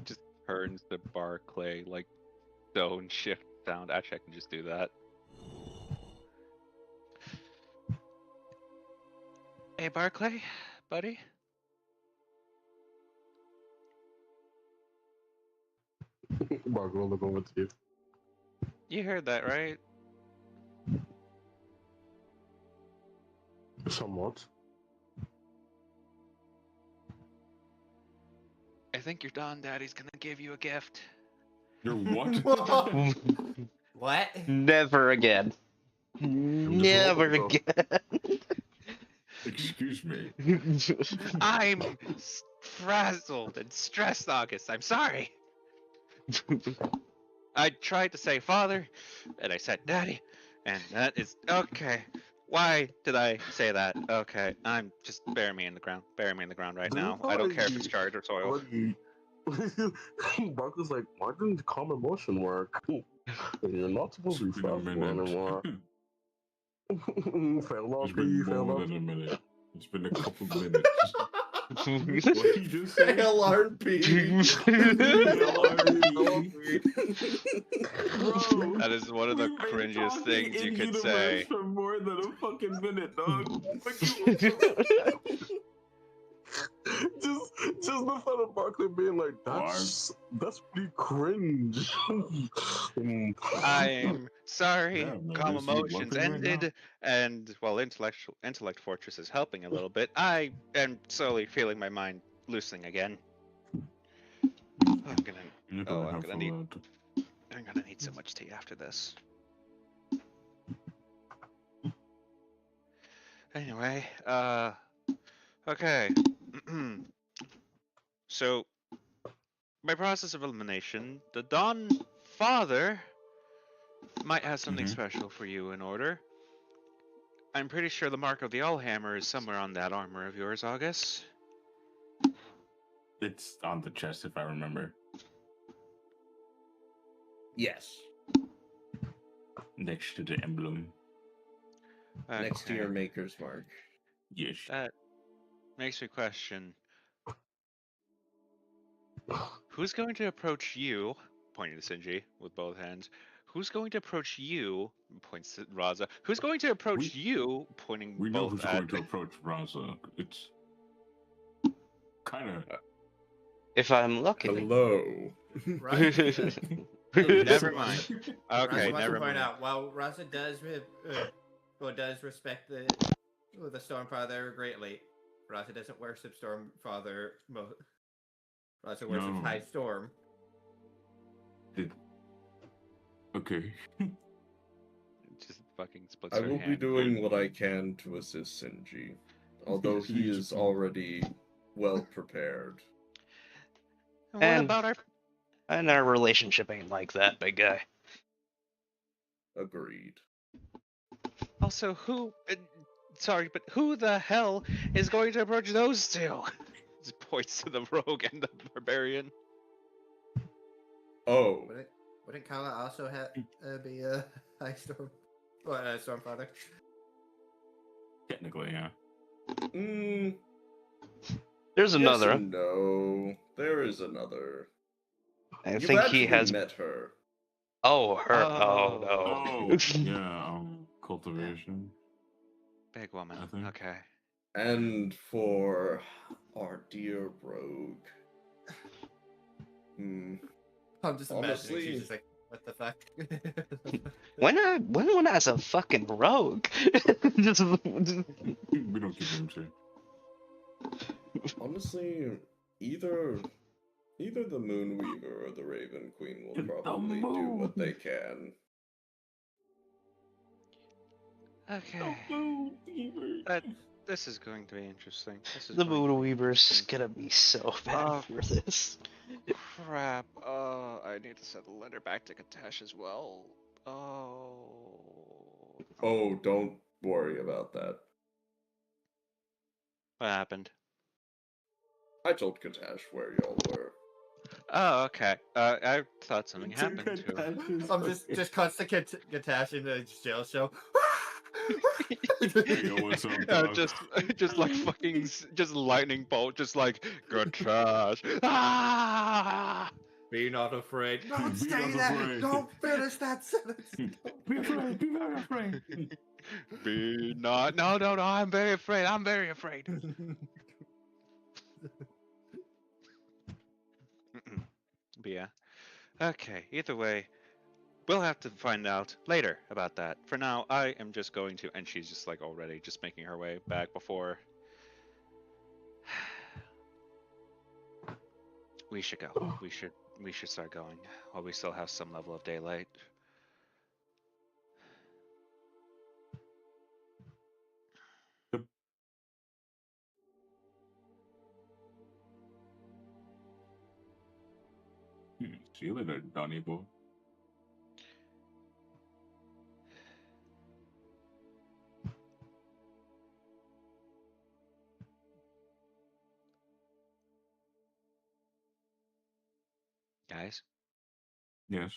Just turns to Barclay like stone shift sound. Actually, I can just do that. Hey, Barclay, buddy. Mark will look over to you. You heard that, right? Somewhat. I think your Don Daddy's gonna give you a gift. You're what? What? Never again. Never wrong, again. Excuse me. I'm frazzled and stressed, August. I'm sorry. I tried to say father, and I said daddy, and that is okay. Why did I say that? Okay, I'm just bury me in the ground. Bury me in the ground right now. I don't care if it's charred or soil. Mark was like, why didn't the calm emotion work? You're not supposed to be It's been a fast minute. anymore. Fail off, It's been fail more off. than a minute. It's been a couple of minutes. What did you just say? LRP. Bro, That is one of the we've been cringiest talking things you in could universe say. for more than a fucking minute, dog. just the fun of Barkley being like, that's pretty cringe. I'm sorry. Yeah, man, Calm I see one emotions thing right now. ended, and while intellect fortress is helping a little bit, I am slowly feeling my mind loosening again. I'm gonna. You're Oh, gonna I'm have gonna to need. learn. I'm gonna need so much tea after this. Anyway, okay. So, by process of elimination, the Dawn Father might have something Mhm. special for you in order. I'm pretty sure the mark of the Allhammer is somewhere on that armor of yours, August. It's on the chest, if I remember. Yes. Next to the emblem. Next to Okay. your maker's mark. Yes. That makes me question. Who's going to approach you, pointing to Sinji with both hands? Who's going to approach you, points to Raza? Who's going to approach you, pointing We know both who's at... going to approach Raza. It's kind of... If I'm lucky. Hello. Right? Never mind. Raza Okay, wants never to point mind. out, while Raza does respect the Stormfather greatly, Raza doesn't worship Stormfather. Raza worships No. High Storm. Okay. Just fucking splits I her will be hand. doing what I can to assist Sinji, although he is already well prepared. And what And- about our... And our relationship ain't like that, big guy. Agreed. Also, who... sorry, but who the hell is going to approach those two? Just points to the rogue and the barbarian. Oh, Wouldn't Kala also be High Storm? Stormfather? Technically, yeah. There's yes another. and no. There is another. I You've think actually he has. met her. Oh, her. Oh. Oh, Oh, no. yeah, cultivation. Big woman. I think. Okay. And for our dear rogue. I'm just imagining Honestly- she's just like, what the fuck? when as a fucking rogue? Just- We don't keep him shit. Honestly, either the Moonweaver or the Raven Queen will The probably do what they can. Okay. This is going to be interesting. This is the going to Voodoo be Weaver's interesting. gonna be so bad Oh. for this. Crap. I need to send the letter back to Katash as well. Oh. Oh, don't worry about that. What happened? I told Katash where y'all were. Oh, okay. I thought something happened to her. I'm just constant Gatash in the jail show. Yo, what's up, dog? just like fucking, just lightning bolt, just like, good trash. Ah! Be not afraid. Don't Be stay not there. afraid. Don't finish that sentence. Be afraid. Be very afraid. Be not. No, no, no. I'm very afraid. I'm very afraid. But yeah. Okay. Either way, we'll have to find out later about that. For now, I am just going to, and she's just like already just making her way back before. We should go. We should start going while we still have some level of daylight. See you later, Donnie boy. Guys, Yes.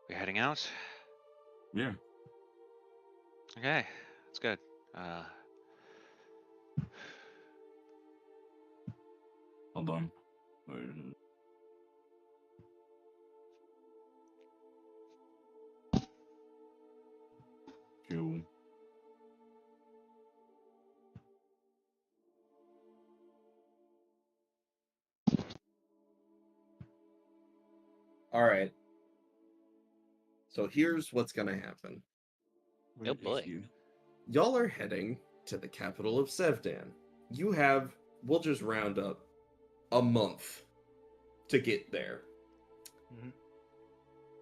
we heading out? Yeah. Okay, that's good. Hold on. Cool. All right. So here's what's gonna happen. Oh boy. Y'all are heading to the capital of Sevdan. You have, we'll just round up, a month to get there.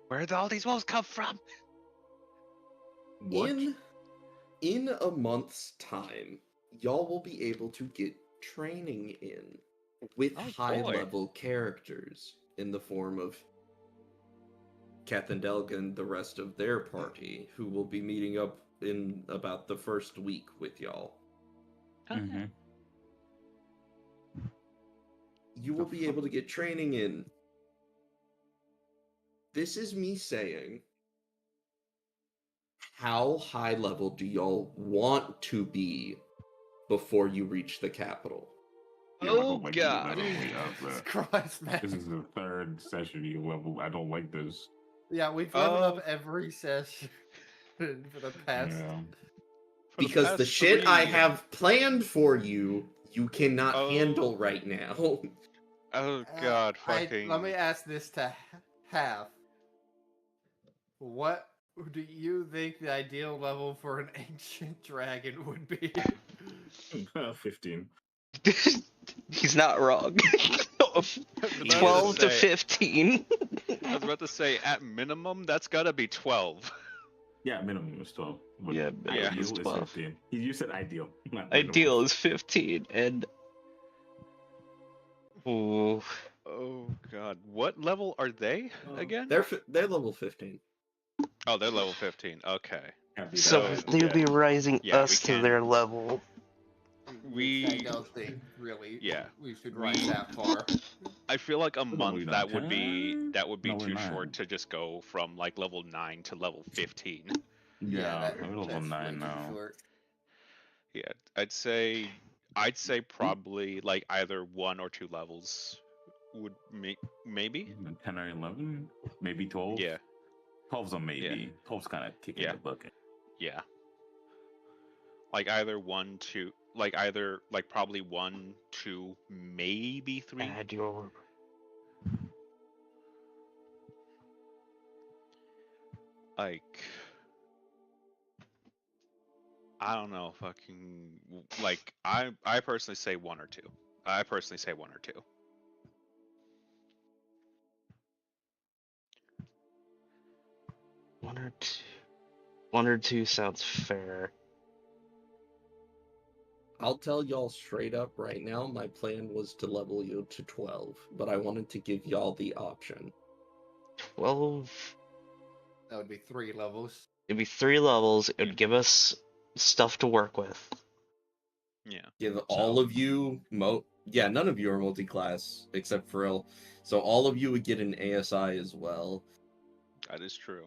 Where did all these wolves come from? What? In a month's time, y'all will be able to get training in with Oh, high-level characters in the form of Kath and Delga and the rest of their party, who will be meeting up in about the first week with y'all. Okay. Mhm. you will be able to get training in. This is me saying, how high level do y'all want to be before you reach the capital? Yeah, I Oh don't like god. you leveling up, Jesus but Christ, man. this is the third session you level. I don't like this. Yeah, we've leveled up every session for the past. Yeah. For Because the past shit I 3 have planned for you, you cannot Oh. handle right now. Oh god, Let fucking. me ask this to Half. What do you think the ideal level for an ancient dragon would be? 15. He's not wrong. I was about to 12 to say- 15. I was about to say, at minimum, that's gotta be 12. Yeah, minimum is 12. But Yeah, minimum ideal is is 12. 15. You said ideal. Not minimum. Ideal is 15, and ooh, Oh god, what level are they again? They're level 15. Oh, they're level 15. Okay. Can't be so that bad. they'll be rising Yeah, we us to can't- their level. We- Which I don't think really. Yeah. We should We- rise that far. I feel like a We're month only that not would be 10? No, we're too not. short to just go from like level 9 to level 15. Yeah, we're level that's 9 way too now. short. Yeah, I'd say probably like either 1 or 2 levels would make maybe. 10 or 11? Maybe 12? Yeah. 12's a maybe. 12's kind of kicking Yeah. the bucket. Yeah. Like either 1, 2, like either like probably 1, 2, maybe 3. Add your Like I don't know, fucking like I personally say 1 or 2. I personally say 1 or 2. one or two. 1 or 2 sounds fair. I'll tell y'all straight up right now, my plan was to level you to 12, but I wanted to give y'all the option. 12. That would be 3 levels. It'd be 3 levels. It would give us stuff to work with. Yeah. Give all of you none of you are multi-class except Frill. So all of you would get an ASI as well. That is true.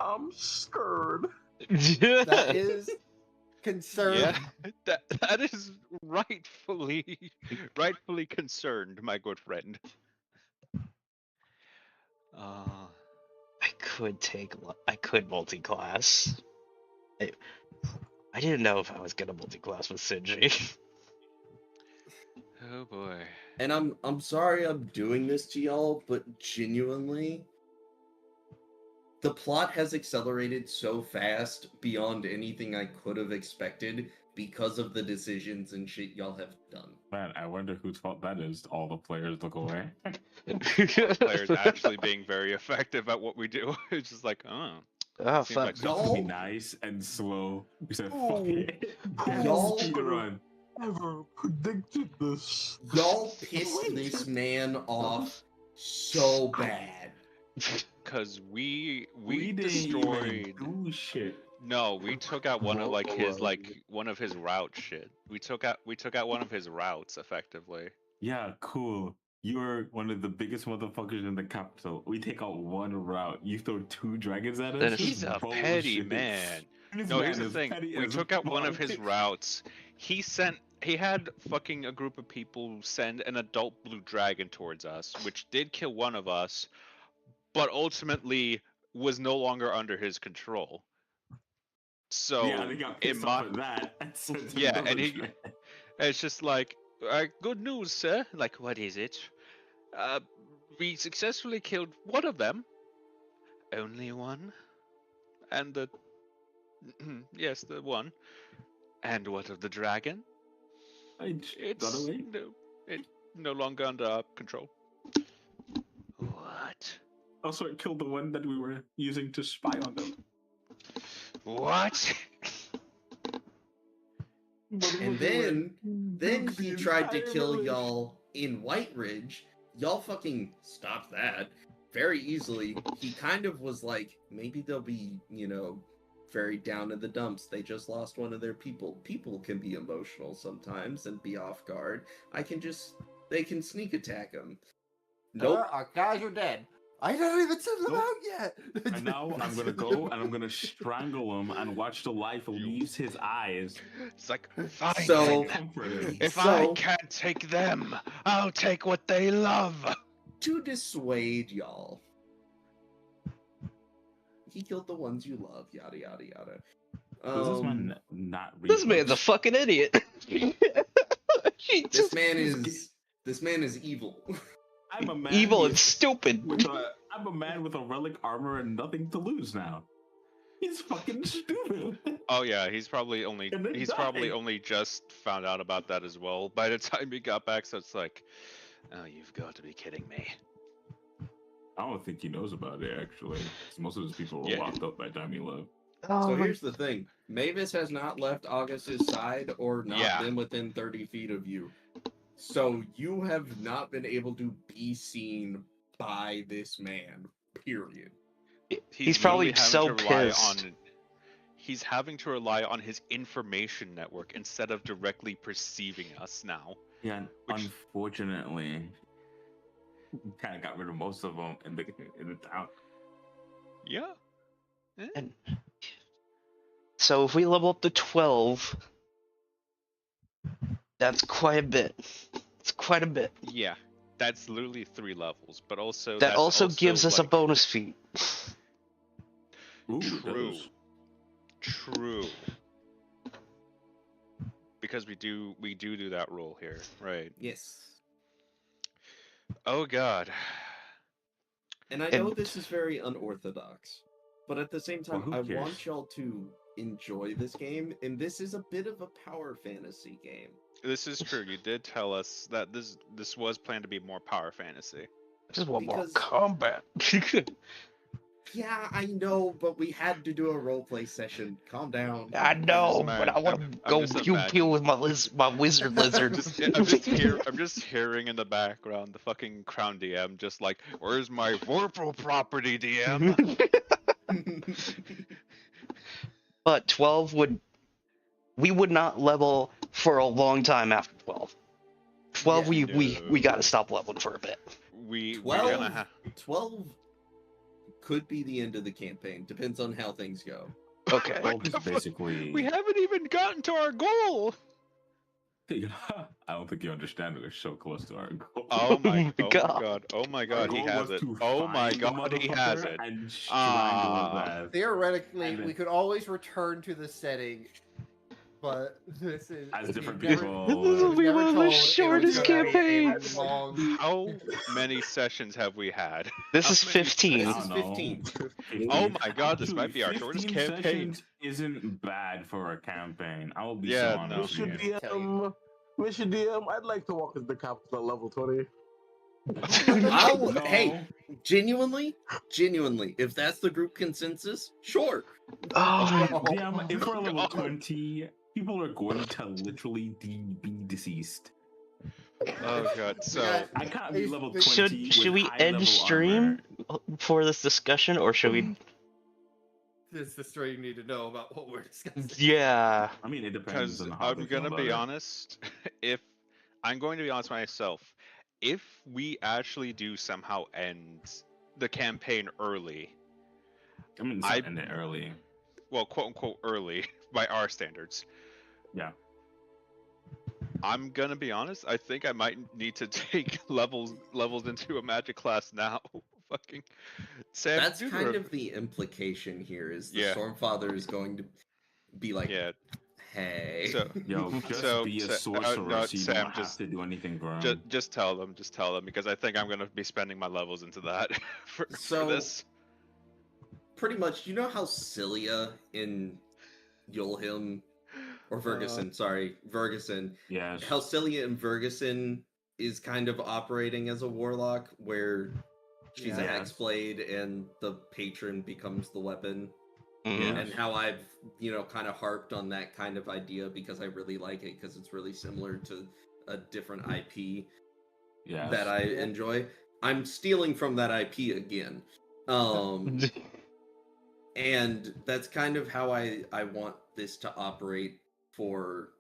I'm scared. That is concerning. Yeah, that is rightfully concerned, my good friend. I could multi-class. I didn't know if I was gonna multi-class with Sinji. Oh boy. And I'm sorry I'm doing this to y'all, but genuinely, the plot has accelerated so fast beyond anything I could have expected because of the decisions and shit y'all have done. Man, I wonder whose fault that is. All the players look away. Players actually being very effective at what we do. It's just like, oh. Oh Seems fuck! like Supposed to be Y'all- nice and slow. We said, fuck Oh, it. y'all- Speed run. Never predicted this. Y'all pissed this man off so bad. Because we didn't destroyed. even do shit. No, we took out one of like his Well, one of his route shit. We took out one of his routes effectively. Yeah, cool. You're one of the biggest motherfuckers in the capital. We take out one route. You throw 2 dragons at us? Then This He's is a petty bullshit. man. This No, man here's the is thing. petty We as took out one of fuck. his routes. He had fucking a group of people send an adult blue dragon towards us, which did kill one of us, but ultimately was no longer under his control. So Yeah, they got pissed off at that. And sent Yeah, another and he- dragon. it's just like, good news, sir. Like, what is it? We successfully killed one of them. Only one. And the yes, the one. And what of the dragon? I got away. It's no longer under our control. What? Also, it killed the one that we were using to spy on them. What? And then he tried to kill y'all in White Ridge. Y'all fucking stopped that very easily. He kind of was like, maybe they'll be, very down in the dumps. They just lost one of their people. People can be emotional sometimes and be off guard. They can sneak attack them. Nope. Our guys are dead. I don't even send them Nope. out yet. And now I'm gonna go and I'm gonna strangle him and watch the life leave his eyes. It's like, fine. So- then. Comfort him. If I So- can't take them, I'll take what they love. To dissuade y'all. He killed the ones you love, yada yada yada. Does this man not read This man's a books? fucking idiot. He This just man is evil. I'm a man evil and with- stupid. I'm a man with a relic armor and nothing to lose now. He's fucking stupid. Oh yeah, he's probably only And then died. just found out about that as well by the time he got back. So it's like, oh, you've got to be kidding me. I don't think he knows about it actually. 'Cause most of his people were Yeah. locked up by the time he left. Oh So my- here's the thing. Mavis has not left August's side or not Yeah. been within 30 feet of you. So you have not been able to be seen by this man. Period. He's probably literally so having to rely pissed. He's having to rely on his information network instead of directly perceiving us now. Yeah, and Which- unfortunately, kind of got rid of most of them in the town. Yeah. And so if we level up to 12, that's quite a bit. It's quite a bit. Yeah. That's literally 3 levels, but also That that's also gives us a like, bonus feat. Ooh, True. those- True. Because we do that rule here, right? Yes. Oh god. And I And- know this is very unorthodox, but at the same Well, time, who I cares? want y'all to enjoy this game, and this is a bit of a power fantasy game. This is true. You did tell us that this was planned to be more power fantasy. Just want more Because- combat. Yeah, I know, but we had to do a roleplay session. Calm down. I know, Man, but I want to I'm go just pew imagining- pew with my wizard lizard. I'm just hearing in the background the fucking Crown DM just like, where's my Vorpal property, DM? But 12 we would not level for a long time after 12. 12 Yeah, we got to stop leveling for a bit. We're 12? gonna have 12 could be the end of the campaign. Depends on how things go. Okay. Well, What the it's fuck? basically. we haven't even gotten to our goal. I don't think you understand that we're so close to our goal. Oh my, my oh my God. god, oh my Our god, he goal has was it. to Oh my find the god, he has motherfucker it. and strangle Ah. his ass. Theoretically, And then- we could always return to the setting, but this is As different we've never- people. This will be never one of the told it was shortest gonna be a campaigns. long- How many sessions have we had? This is How many 15. This I is don't know. 15. Oh my god, this Actually, might be our shortest 15 campaign. sessions isn't bad for a campaign. I will be Yeah, so no. honest. Mr. with you. Mr. DM, I'd like to walk into the capital at level 20. I'll, No. Hey, genuinely, if that's the group consensus, sure. Oh, DM, if we're level God. 20, people are going to literally be deceased. Oh god, so Yeah. I can't be level 20. should with we high end level stream armor. for this discussion, or should we? This is the story you need to know about what we're discussing. Yeah. I mean, it depends because on how I'm they feel gonna about be it. honest, if I'm going to be honest myself, if we actually do somehow end the campaign early, I mean, it's I- not end it early. well, quote unquote early by our standards, Yeah. I'm gonna be honest. I think I might need to take levels into a magic class now. Fucking Sam, That's do the kind re- of the implication here. Is the Yeah. Stormfather is going to be like, yeah. hey. So Yo, just So, be a Sa- sorcerer no, so you Sam, don't have to do anything for him. just tell them, because I think I'm gonna be spending my levels into that for So- this. Pretty much, you know how Cilia in Yulhim, or Ferguson, Ferguson, Yes. how Cilia in Ferguson is kind of operating as a warlock, where she's a Yeah. hexblade and the patron becomes the weapon. Mhm. Yeah. And how I've, kind of harped on that kind of idea because I really like it because it's really similar to a different IP Yes. that I enjoy. I'm stealing from that IP again. And that's kind of how I want this to operate for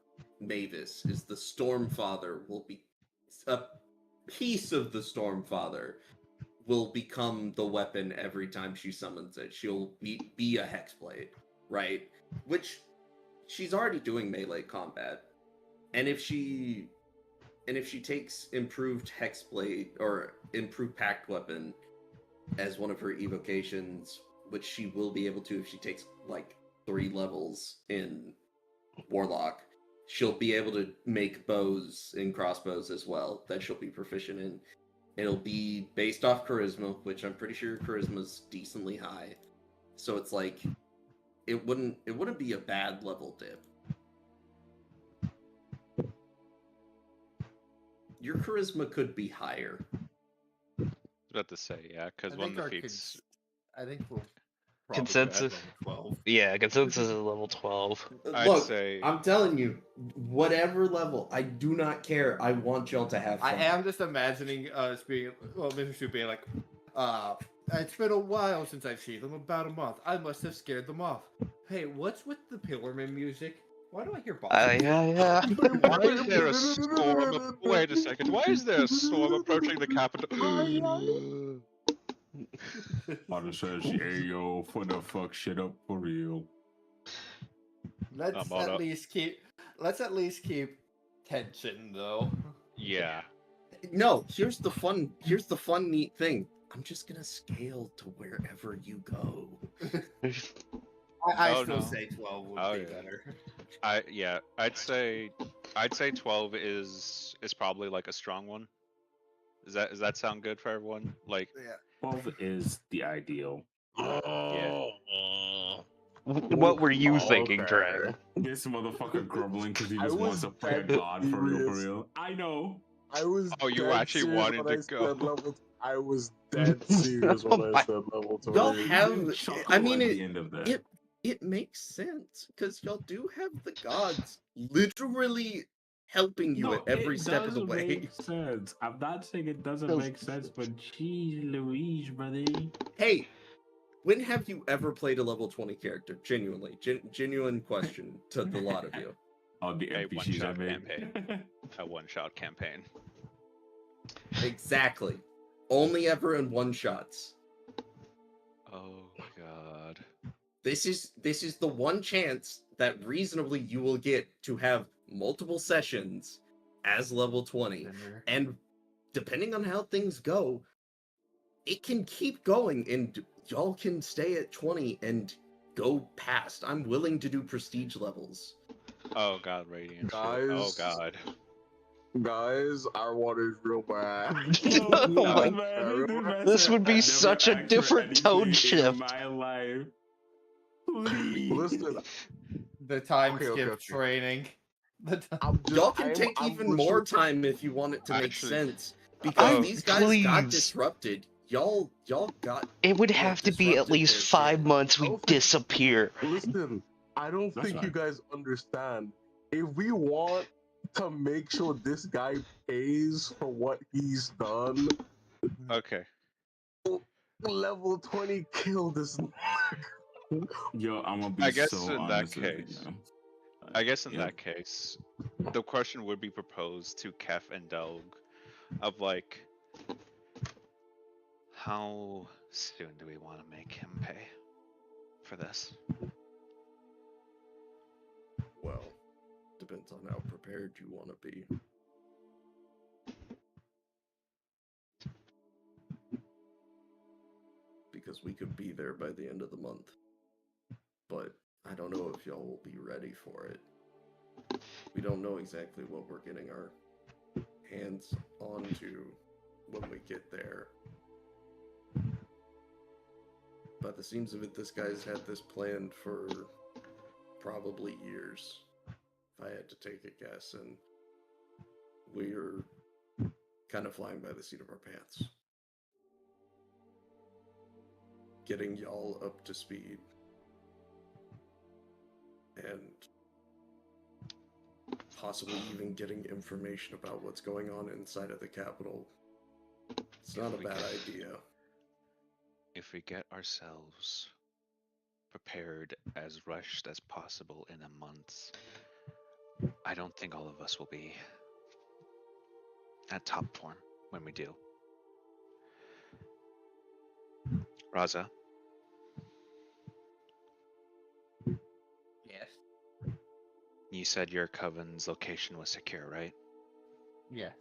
Mavis, is the Stormfather will be a piece of the Stormfather will become the weapon every time she summons it. She'll be a Hexblade, right? Which she's already doing melee combat. And if she takes improved Hexblade or improved Pact Weapon as one of her evocations, which she will be able to if she takes like 3 levels in Warlock, she'll be able to make bows and crossbows as well that she'll be proficient in. It'll be based off charisma, which I'm pretty sure charisma's decently high. So it's like it wouldn't be a bad level dip. Your charisma could be higher. I was about to say, yeah, because one defeats. I think we'll probably Consensus. at level 12. Yeah, consensus is level 12. I'd Look, say- I'm telling you, whatever level, I do not care. I want y'all to have fun. I am just imagining us being, well, Mr. Sue being like, it's been a while since I've seen them, about a month. I must have scared them off. Hey, what's with the Pillarman music? Why do I hear boss? Yeah. Why is there a storm? Wait a second. Why is there a storm approaching the capital? Potter says, "Hey yo, for the fuck shit up for real." Let's I'm all at up. least keep tension though. Yeah. No, here's the fun neat thing. I'm just gonna scale to wherever you go. I Oh, still no. say 12 would Oh, be yeah. better. I'd say 12 is probably like a strong one. Does that sound good for everyone? Like, Yeah. 12 is the ideal. yeah. What were you thinking, Okay. Dragon? This motherfucker grumbling because he I just was wants to play a dead god for real, for serious. real. I know. I was. Oh, you dead actually serious wanted when to I go. said level. I was dead serious when I My- said level 20. Y'all You have. chuckle I mean, at the end of that. it makes sense because y'all do have the gods literally helping you at every it step of the does way. make sense. I'm not saying it doesn't Does- make sense, but geez Louise, buddy. Hey, when have you ever played a level 20 character? Genuinely, genuine question to the lot of you. All the A NPCs I one-shot made. campaign. A one-shot campaign. Exactly. Only ever in one shots. Oh god. This is the one chance that reasonably you will get to have multiple sessions as level 20. And depending on how things go, it can keep going and y'all can stay at 20 and go past. I'm willing to do prestige levels. Oh god, radiant. shit. Oh Guys. god. Guys, our water is real bad. Oh my- Man, This would be I've never such a asked for different tone anything shift. in my life. Please. Listen, The time Okay, skip okay, okay. training. The time... I'm just. Y'all can I'm- take I'm even more literally- time if you want it to make Actually- sense. Because Oh, these guys got please. disrupted. Y'all got It would have to be at disrupted least their 5 shit. months we don't think- disappear. Listen, I don't That's think you fine. guys understand. If we want to make sure this guy pays for what he's done, Okay. level 20 kill this. Yo, I'm gonna be I guess so in that honest with you, case- yo. I guess in Yeah. that case, the question would be proposed to Kef and Delg of like, how soon do we want to make him pay for this? Well, depends on how prepared you want to be. Because we could be there by the end of the month. But I don't know if y'all will be ready for it. We don't know exactly what we're getting our hands onto when we get there. By the seems of it, this guy's had this planned for probably years, if I had to take a guess, and we're kind of flying by the seat of our pants. Getting y'all up to speed. And possibly even getting information about what's going on inside of the capital. It's not a bad idea. If we get ourselves prepared as rushed as possible in a month, I don't think all of us will be at top form when we do. Raza, Yes. you said your coven's location was secure, right? Yes.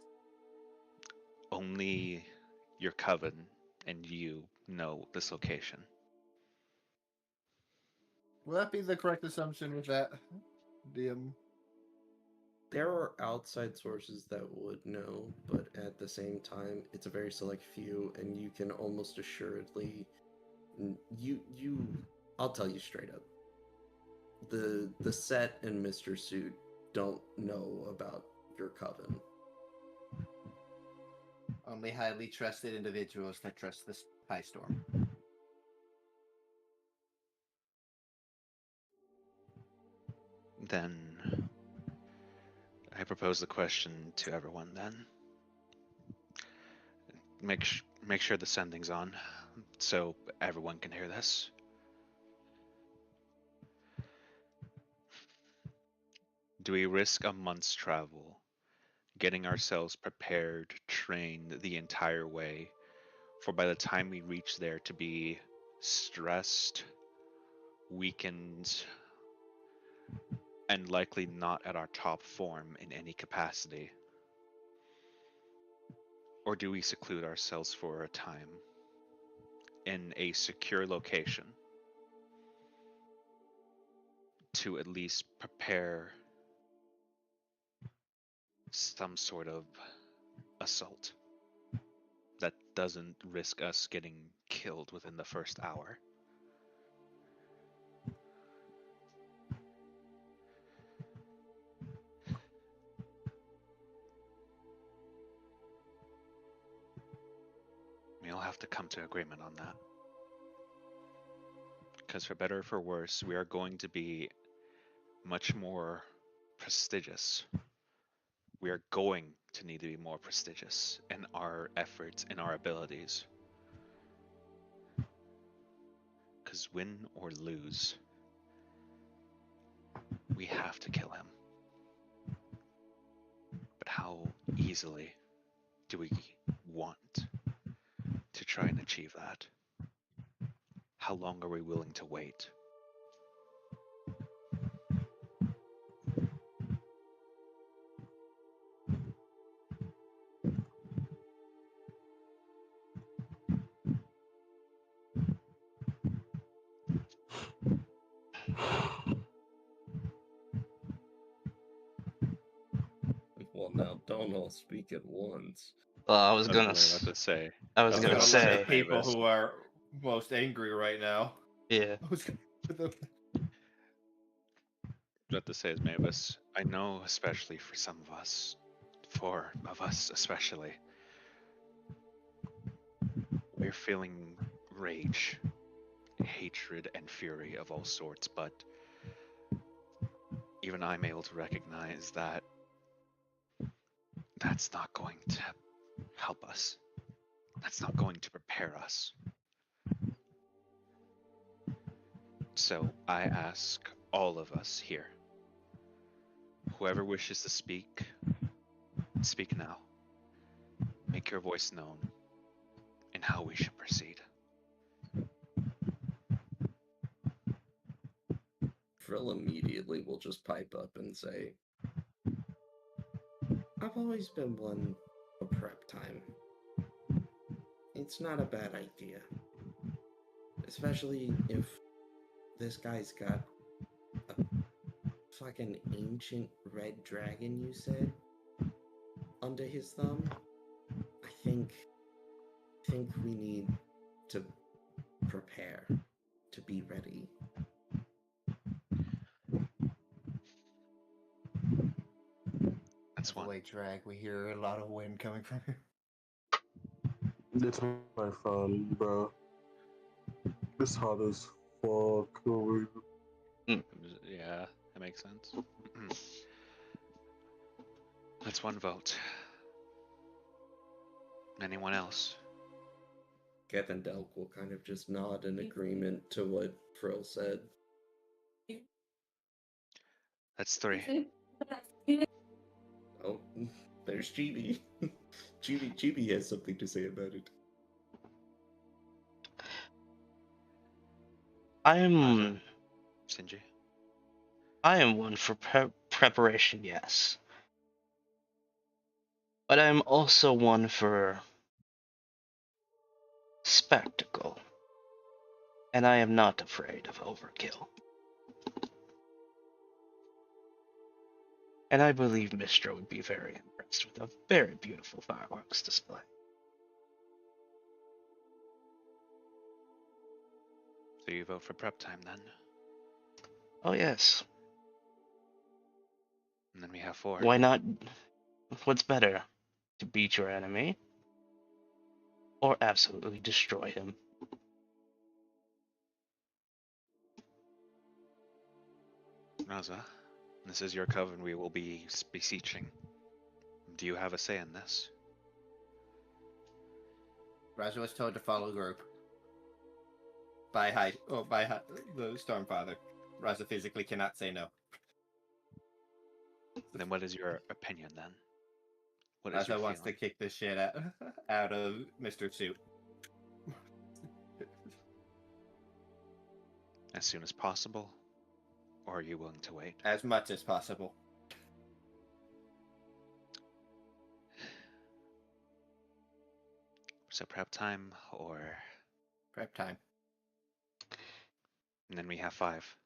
Only your coven and you know this location. Will that be the correct assumption with that, DM? There are outside sources that would know, but at the same time, it's a very select few, and you can almost assuredly, I'll tell you straight up, the set and Mr. Suit don't know about your coven. Only highly trusted individuals that trust this high storm. Then I propose the question to everyone then. Make sure the sending's on so everyone can hear this. Do we risk a month's travel, getting ourselves prepared, trained the entire way, for by the time we reach there to be stressed, weakened, and likely not at our top form in any capacity? Or do we seclude ourselves for a time in a secure location to at least prepare some sort of assault that doesn't risk us getting killed within the first hour? We'll have to come to agreement on that. Because for better or for worse, we are going to be much more prestigious. We are going to need to be more prestigious in our efforts and our abilities. Because win or lose, we have to kill him. But how easily do we want to try and achieve that? How long are we willing to wait? Well, now don't all speak at once. I was That's gonna. what I was about to say. I was That's gonna what I was Look about to at say. say, people Mavis. who are most angry right now. Yeah. I was gonna put the- What to say is, Mavis, I know, especially for some of us, 4 of us especially, we're feeling rage, hatred, and fury of all sorts, but even I'm able to recognize that that's not going to help us. That's not going to prepare us. So I ask all of us here, whoever wishes to speak, speak now. Make your voice known in how we should proceed. Frill immediately will just pipe up and say, I've always been one for prep time. It's not a bad idea. Especially if this guy's got a fucking ancient red dragon, you said, under his thumb. I think we need to prepare, to be ready. That's the one. way drag. We hear a lot of wind coming from here. It's my fun, bro. It's hot as fuck. Yeah, that makes sense. That's one vote. Anyone else? Geth and Delk will kind of just nod in agreement to what Frill said. That's 3. Oh, there's Chibi. Chibi has something to say about it. I'm Shinji. I am one for preparation, yes. But I'm also one for spectacle. And I am not afraid of overkill. And I believe Mistra would be very impressed with a very beautiful fireworks display. So you vote for prep time then? Oh yes. And then we have 4. Why not? What's better? To beat your enemy? Or absolutely destroy him? Raza, this is your coven we will be beseeching. Do you have a say in this? Raja was told to follow group. By the Stormfather. Raza physically cannot say no. Then what is your opinion then? What is Raza your wants to feeling? kick the shit out of Mr. Suit. As soon as possible? Or are you willing to wait? As much as possible. So prep time or... Prep time. And then we have 5.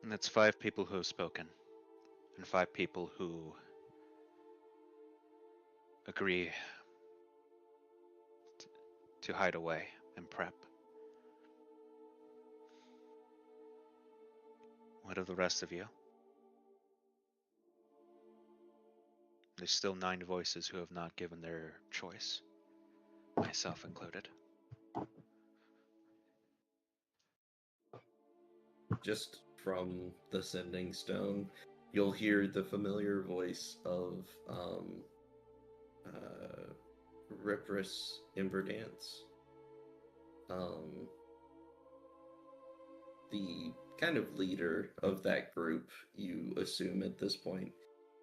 And that's 5 people who have spoken. And 5 people who agree to hide away and prep. What of the rest of you? There's still 9 voices who have not given their choice, myself included. Just from the Sending Stone, you'll hear the familiar voice of Ripris Inverdance. The kind of leader of that group, you assume at this point.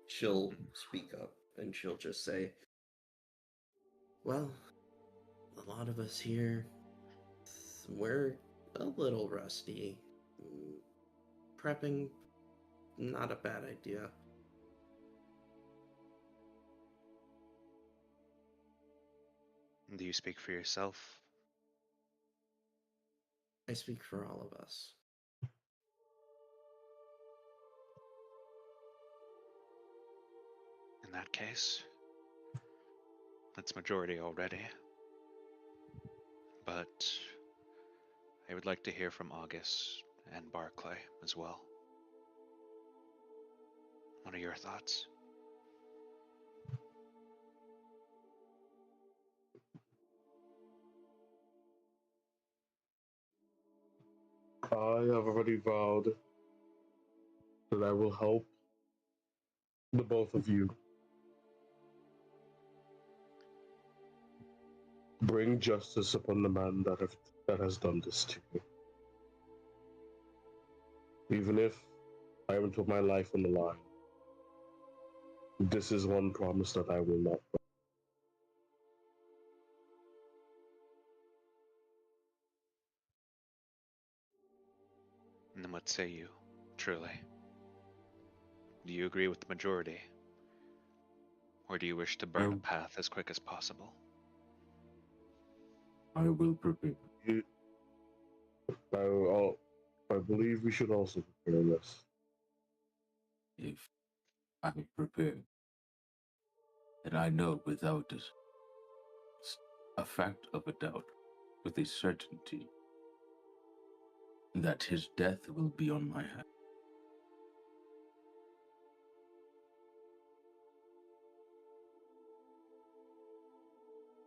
She'll speak up and she'll just say, well, a lot of us here, we're a little rusty. Prepping, not a bad idea. Do you speak for yourself? I speak for all of us. In that case, that's majority already. But I would like to hear from August and Barclay as well. What are your thoughts? I have already vowed that I will help the both of you bring justice upon the man that has done this to you. Even if I am to put my life on the line, this is one promise that I will not break. And then what say you, truly? Do you agree with the majority? Or do you wish to burn a path as quick as possible? I will prepare. I believe we should also prepare this. If I prepare, then I know without a fact of a doubt, with a certainty, that his death will be on my hand.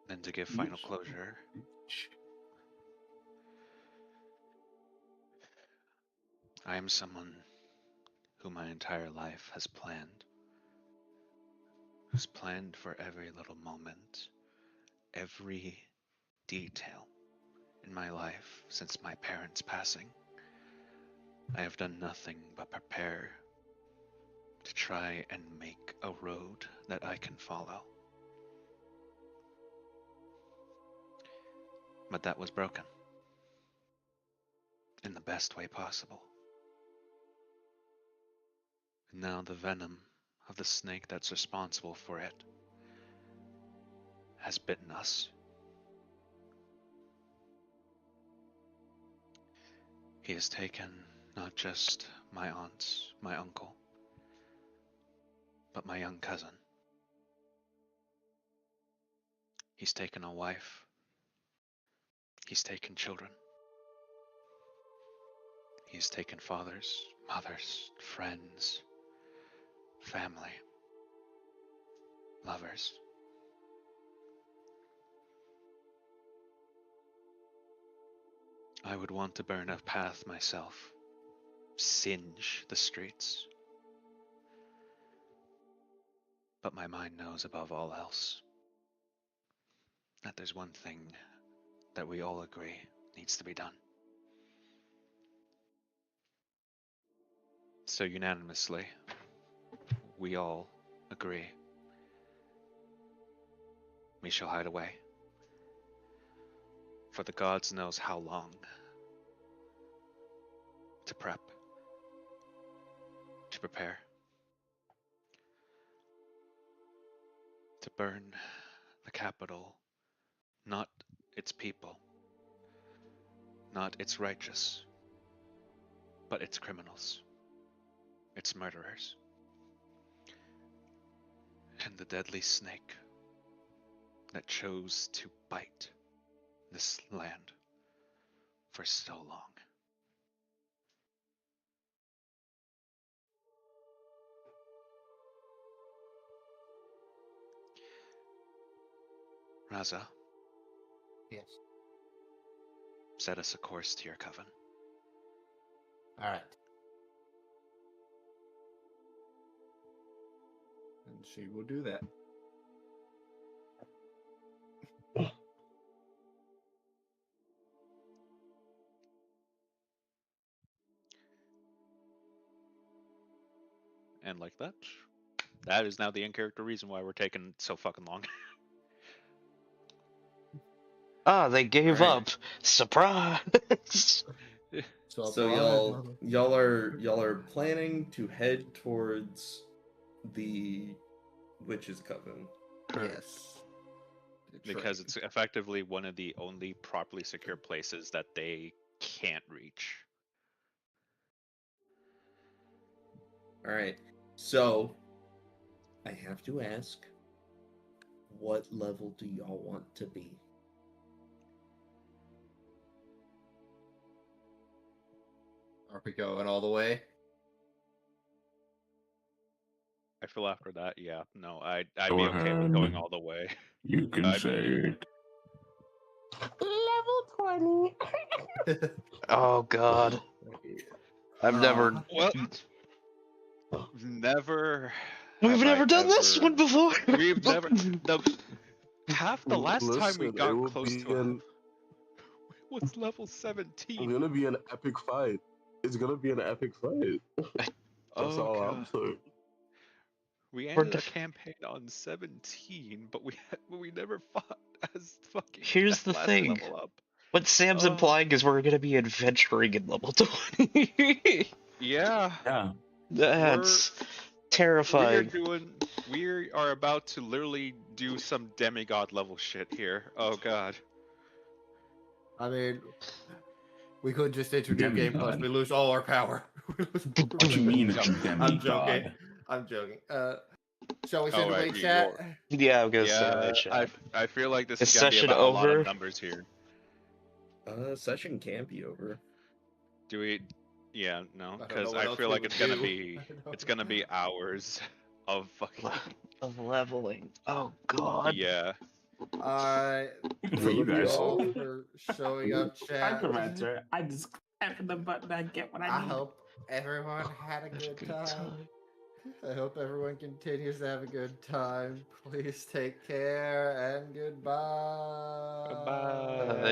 Then to give final closure, I am someone who my entire life has planned who's planned for every little moment, every detail in my life since my parents' passing. I have done nothing but prepare to try and make a road that I can follow. But that was broken. In the best way possible. And now the venom of the snake that's responsible for it has bitten us. He has taken not just my aunts, my uncle, but my young cousin. He's taken a wife. He's taken children. He's taken fathers, mothers, friends, family, lovers. I would want to burn a path myself, singe the streets. But my mind knows above all else that there's one thing that we all agree needs to be done. So unanimously, we all agree. We shall hide away. For the gods knows how long. To prep. To prepare. To burn the capital, not its people, not its righteous, but its criminals, its murderers, and the deadly snake that chose to bite this land for so long. Raza, Yes. set us a course to your coven. All right. And she will do that. And like that, that is now the in-character reason why we're taking so fucking long. Ah, they gave Alright. up. Surprise! So y'all are planning to head towards the witch's coven. Yes. Because it's effectively one of the only properly secure places that they can't reach. Alright. So I have to ask, what level do y'all want to be? Are we going all the way? I feel after that, yeah, no, I'd Go be okay with going ahead. all the way. You can I say mean- it. Level 20. Oh god. I've never. Well, never. We've have never I done this ever- one before. We've never. Half the last time we Listen, it got will close be to an- what's level It's 17? gonna be an epic fight. It's gonna be an epic fight. That's Oh all I'm god. saying. We We're ended a def- campaign on 17, but we never fought as fucking Here's the last thing. level up. What Sam's Oh. implying is we're gonna be adventuring in level 20. Yeah, Yeah. That's we are terrifying. we are about to literally do some demigod level shit here. Oh god. I mean, we could just enter new game plus. Demigod. We lose all our power. What you mean, I'm demigod? joking. I'm joking. Shall we send Oh, away right, chat? Yeah, I'm gonna say Yeah, that shit. I feel like this Is is gonna be session about a lot over? of numbers here. Session can't be over. Do we? Yeah, no, I don't know because what I else feel we like would it's gonna do. be I don't it's gonna be hours of fucking Of leveling. Oh god. yeah. Alright. For you Thank you guys. all for showing up, chat. Micromancer. I just tap the button. I get what I hope everyone had a good time. I hope everyone continues to have a good time. Please take care and goodbye. Goodbye.